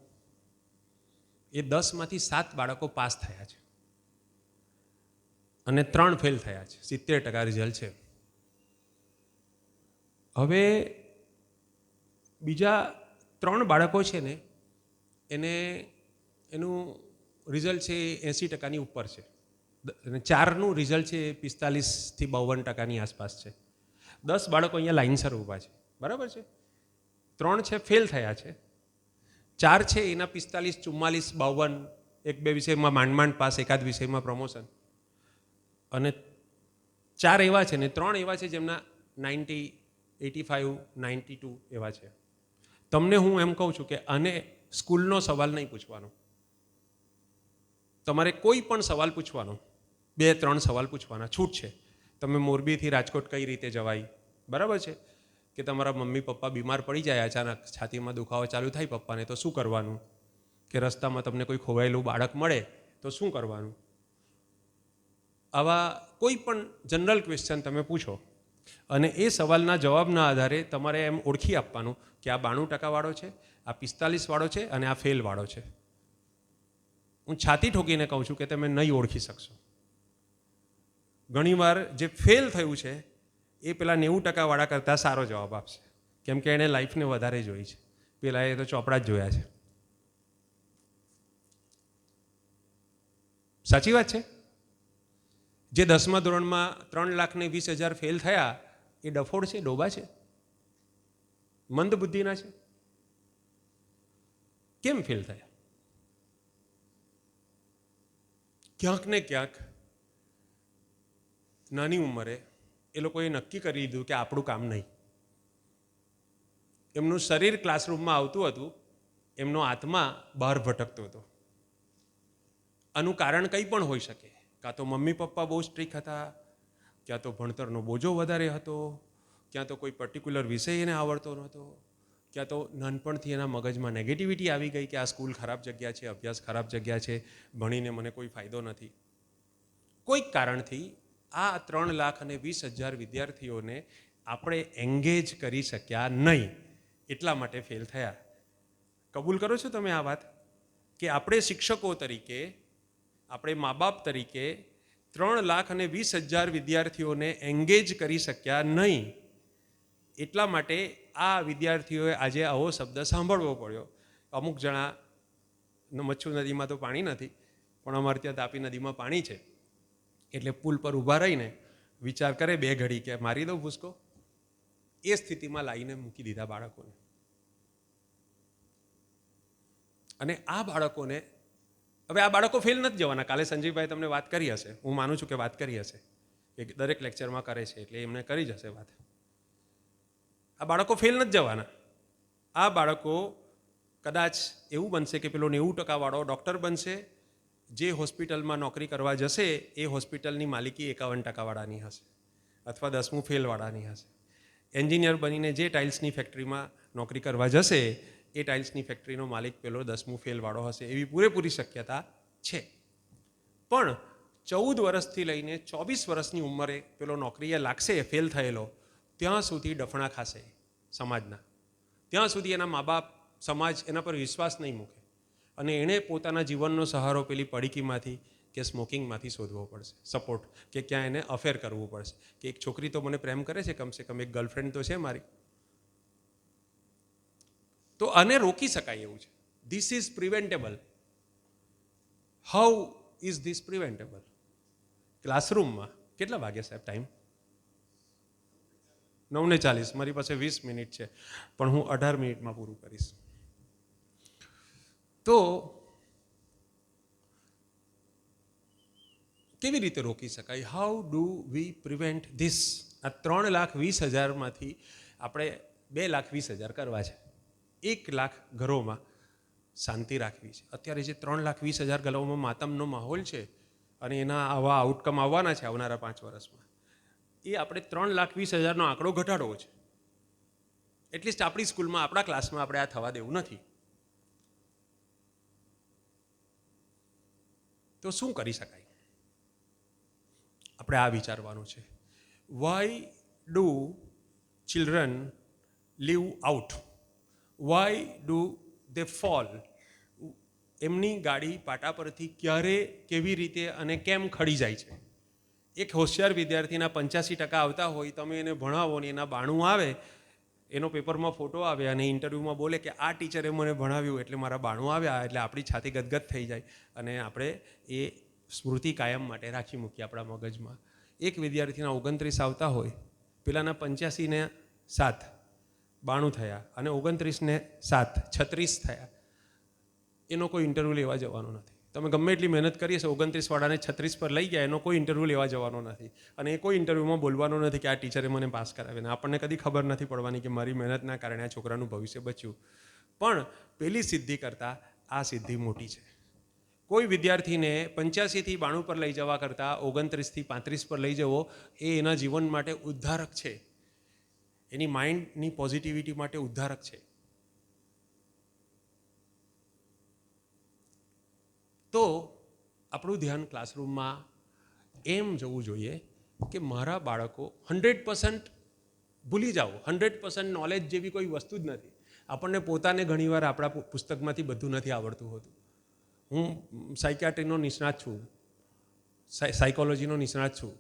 એ 10માંથી 7 બાળકો પાસ થયા છે અને 3 ફેલ થયા છે, 70% રિઝલ્ટ છે. હવે બીજા 3 બાળકો છે ને, એનું રિઝલ્ટ છે 80%ની ઉપર છે, અને 4નું રિઝલ્ટ છે 45થી 52%ની આસપાસ છે. 10 બાળકો અહીંયા લાઇનસર ઊભા છે, બરાબર છે. 3 છે ફેલ થયા છે, 4 છે એના 45, 44, 52, 1-2 વિષયમાં માંડ પાસ, એકાદ વિષયમાં પ્રમોશન, અને 4 એવા છે ને 3 એવા છે જેમના 90, 85, 92 એવા છે. તમને હું એમ કહું છું કે આને સ્કૂલનો સવાલ નહીં પૂછવાનો, તમારે કોઈ પણ સવાલ પૂછવાનો, 2-3 સવાલ પૂછવાના, છૂટ છે. તમે મોરબીથી રાજકોટ કઈ રીતે જવાય, બરાબર છે, કે તમારા મમ્મી પપ્પા બીમાર પડી જાય, અચાનક છાતીમાં દુખાવો ચાલુ થાય પપ્પાને, તો શું કરવાનું, કે રસ્તામાં તમને કોઈ ખોવાયેલું બાળક મળે તો શું કરવાનું. આવા કોઈ પણ જનરલ ક્વેશ્ચન તમે પૂછો, અને એ સવાલના જવાબના આધારે તમારે એમ ઓળખી આપવાનું કે આ 92% વાળો છે, આ 45 વાળો છે, અને આ ફેલ વાળો છે. હું છાતી ઠોકીને કહું છું કે તમે નહીં ઓળખી શકશો. ઘણીવાર જે ફેલ થયું છે એ પેલા 90% વાળા કરતાં સારો જવાબ આપશે, કેમ કે એણે લાઈફને વધારે જોઈ છે, પેલા એ તો ચોપડા જ જોયા છે. સાચી વાત છે. જે 10મા ધોરણમાં 3,20,000 ફેલ થયા એ ડફોડ છે, ડોબા છે, મંદ બુદ્ધિના છે. કેમ ફેલ થયા? ક્યાંક ને ક્યાંક નાની ઉંમરે એ લોકોએ નક્કી કરી લીધું કે આપણું કામ નહીં. એમનું શરીર ક્લાસરૂમમાં આવતું હતું, એમનો આત્મા બહાર ભટકતો હતો. આનું કારણ કંઈ પણ હોઈ શકે. કાં તો મમ્મી પપ્પા બહુ સ્ટ્રિક્ટ હતા, ક્યાં તો ભણતરનો બોજો વધારે હતો, ક્યાં તો કોઈ પર્ટિક્યુલર વિષય એને આવડતો નહોતો, ક્યાં તો નાનપણથી એના મગજમાં નેગેટિવિટી આવી ગઈ કે આ સ્કૂલ ખરાબ જગ્યા છે, અભ્યાસ ખરાબ જગ્યા છે, ભણીને મને કોઈ ફાયદો નથી. કોઈક કારણથી આ 3,20,000 વિદ્યાર્થીઓને આપણે એંગેજ કરી શક્યા નહીં, એટલા માટે ફેલ થયા. કબૂલ કરો છો તમે આ વાત કે આપણે શિક્ષકો તરીકે, આપણે મા બાપ તરીકે 3,20,000 વિદ્યાર્થીઓને એંગેજ કરી શક્યા નહીં, એટલા માટે આ વિદ્યાર્થીઓએ આજે આવો શબ્દ સાંભળવો પડ્યો. અમુક જણા, મચ્છુ નદીમાં તો પાણી નથી, પણ અમારે ત્યાં તાપી નદીમાં પાણી છે, એટલે પુલ પર ઊભા રહીને વિચાર કરે 2 ઘડી કે મારી દઉં ભૂસકો. એ સ્થિતિમાં લાવીને મૂકી દીધા બાળકોને. અને આ બાળકોને, હવે આ બાળકો ફેલ નથી જવાના. કાલે સંજીવભાઈ તમને વાત કરી હશે, હું માનું છું કે વાત કરી હશે, એ દરેક લેક્ચરમાં કરે છે એટલે એમને કરી જશે વાત. આ બાળકો ફેલ નથી જવાના. આ બાળકો કદાચ એવું બનશે કે પેલો 90% ડૉક્ટર બનશે, જે હોસ્પિટલમાં નોકરી કરવા જશે એ હોસ્પિટલની માલિકી 51% હશે, અથવા 10મું ફેલવાળાની હશે. એન્જિનિયર બનીને જે ટાઇલ્સની ફેક્ટરીમાં નોકરી કરવા જશે એ ટાઇલ્સની ફેક્ટરીનો માલિક પેલો 10મું ફેલવાળો હશે, એવી પૂરેપૂરી શક્યતા છે. પણ 14 વર્ષથી લઈને 24 વર્ષની ઉંમરે પેલો નોકરીએ લાગશે ફેલ થયેલો, ત્યાં સુધી ડફણા ખાશે સમાજના, ત્યાં સુધી એના મા બાપ, સમાજ એના પર વિશ્વાસ નહીં મૂકે, અને એણે પોતાના જીવનનો સહારો પેલી પડીકીમાંથી કે સ્મોકિંગમાંથી શોધવો પડશે, સપોર્ટ, કે ક્યાં એને અફેર કરવું પડશે, કે એક છોકરી તો મને પ્રેમ કરે છે, કમસે કમ એક ગર્લફ્રેન્ડ તો છે મારી. તો આને રોકી શકાય એવું છે. This is preventable. How is this preventable? ક્લાસરૂમમાં કેટલા વાગે સાહેબ ટાઈમ? 9:40. મારી પાસે 20 મિનિટ છે, પણ હું 18 મિનિટમાં પૂરું કરીશ. તો કેવી રીતે રોકી શકાય? How do we prevent this? આ 3,20,000માંથી આપણે 2,20,000 કરવા છે. 1,00,000 ઘરોમાં શાંતિ રાખવી છે. અત્યારે જે 3,20,000 ઘરોમાં માતમનો માહોલ છે અને એના આવા આઉટકમ આવવાના છે આવનારા 5 વર્ષમાં, એ આપણે 3,20,000નો આંકડો ઘટાડવો છે. એટલીસ્ટ આપણી સ્કૂલમાં, આપણા ક્લાસમાં આપણે આ થવા દેવું નથી. તો શું કરી શકાય? આપણે આ વિચારવાનું છે. Why do children leave out? Why do they fall? એમની ગાડી પાટા પરથી ક્યારે, કેવી રીતે અને કેમ ખડી જાય છે? એક હોશિયાર વિદ્યાર્થીના 85% આવતા હોય, તમે એને ભણાવો ને એના 92 આવે, એનો પેપરમાં ફોટો આવે અને ઇન્ટરવ્યૂમાં બોલે કે આ ટીચરે મને ભણાવ્યું એટલે મારા 92 આવ્યા, એટલે આપણી છાતી ગદગદ થઈ જાય અને આપણે એ સ્મૃતિ કાયમ માટે રાખી મૂકીએ આપણા મગજમાં. એક વિદ્યાર્થીના 29 આવતા હોય, પેલાના 85 ને 7, 92 થયા, અને 29 ને 7, 36 થયા. એનો કોઈ ઇન્ટરવ્યૂ લેવા જવાનો નથી. તમે ગમે એટલી મહેનત કરી હશે, 29 વાળાને 36 પર લઈ ગયા, એનો કોઈ ઇન્ટરવ્યૂ લેવા જવાનો નથી, અને એ કોઈ ઇન્ટરવ્યૂમાં બોલવાનો નથી કે આ ટીચરે મને પાસ કરાવ્યા. આપણને કદી ખબર નથી પડવાની કે મારી મહેનતના કારણે આ છોકરાનું ભવિષ્ય બચ્યું. પણ પેલી સિદ્ધિ કરતાં આ સિદ્ધિ મોટી છે. કોઈ વિદ્યાર્થીને 85થી 92 પર લઈ જવા કરતાં 29થી 35 પર લઈ જવો એ એના જીવન માટે ઉદ્ધારક છે, એની માઇન્ડની પોઝિટિવિટી માટે ઉદ્ધારક છે. તો આપણું ધ્યાન ક્લાસરૂમમાં એમ જવું જોઈએ કે મારા બાળકો 100% ભૂલી જાઓ. 100% નોલેજ જેવી કોઈ વસ્તુ જ નથી. આપણને પોતાને ઘણીવાર આપણા પુસ્તકમાંથી બધું નથી આવડતું હોતું. હું સાયકિયાટ્રીનો નિષ્ણાત છું, સાયકોલોજીનો નિષ્ણાત છું,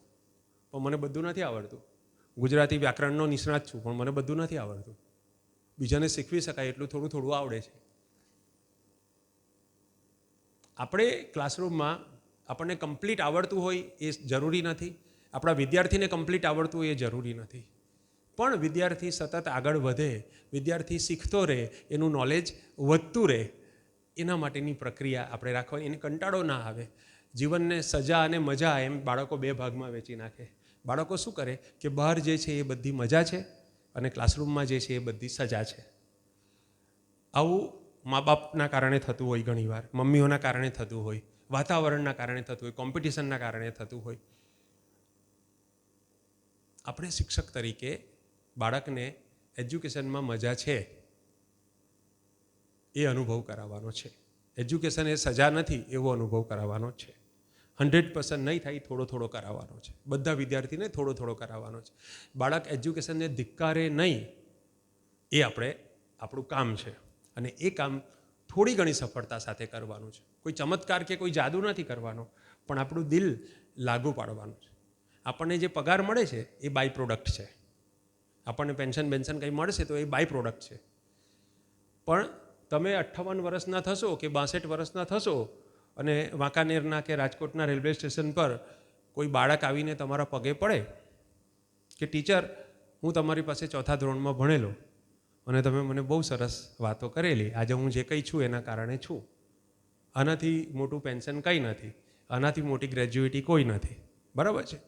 પણ મને બધું નથી આવડતું. ગુજરાતી વ્યાકરણનો નિષ્ણાત છું, પણ મને બધું નથી આવડતું. બીજાને શીખવી શકાય એટલું થોડું થોડું આવડે છે. આપણે ક્લાસરૂમમાં આપણને કમ્પ્લીટ આવડતું હોય એ જરૂરી નથી, આપણા વિદ્યાર્થીને કમ્પ્લીટ આવડતું હોય એ જરૂરી નથી. પણ વિદ્યાર્થી સતત આગળ વધે, વિદ્યાર્થી શીખતો રહે, એનું નોલેજ વધતું રહે, એના માટેની પ્રક્રિયા આપણે રાખવાની. એને કંટાળો ના આવે. જીવનને સજા અને મજા એમ બાળકો 2 ભાગમાં વહેંચી નાખે. બાળકો શું કરે કે બહાર જે છે એ બધી મજા છે અને ક્લાસરૂમમાં જે છે એ બધી સજા છે. આવું મા બાપના કારણે થતું હોય, ઘણીવાર મમ્મીઓના કારણે થતું હોય, વાતાવરણના કારણે થતું હોય, કોમ્પિટિશનના કારણે થતું હોય. આપણે શિક્ષક તરીકે બાળકને એજ્યુકેશનમાં મજા છે એ અનુભવ કરાવવાનો છે. એજ્યુકેશન એ સજા નથી એવો અનુભવ કરાવવાનો છે. 100% નહીં થાય, થોડો થોડો કરાવવાનો છે. બધા વિદ્યાર્થીને થોડો થોડો કરાવવાનો છે. બાળક એજ્યુકેશનને ધિક્કારે નહીં એ આપણું કામ છે. અને એ કામ થોડી ઘણી સફળતા સાથે કરવાનું છે. કોઈ ચમત્કાર કે કોઈ જાદુ નથી કરવાનો, પણ આપણું દિલ લાગુ પાડવાનું છે. આપણને જે પગાર મળે છે એ બાય પ્રોડક્ટ છે. આપણને પેન્શન કંઈ મળશે તો એ બાય પ્રોડક્ટ છે. પણ તમે 58 વર્ષના થશો કે 62 વર્ષના થશો અને વાંકાનેરના કે રાજકોટના રેલવે સ્ટેશન પર કોઈ બાળક આવીને તમારા પગે પડે કે ટીચર, હું તમારી પાસે 4થા ધોરણમાં ભણેલો અને તમે મને બહુ સરસ વાતો કરેલી, આજે હું જે કંઈ છું એના કારણે છું. આનાથી મોટું પેન્શન કંઈ નથી, આનાથી મોટી ગ્રેજ્યુએટી કોઈ નથી, બરાબર છે.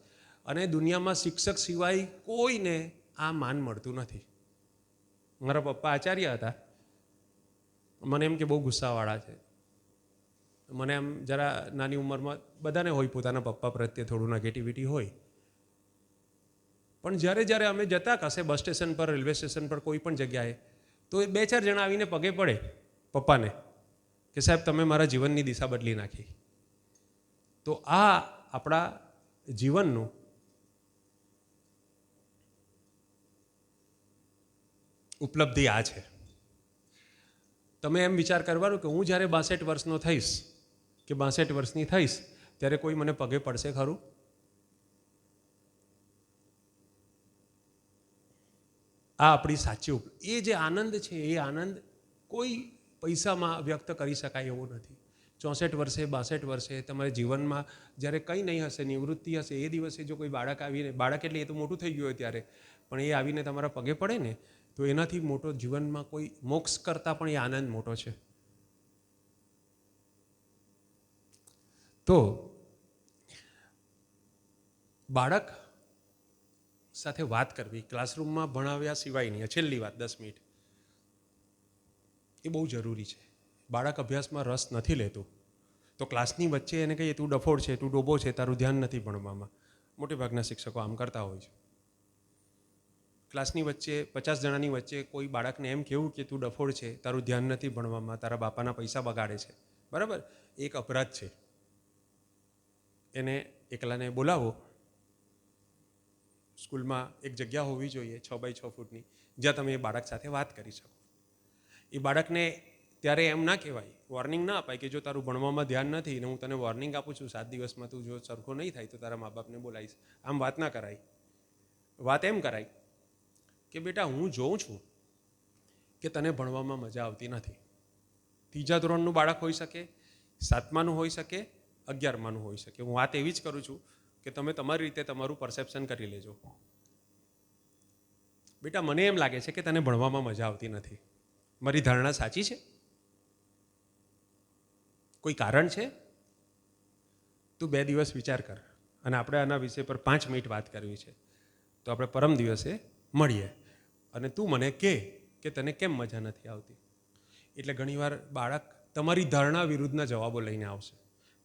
અને દુનિયામાં શિક્ષક સિવાય કોઈને આ માન મળતું નથી. મારા પપ્પા આચાર્ય હતા. મને એમ કે બહુ ગુસ્સાવાળા છે. મને એમ જરા નાની ઉંમરમાં બધાને હોય પોતાના પપ્પા પ્રત્યે થોડું નેગેટિવિટી હોય. પણ જ્યારે અમે જતા કશે બસ સ્ટેશન પર, રેલવે સ્ટેશન પર, કોઈ પણ જગ્યાએ, તો એ 2-4 જણા આવીને પગે પડે પપ્પાને કે સાહેબ તમે મારા જીવનની દિશા બદલી નાખી. તો આ આપણા જીવનનું ઉપલબ્ધિ આ છે. તમે એમ વિચાર કરવાનો કે હું જ્યારે 62 વર્ષનો થઈશ કે 62 વર્ષની થઈશ ત્યારે કોઈ મને પગે પડશે ખરું? આ આપણી સાચી એ જે આનંદ છે એ આનંદ કોઈ પૈસામાં વ્યક્ત કરી શકાય એવો નથી. 64 વર્ષે, 62 વર્ષે તમારા જીવનમાં જ્યારે કંઈ નહીં હશે, નિવૃત્તિ હશે, એ દિવસે જો કોઈ બાળક આવીને, બાળક એટલે એ તો મોટું થઈ ગયું હોય ત્યારે, પણ એ આવીને તમારા પગે પડે ને, તો એનાથી મોટો જીવનમાં કોઈ મોક્ષ કરતાં પણ એ આનંદ મોટો છે. તો બાળક સાથે વાત કરવી, ક્લાસરૂમમાં ભણાવ્યા સિવાયની છેલ્લી વાત 10 મિનિટ, એ બહુ જરૂરી છે. બાળક અભ્યાસમાં રસ નથી લેતું તો ક્લાસની વચ્ચે એને કહીએ તું ડફોડ છે, તું ડોબો છે, તારું ધ્યાન નથી ભણવામાં. મોટેભાગના શિક્ષકો આમ કરતા હોય છે. ક્લાસની વચ્ચે 50 જણાની વચ્ચે કોઈ બાળકને એમ કહેવું કે તું ડફોડ છે, તારું ધ્યાન નથી ભણવામાં, તારા બાપાના પૈસા બગાડે છે, બરાબર, એક અપરાધ છે. એને એકલાને બોલાવો. સ્કૂલમાં એક જગ્યા હોવી જોઈએ 6x6 ફૂટની, જ્યાં તમે એ બાળક સાથે વાત કરી શકો. એ બાળકને ત્યારે એમ ના કહેવાય, વોર્નિંગ ના અપાય કે જો તારું ભણવામાં ધ્યાન નથી ને હું તને વોર્નિંગ આપું છું, 7 દિવસમાં તું જો સરખો નહીં થાય તો તારા મા બાપને બોલાવીશ. આમ વાત ના કરાય. વાત એમ કરાય કે બેટા હું જોઉં છું કે તને ભણવામાં મજા આવતી નથી. 3જા ધોરણનું બાળક હોઈ શકે, 7માનું હોઈ શકે, 11માનું હોઈ શકે. હું વાત એવી જ કરું છું કે તમે તમારી રીતે તમારું પરસેપ્શન કરી લેજો. બેટા મને એમ લાગે છે કે તને ભણવામાં મજા આવતી નથી. મારી ધારણા સાચી છે? કોઈ કારણ છે? તું 2 દિવસ વિચાર કર અને આપણે આના વિષય પર 5 મિનિટ વાત કરવી છે. તો આપણે પરમ દિવસે મળીએ અને તું મને કહે કે તને કેમ મજા નથી આવતી. એટલે ઘણીવાર બાળક તમારી ધારણા વિરુદ્ધના જવાબો લઈને આવશે.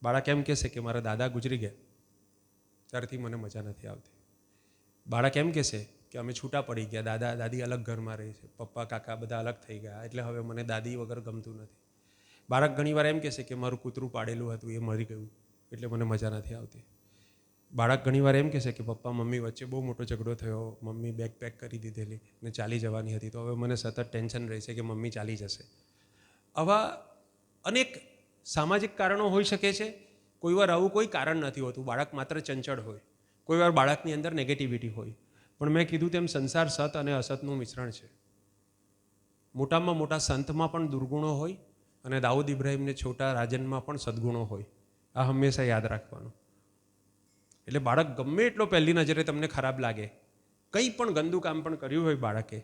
બાળક એમ કહેશે કે મારા દાદા ગુજરી ગયા ત્યારથી મને મજા નથી આવતી. બાળક એમ કહેશે કે અમે છૂટા પડી ગયા, દાદા દાદી અલગ ઘરમાં રહે છે, પપ્પા કાકા બધા અલગ થઈ ગયા, એટલે હવે મને દાદી વગર ગમતું નથી. બાળક ઘણીવાર એમ કહેશે કે મારું કૂતરું પાડેલું હતું એ મરી ગયું એટલે મને મજા નથી આવતી. બાળક ઘણીવાર એમ કહેશે કે પપ્પા મમ્મી વચ્ચે બહુ મોટો ઝઘડો થયો, મમ્મી બેગ પેક કરી દીધેલી ને ચાલી જવાની હતી, તો હવે મને સતત ટેન્શન રહેશે કે મમ્મી ચાલી જશે. આવા અનેક સામાજિક કારણો હોઈ શકે છે. કોઈવાર આવું કોઈ કારણ નથી હોતું, બાળક માત્ર ચંચળ હોય, કોઈવાર બાળકની અંદર નેગેટિવિટી હોય. પણ મેં કીધું તેમ સંસાર સત અને અસતનું મિશ્રણ છે. મોટામાં મોટા સંતમાં પણ દુર્ગુણો હોય અને દાઉદ ઇબ્રાહિમને છોટા રાજનમાં પણ સદગુણો હોય. આ હંમેશા યાદ રાખવાનું. એટલે બાળક ગમે એટલો પહેલી નજરે તમને ખરાબ લાગે, કંઈ પણ ગંદુ કામ પણ કર્યું હોય બાળકે,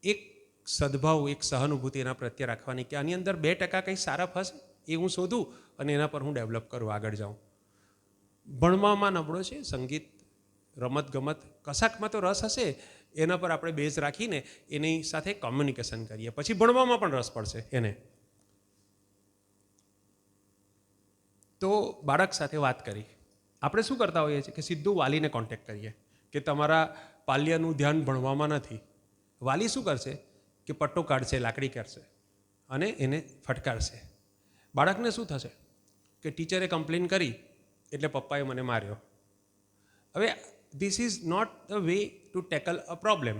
એક સદભાવ, એક સહાનુભૂતિ એના પ્રત્યે રાખવાની કે આની અંદર 2% કંઈ સારા હશે એ હું શોધું અને એના પર હું ડેવલપ કરું, આગળ જાઉં. ભણવામાં નબળો છે, સંગીત રમતગમત કશાકમાં તો રસ હશે, એના પર આપણે બેઝ રાખીને એની સાથે કોમ્યુનિકેશન કરીએ, પછી ભણવામાં પણ રસ પડશે એને. તો બાળક સાથે વાત કરી. આપણે શું કરતા હોઈએ છીએ કે સીધું વાલીને કોન્ટેક્ટ કરીએ કે તમારા પાલ્યનું ધ્યાન ભણવામાં નથી. વાલી શું કરશે કે પટ્ટો કાઢશે, લાકડી કાઢશે અને એને ફટકારશે. બાળકને શું થશે કે ટીચરે કમ્પ્લેન કરી એટલે પપ્પાએ મને માર્યો. હવે this is not the way to tackle a problem.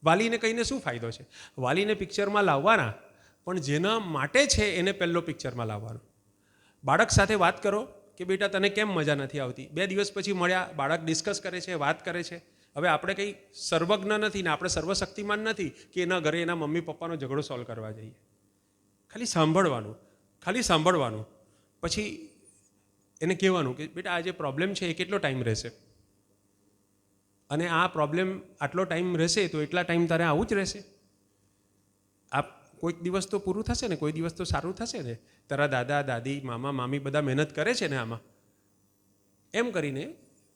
વાલીને કહીને શું ફાયદો છે? વાલીને પિક્ચરમાં લાવવાના, પણ જેના માટે છે એને પહેલો પિક્ચરમાં લાવવાનો. બાળક સાથે વાત કરો કે બેટા તને કેમ મજા નથી આવતી. 2 દિવસ પછી મળ્યા, બાળક ડિસ્કસ કરે છે, વાત કરે છે. હવે આપણે કંઈ સર્વજ્ઞ નથી ને આપણે સર્વશક્તિમાન નથી કે એના ઘરે એના મમ્મી પપ્પાનો ઝઘડો સોલ્વ કરવા જઈએ. ખાલી સાંભળવાનું. પછી એને કહેવાનું કે બેટા આ જે પ્રોબ્લેમ છે એ કેટલો ટાઈમ રહેશે, અને આ પ્રોબ્લેમ આટલો ટાઈમ રહેશે તો એટલા ટાઈમ તારે આવું જ રહેશે. કોઈક દિવસ તો પૂરું થશે ને, કોઈ દિવસ તો સારું થશે ને. તારા દાદા દાદી મામા મામી બધા મહેનત કરે છે ને આમાં. એમ કરીને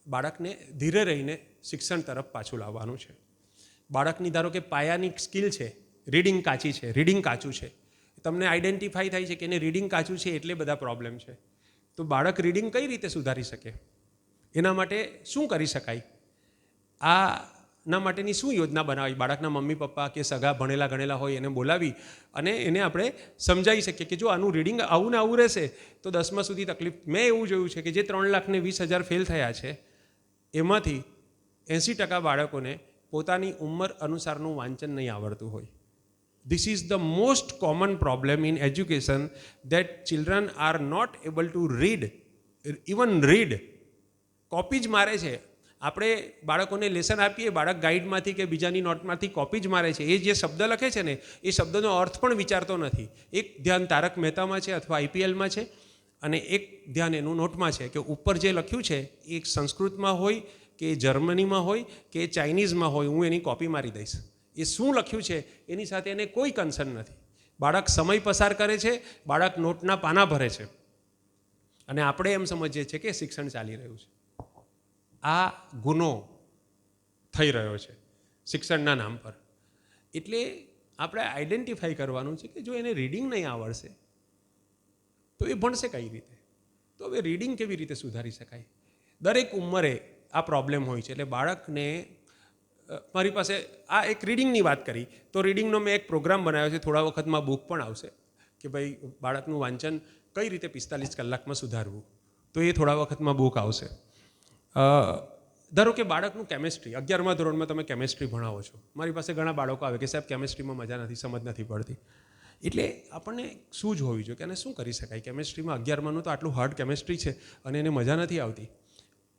બાળકને ધીરે રહીને શિક્ષણ તરફ પાછું લાવવાનું છે. બાળકની ધારો કે પાયાની સ્કિલ છે, રીડિંગ કાચું છે, તમને આઈડેન્ટિફાઈ થાય છે કે એને રીડિંગ કાચું છે એટલે બધા પ્રોબ્લેમ છે. તો બાળક રીડિંગ કઈ રીતે સુધારી શકે, એના માટે શું કરી શકાય, આના માટેની શું યોજના બનાવી? બાળકના મમ્મી પપ્પા કે સગા ભણેલા ગણેલા હોય એને બોલાવી અને એને આપણે સમજાવી શકીએ કે જો આનું રીડિંગ આવું ને આવું રહેશે તો 10મા સુધી તકલીફ. મેં એવું જોયું છે કે જે 3,20,000 ફેલ થયા છે એમાંથી 80% બાળકોને પોતાની ઉંમર અનુસારનું વાંચન નહીં આવડતું હોય. This is the most common problem in education, that children are not able to read. Copy જ મારે છે. આપણે બાળકોને લેસન આપીએ, બાળક ગાઈડમાંથી કે બીજાની નોટમાંથી કોપી જ મારે છે. એ જે શબ્દ લખે છે ને એ શબ્દનો અર્થ પણ વિચારતો નથી. એક ધ્યાન તારક મહેતામાં છે અથવા IPLમાં છે, અને એક ધ્યાન એનું નોટમાં છે કે ઉપર જે લખ્યું છે એ સંસ્કૃતમાં હોય કે જર્મનીમાં હોય કે ચાઇનીઝમાં હોય, હું એની કોપી મારી દઈશ. એ શું લખ્યું છે એની સાથે એને કોઈ કન્સર્ન નથી. બાળક સમય પસાર કરે છે, બાળક નોટના પાના ભરે છે, અને આપણે એમ સમજીએ છીએ કે શિક્ષણ ચાલી રહ્યું છે. આ ગુનો થઈ રહ્યો છે શિક્ષણના નામ પર. એટલે આપણે આઈડેન્ટિફાઈ કરવાનું છે કે જો એને રીડિંગ નહીં આવડશે તો એ ભણશે કઈ રીતે. તો હવે રીડિંગ કેવી રીતે સુધારી શકાય? દરેક ઉંમરે આ પ્રોબ્લેમ હોય છે. એટલે બાળકને મારી પાસે આ એક રીડિંગની વાત કરી તો રીડિંગનો મેં એક પ્રોગ્રામ બનાવ્યો છે. થોડા વખતમાં બુક પણ આવશે કે ભાઈ બાળકનું વાંચન કઈ રીતે 45 કલાકમાં સુધારવું. તો એ થોડા વખતમાં બુક આવશે. ધારો કે બાળકનું કેમેસ્ટ્રી, 11મા ધોરણમાં તમે કેમેસ્ટ્રી ભણાવો છો. મારી પાસે ઘણા બાળકો આવે કે સાહેબ કેમેસ્ટ્રીમાં મજા નથી, સમજ નથી પડતી. એટલે આપણને શું જ હોવી જોઈએ કે એને શું કરી શકાય. કેમેસ્ટ્રીમાં 11માનું તો આટલું હાર્ડ કેમેસ્ટ્રી છે અને એને મજા નથી આવતી.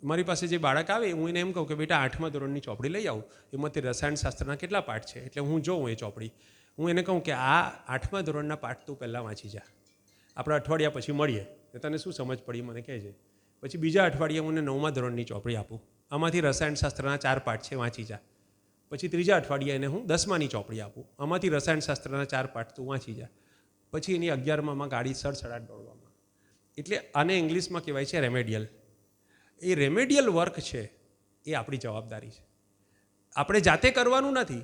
મારી પાસે જે બાળક આવે હું એને એમ કહું કે બેટા 8મા ધોરણની ચોપડી લઈ આવું, એમાંથી રસાયણશાસ્ત્રના કેટલા પાઠ છે. એટલે હું જોઉં એ ચોપડી, હું એને કહું કે આ 8મા ધોરણના પાઠ તું પહેલાં વાંચી જા, આપણે અઠવાડિયા પછી મળીએ, તને શું સમજ પડી મને કહેજે. પછી બીજા અઠવાડિયે હું 9મા ધોરણની ચોપડી આપું, આમાંથી રસાયણશાસ્ત્રના 4 પાઠ છે, વાંચી જા. પછી ત્રીજા અઠવાડિયે એને હું 10માની ચોપડી આપું, આમાંથી રસાયણશાસ્ત્રના 4 પાઠ તું વાંચી જા. પછી એની 11મામાં ગાડી સડસડાટ દોડવામાં. એટલે આને ઇંગ્લિશમાં કહેવાય છે રેમેડિયલ. એ રેમેડિયલ વર્ક છે એ આપણી જવાબદારી છે. આપણે જાતે કરવાનું નથી,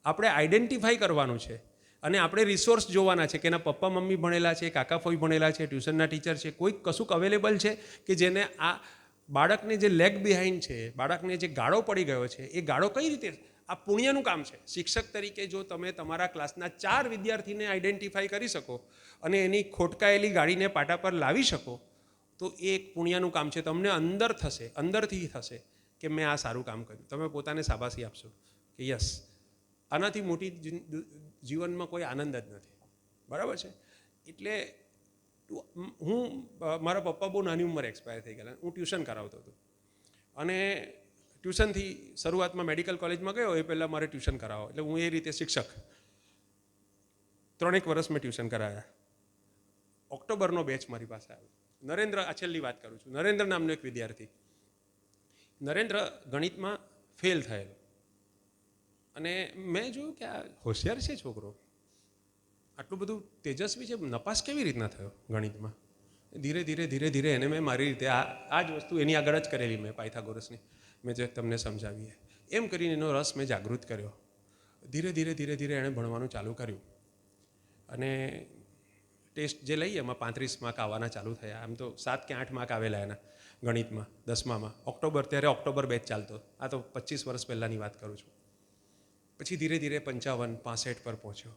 આપણે આઈડેન્ટિફાઈ કરવાનું છે. અને આપણે રિસોર્સ જોવાના છે કે એના પપ્પા મમ્મી ભણેલા છે, કાકા ફોઈ ભણેલા છે, ટ્યુશનના ટીચર છે, કોઈ કશુંક અવેલેબલ છે કે જેને આ બાળકને જે લેગ બિહાઇન્ડ છે, બાળકને જે ગાળો પડી ગયો છે, એ ગાળો કઈ રીતે, આ પુણ્યનું કામ છે. શિક્ષક તરીકે જો તમે તમારા ક્લાસના 4 વિદ્યાર્થીને આઈડેન્ટિફાઈ કરી શકો અને એની ખોટકાયેલી ગાડીને પાટા પર લાવી શકો તો એ એક પુણ્યનું કામ છે. તમને અંદરથી થશે કે મેં આ સારું કામ કર્યું. તમે પોતાને શાબાશી આપશો કે યસ, આનાથી મોટી જીવનમાં કોઈ આનંદ જ નથી. બરાબર છે? એટલે હું, મારા પપ્પા બહુ નાની ઉંમરે એક્સપાયર થઈ ગયેલા. હું ટ્યુશન કરાવતો હતો અને ટ્યુશનથી શરૂઆતમાં મેડિકલ કોલેજમાં ગયો એ પહેલાં મારે ટ્યુશન કરાવો, એટલે હું એ રીતે શિક્ષક 3 વર્ષ મેં ટ્યુશન કરાવ્યા. ઓક્ટોબરનો બેચ મારી પાસે આવ્યો. નરેન્દ્ર, આ છેલ્લી વાત કરું છું, નરેન્દ્ર નામનો એક વિદ્યાર્થી. નરેન્દ્ર ગણિતમાં ફેલ થયેલો અને મેં જોયું કે આ હોશિયાર છે છોકરો, આટલું બધું તેજસ્વી છે, નપાસ કેવી રીતના થયો ગણિતમાં. ધીરે ધીરે એને મેં મારી રીતે આ જ વસ્તુ એની આગળ જ કરેલી મેં પાયથાગોરસની મેં જે તમને સમજાવીએ એમ કરીને એનો રસ મેં જાગૃત કર્યો. ધીરે ધીરે એણે ભણવાનું ચાલુ કર્યું અને ટેસ્ટ જે લઈએ એમાં 35 માર્ક આવવાના ચાલુ થયા. આમ તો 7 કે 8 માર્ક આવેલા એના ગણિતમાં 10મામાં. ત્યારે ઓક્ટોબર બેચ ચાલતો. આ તો 25 વર્ષ પહેલાંની વાત કરું છું. પછી ધીરે 55, 65 પર પહોંચ્યો.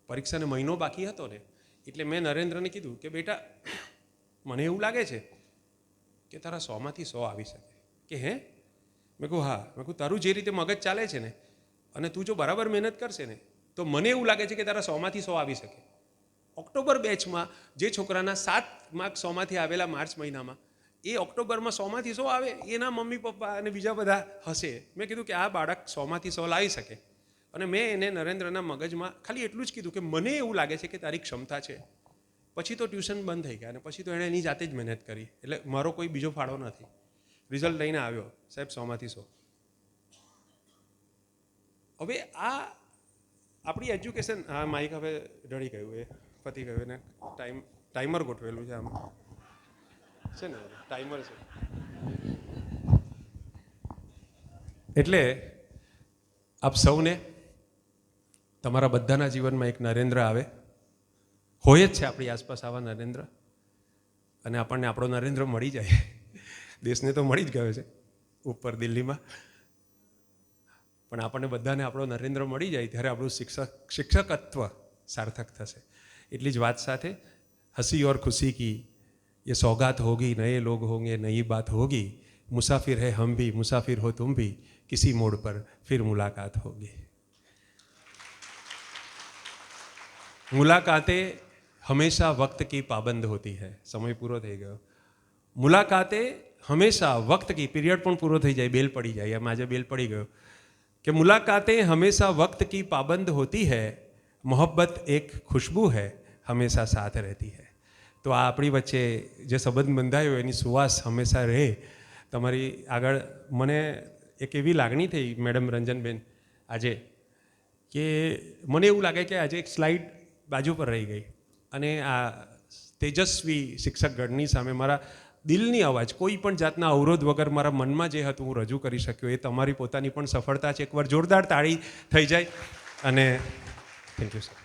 પરીક્ષાને મહિનો બાકી હતો ને એટલે મેં નરેન્દ્રને કીધું કે બેટા મને એવું લાગે છે કે તારા 100માંથી 100 આવી શકે. કે હે? મેં કહું હા. મેં કહું તારું જે રીતે મગજ ચાલે છે ને અને તું જો બરાબર મહેનત કરશે ને તો મને એવું લાગે છે કે તારા 100માંથી 100 આવી શકે. ઓક્ટોબર બેચમાં જે છોકરાના 7 માર્ક 100માંથી આવેલા માર્ચ મહિનામાં એ ઓક્ટોબરમાં 100માંથી 100 આવે એના મમ્મી પપ્પા અને બીજા બધા હશે. મેં કીધું કે આ બાળક 100માંથી 100 લાવી શકે. અને મેં એને નરેન્દ્રના મગજમાં ખાલી એટલું જ કીધું કે મને એવું લાગે છે કે તારી ક્ષમતા છે. પછી તો ટ્યુશન બંધ થઈ ગયા અને પછી તો એણે એની જાતે જ મહેનત કરી. એટલે મારો કોઈ બીજો ફાળો નથી. રિઝલ્ટ લઈને આવ્યો સાહેબ 100માંથી 100. હવે આ આપણી એજ્યુકેશન, હા માઇક હવે ઢળી ગયું, એ પતી ગયું ને ટાઈમર ગોઠવેલું છે આમ છે ને, ટાઈમર છે. એટલે આપ સૌને તમારા બધાના જીવનમાં એક નરેન્દ્ર આવે, હોય જ છે આપણી આસપાસ આવા નરેન્દ્ર, અને આપણને આપણો નરેન્દ્ર મળી જાય. દેશને તો મળી જ ગયો છે ઉપર દિલ્હીમાં, પણ આપણને બધાને આપણો નરેન્દ્ર મળી જાય ત્યારે આપણું શિક્ષકત્વ સાર્થક થશે. એટલી જ વાત સાથે હસી ઓર ખુશી કી ये सौगात होगी, नए लोग होंगे, नई बात होगी, मुसाफिर है हम भी, मुसाफिर हो तुम भी, किसी मोड़ पर फिर मुलाकात होगी. मुलाकातें हमेशा वक्त की पाबंद होती है. समय पूरो થઈ ગયો. मुलाकातें हमेशा वक्त की, पीरियड પણ પૂરો થઈ જાય, બેલ પડી જાય, એમ આજે બેલ પડી ગયો कि मुलाकातें हमेशा वक्त की पाबंद होती है, मोहब्बत एक खुशबू है, हमेशा साथ रहती है. તો આ આપણી વચ્ચે જે સંબંધ બંધાયો એની સુવાસ હંમેશા રહે. તમારી આગળ મને એક એવી લાગણી થઈ મેડમ રંજનબેન આજે, કે મને એવું લાગે કે આજે એક સ્લાઇડ બાજુ પર રહી ગઈ અને આ તેજસ્વી શિક્ષકગણની સામે મારા દિલની અવાજ, કોઈ પણ જાતના અવરોધ વગર મારા મનમાં જે હતું હું રજૂ કરી શક્યો. એ તમારી પોતાની પણ સફળતા છે. એકવાર જોરદાર તાળી થઈ જાય. અને થેન્ક યુ સર.